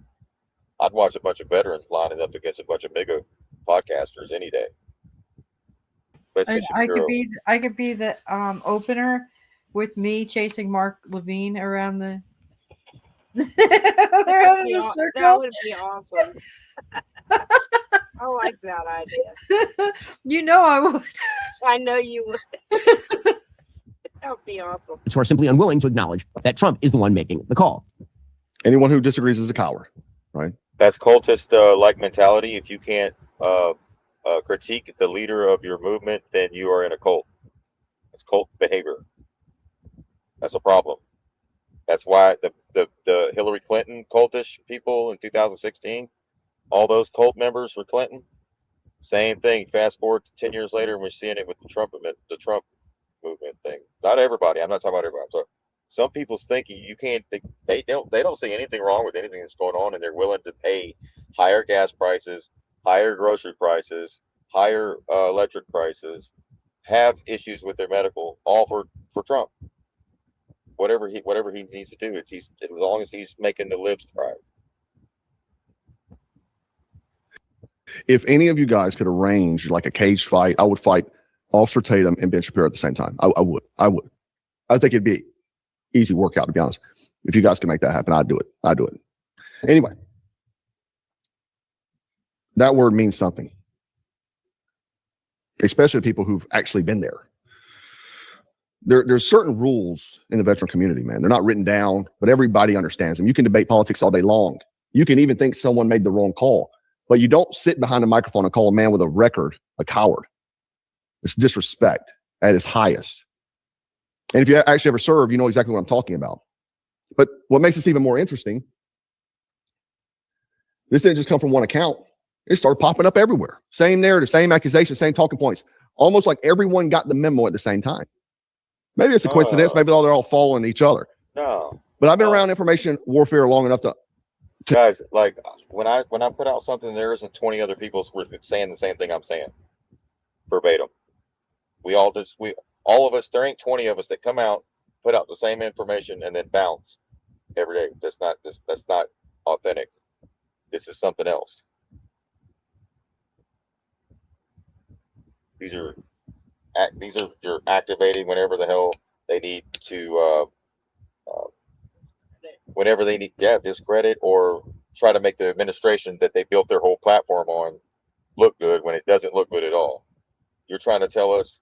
I'd watch a bunch of veterans lining up against a bunch of mega podcasters any day. I could be the opener with me chasing Mark Levine around the That would be awesome. I like that idea. You know I would. I know you would. That would be awesome. Who are simply unwilling to acknowledge that Trump is the one making the call. Anyone who disagrees is a coward, right? That's cultist like mentality. If you can't critique the leader of your movement, then you are in a cult. It's cult behavior. That's a problem. That's why the Hillary Clinton cultish people in 2016, all those cult members for Clinton, same thing. Fast forward to 10 years later, and we're seeing it with the Trump movement thing. Not everybody. I'm not talking about everybody. I'm sorry. Some people's thinking you can't. They don't see anything wrong with anything that's going on, and they're willing to pay higher gas prices, higher grocery prices, higher electric prices, have issues with their medical, all for Trump. Whatever he needs to do, as long as he's making the libs cry. If any of you guys could arrange like a cage fight, I would fight Officer Tatum and Ben Shapiro at the same time. I would. I think it'd be an easy workout, to be honest. If you guys can make that happen, I'd do it. Anyway, that word means something, especially to people who've actually been there. There's certain rules in the veteran community, man. They're not written down, but everybody understands them. You can debate politics all day long. You can even think someone made the wrong call, but you don't sit behind a microphone and call a man with a record a coward. It's disrespect at its highest. And if you actually ever served, you know exactly what I'm talking about. But what makes this even more interesting This didn't just come from one account. It started popping up everywhere. Same narrative, same accusation, same talking points. Almost like everyone got the memo at the same time. Maybe it's a coincidence. Maybe they're all following each other. No. But I've been around information warfare long enough to guys, like when I put out something, there isn't 20 other people saying the same thing I'm saying verbatim. All of us, there ain't 20 of us that come out, put out the same information, and then bounce every day. That's not authentic. This is something else. These are you're activating whenever the hell they need to, whenever they need, discredit or try to make the administration that they built their whole platform on look good when it doesn't look good at all. You're trying to tell us,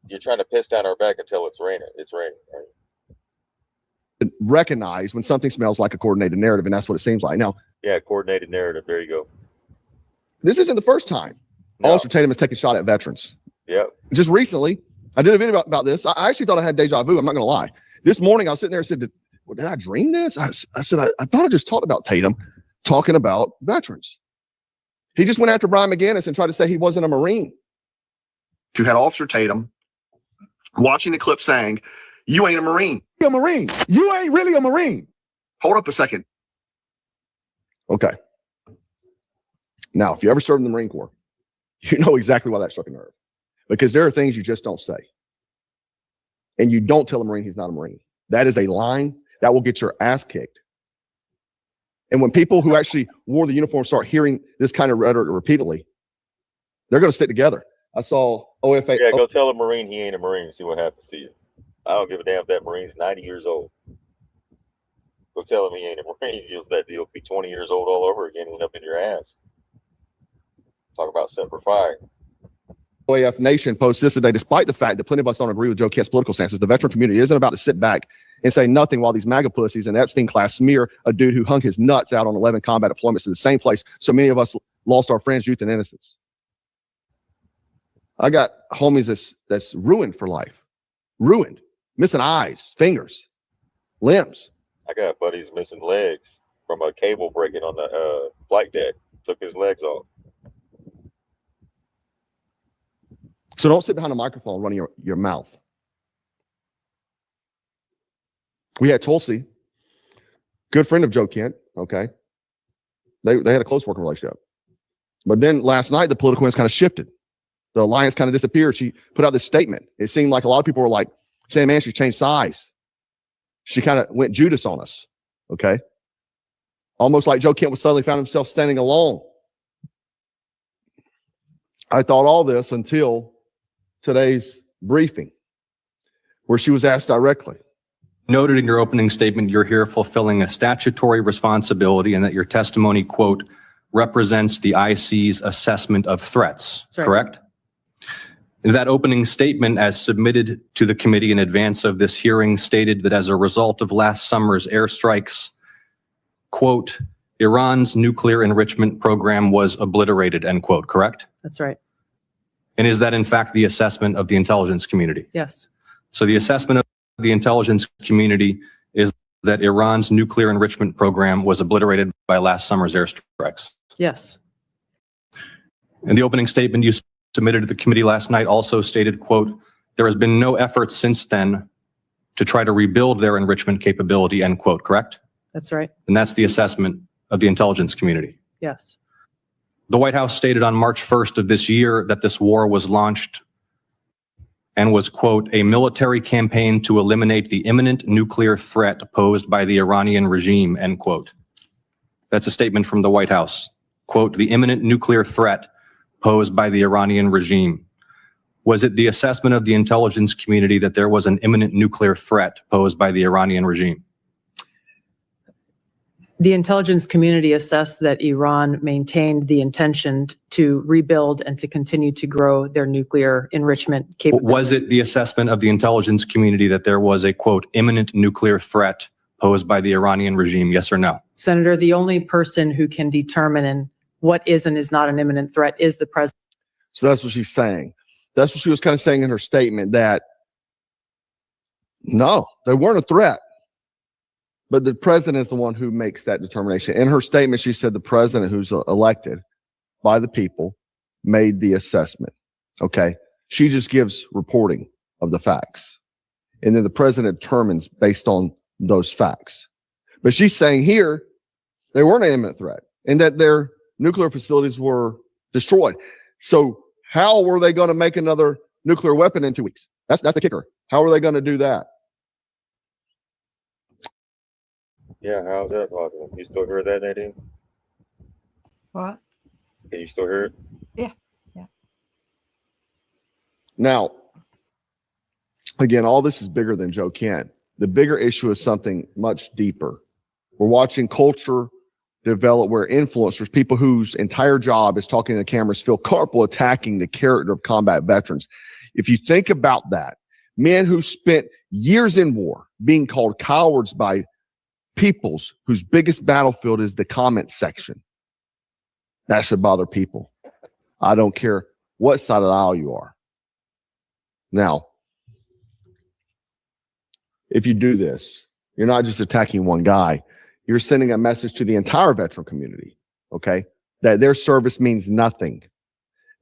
you're trying to piss down our back until it's raining. It's raining, right? Recognize when something smells like a coordinated narrative, and that's what it seems like. Now, yeah, coordinated narrative. There you go. This isn't the first time Officer Tatum has taken a shot at veterans. Yep. Just recently, I did a video about this. I actually thought I had deja vu. I'm not going to lie. This morning, I was sitting there and said, did I dream this? I said, I thought I just talked about Tatum talking about veterans. He just went after Brian McGinnis and tried to say he wasn't a Marine. You had Officer Tatum watching the clip saying, you ain't a Marine. You're a Marine. You ain't really a Marine. Hold up a second. Okay. Now, if you ever served in the Marine Corps, you know exactly why that struck a nerve. Because there are things you just don't say. And you don't tell a Marine he's not a Marine. That is a line that will get your ass kicked. And when people who actually wore the uniform start hearing this kind of rhetoric repeatedly, they're going to stick together. I saw OFA. Yeah, go tell a Marine he ain't a Marine and see what happens to you. I don't give a damn if that Marine's 90 years old. Go tell him he ain't a Marine. He'll be 20 years old all over again and up in your ass. Talk about Semper Fi. OAF Nation posts this today. Despite the fact that plenty of us don't agree with Joe Kent's political stances, the veteran community isn't about to sit back and say nothing while these MAGA pussies and Epstein class smear a dude who hung his nuts out on 11 combat deployments to the same place so many of us lost our friends, youth, and innocence. I got homies that's ruined for life. Ruined. Missing eyes, fingers, limbs. I got buddies missing legs from a cable breaking on the flight deck. Took his legs off. So don't sit behind a microphone running your mouth. We had Tulsi, good friend of Joe Kent, okay? They had a close working relationship. But then last night, the political winds kind of shifted. The alliance kind of disappeared. She put out this statement. It seemed like a lot of people were like, saying, man, she changed sides. She kind of went Judas on us, okay? Almost like Joe Kent was suddenly found himself standing alone. I thought all this until today's briefing, where she was asked directly. Noted in your opening statement, you're here fulfilling a statutory responsibility and that your testimony, quote, represents the IC's assessment of threats, correct? That opening statement, as submitted to the committee in advance of this hearing, stated that as a result of last summer's airstrikes, quote, Iran's nuclear enrichment program was obliterated, end quote, correct? That's right. And is that in fact the assessment of the intelligence community? Yes. So the assessment of the intelligence community is that Iran's nuclear enrichment program was obliterated by last summer's airstrikes? Yes. And the opening statement you submitted to the committee last night also stated, quote, there has been no effort since then to try to rebuild their enrichment capability, end quote, correct? That's right. And that's the assessment of the intelligence community. Yes. The White House stated on March 1st of this year that this war was launched and was, quote, a military campaign to eliminate the imminent nuclear threat posed by the Iranian regime, end quote. That's a statement from the White House. Quote, the imminent nuclear threat posed by the Iranian regime. Was it the assessment of the intelligence community that there was an imminent nuclear threat posed by the Iranian regime? The intelligence community assessed that Iran maintained the intention to rebuild and to continue to grow their nuclear enrichment capability. Was it the assessment of the intelligence community that there was a, quote, imminent nuclear threat posed by the Iranian regime, yes or no? Senator, the only person who can determine what is and is not an imminent threat is the president. So that's what she's saying. That's what she was kind of saying in her statement, that no, they weren't a threat. But the president is the one who makes that determination. In her statement, she said the president, who's elected by the people, made the assessment. Okay. She just gives reporting of the facts. And then the president determines based on those facts. But she's saying here they weren't an imminent threat and that their nuclear facilities were destroyed. So how were they going to make another nuclear weapon in 2 weeks? That's the kicker. How are they going to do that? Yeah, how's that possible? You still hear that, Nadine? What? Can you still hear it? Yeah. Yeah. Now, again, all this is bigger than Joe Kent. The bigger issue is something much deeper. We're watching culture develop where influencers, people whose entire job is talking to cameras, feel comfortable attacking the character of combat veterans. If you think about that, men who spent years in war being called cowards by peoples whose biggest battlefield is the comment section. That should bother people. I don't care what side of the aisle you are. Now, if you do this, you're not just attacking one guy. You're sending a message to the entire veteran community, okay? That their service means nothing,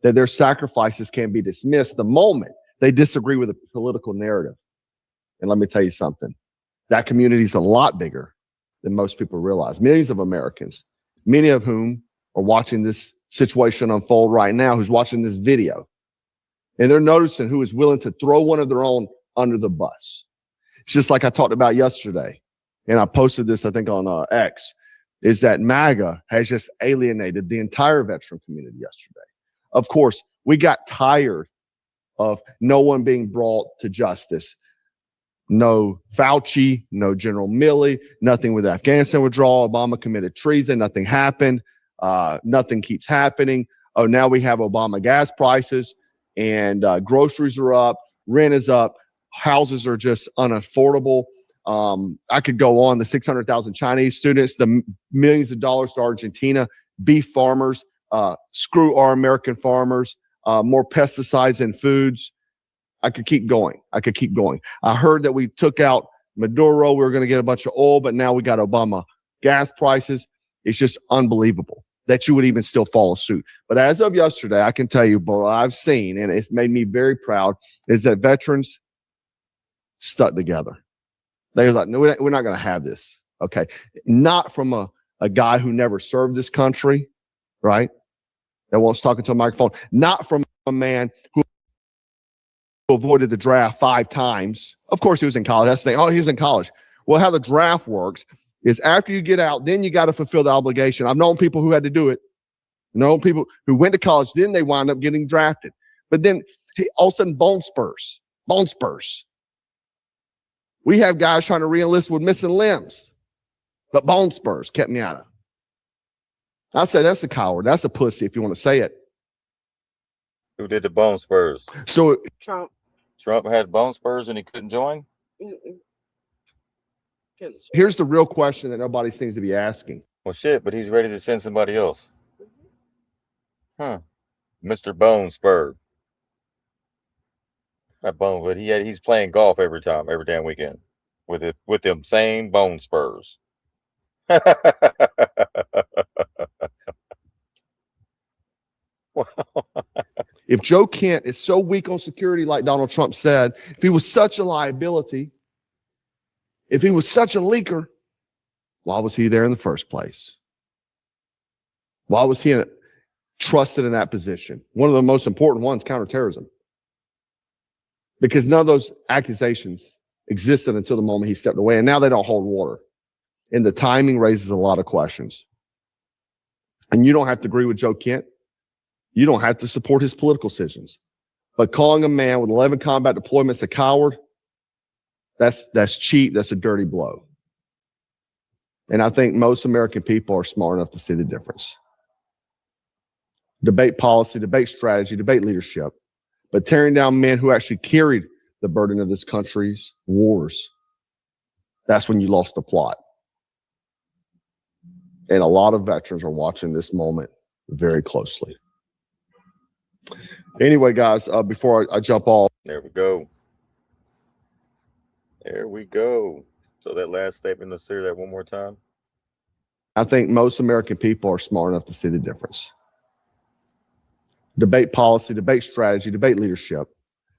that their sacrifices can be dismissed the moment they disagree with a political narrative. And let me tell you something, that community is a lot bigger than most people realize. Millions of Americans, many of whom are watching this situation unfold right now, who's watching this video, and they're noticing who is willing to throw one of their own under the bus. It's just like I talked about yesterday, and I posted this, I think, on X, is that MAGA has just alienated the entire veteran community yesterday. Of course, we got tired of no one being brought to justice. No Fauci, no General Milley, nothing with Afghanistan withdrawal. Obama committed treason. Nothing happened. Nothing keeps happening. Oh, now we have Obama gas prices and groceries are up. Rent is up. Houses are just unaffordable. I could go on. The 600,000 Chinese students, the millions of dollars to Argentina, beef farmers, screw our American farmers, more pesticides in foods. I could keep going. I heard that we took out Maduro. We were going to get a bunch of oil, but now we got Obama gas prices. It's just unbelievable that you would even still follow suit. But as of yesterday, I can tell you, what I've seen, and it's made me very proud, is that veterans stuck together. They're like, no, we're not going to have this. Okay. Not from a guy who never served this country, right? That wants to talk into a microphone. Not from a man who avoided the draft 5 times. Of course, he was in college. That's the thing. Oh, he's in college. Well, how the draft works is after you get out, then you got to fulfill the obligation. I've known people who had to do it. Known people who went to college, then they wind up getting drafted. But then all of a sudden, bone spurs. We have guys trying to re-enlist with missing limbs, but bone spurs kept me out of. I say that's a coward. That's a pussy if you want to say it. Who did the bone spurs? So Trump. Trump had bone spurs and he couldn't join? Here's the real question that nobody seems to be asking. Well, shit, but he's ready to send somebody else. Huh. Mr. Bone Spur. Not bone, but he's playing golf every damn weekend with them same bone spurs. If Joe Kent is so weak on security, like Donald Trump said, if he was such a liability, if he was such a leaker, why was he there in the first place? Why was he trusted in that position? One of the most important ones, counterterrorism. Because none of those accusations existed until the moment he stepped away, and now they don't hold water. And the timing raises a lot of questions. And you don't have to agree with Joe Kent. You don't have to support his political decisions. But calling a man with 11 combat deployments a coward, that's cheap. That's a dirty blow. And I think most American people are smart enough to see the difference. Debate policy, debate strategy, debate leadership. But tearing down men who actually carried the burden of this country's wars, that's when you lost the plot. And a lot of veterans are watching this moment very closely. Anyway, guys, before I jump off. There we go. So that last statement, let's hear that one more time. I think most American people are smart enough to see the difference. Debate policy, debate strategy, debate leadership,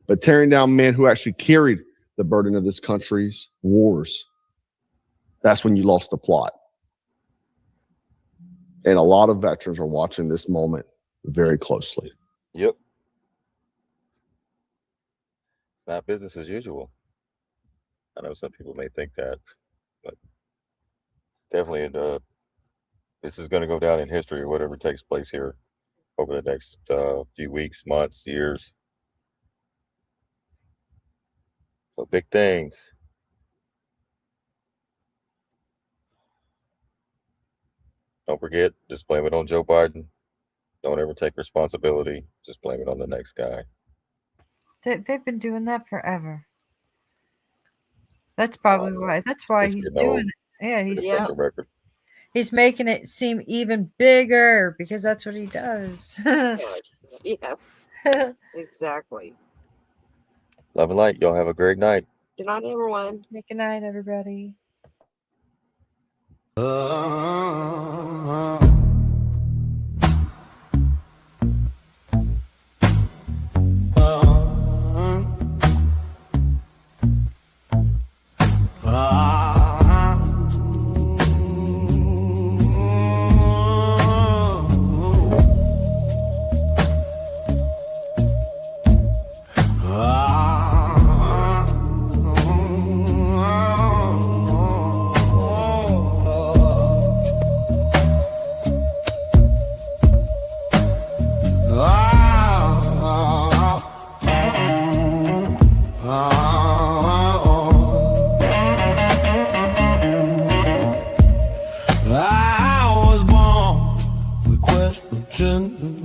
but tearing down men who actually carried the burden of this country's wars, that's when you lost the plot. And a lot of veterans are watching this moment very closely. Yep. Not business as usual. I know some people may think that, but definitely this is going to go down in history or whatever takes place here over the next few weeks, months, years. So big things. Don't forget, just blame it on Joe Biden. Don't ever take responsibility. Just blame it on the next guy. They've been doing that forever. That's probably why. That's why he's doing it. Yeah, he's making it seem even bigger because that's what he does. Yes, exactly. Love and light. Y'all have a great night. Good night, everyone. Good night, everybody.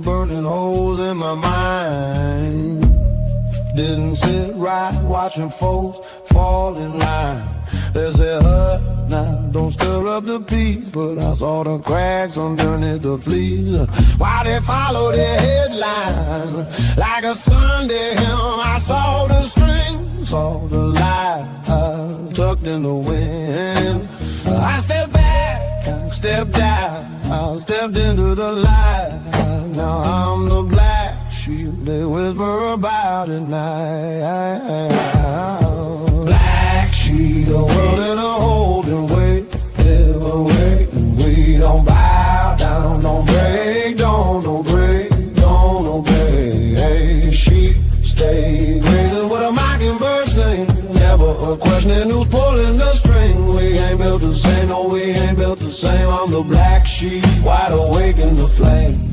Burning holes in my mind. Didn't sit right watching folks fall in line. They say, now don't stir up the peace, but I saw the cracks underneath the fleas. Why they follow the headline like a Sunday hymn? I saw the string, saw the light tucked in the wind. I stepped back, I stepped out, I stepped into the light. Now I'm the black sheep they whisper about at night. Black sheep, the world in a holding wait, ever waiting. We don't bow down, don't break, don't break, don't obey. Hey, sheep stay grazing with a mockingbird sing. Never a questioning who's pulling the string. We ain't built the same, no, we ain't built the same. I'm the black sheep, wide awake in the flame.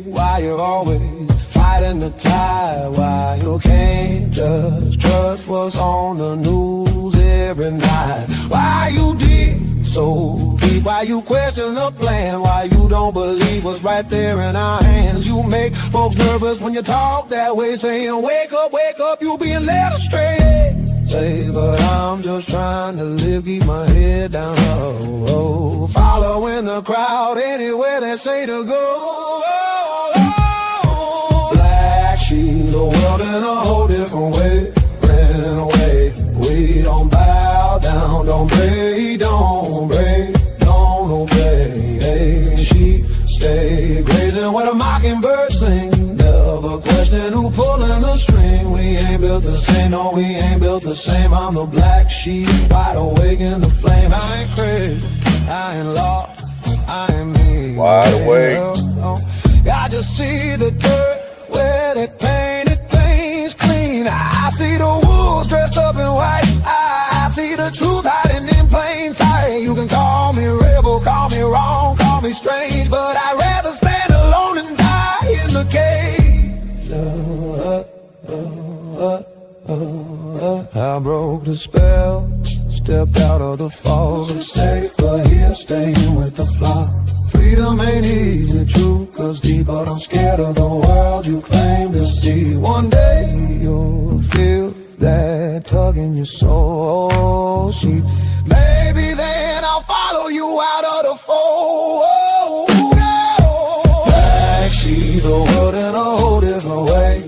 Why you're always fighting the tide? Why you can't just trust what's on the news every night? Why you dig so deep? Why you question the plan? Why you don't believe what's right there in our hands? You make folks nervous when you talk that way, saying wake up, you being led astray. Say, but I'm just trying to live, keep my head down low, following the crowd anywhere they say to go. Black sheep, the world in a whole different way, ran away. We don't bow down, don't break, don't obey. Hey, sheep stay grazing where the mockingbird sing. Never question who pulling the string. We ain't built the same, no, we ain't built the same. I'm the black sheep, wide awake in the flame. I ain't crazy, I ain't lost, I ain't me. Wide awake. I just see the dirt where they painted things clean. I see the wolves dressed up in white. I see the truth hiding in plain sight. You can call me rebel, call me wrong, call me strange, but I'd rather stand alone and die in the cage. I broke the spell, stepped out of the fog, and safer here, staying with the flock. Freedom ain't easy, true, cause deep, but I'm scared of the world you claim to see. One day you'll feel that tug in your soul, sheep. Maybe then I'll follow you out of the fold. Black sheep, the world in a whole different way.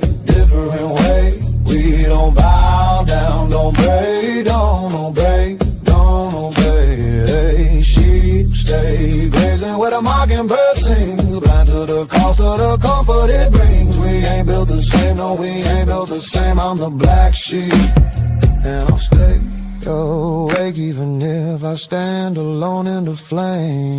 to the cost of the comfort it brings. We ain't built the same, no, we ain't built the same. I'm the black sheep, and I'll stay awake even if I stand alone in the flame.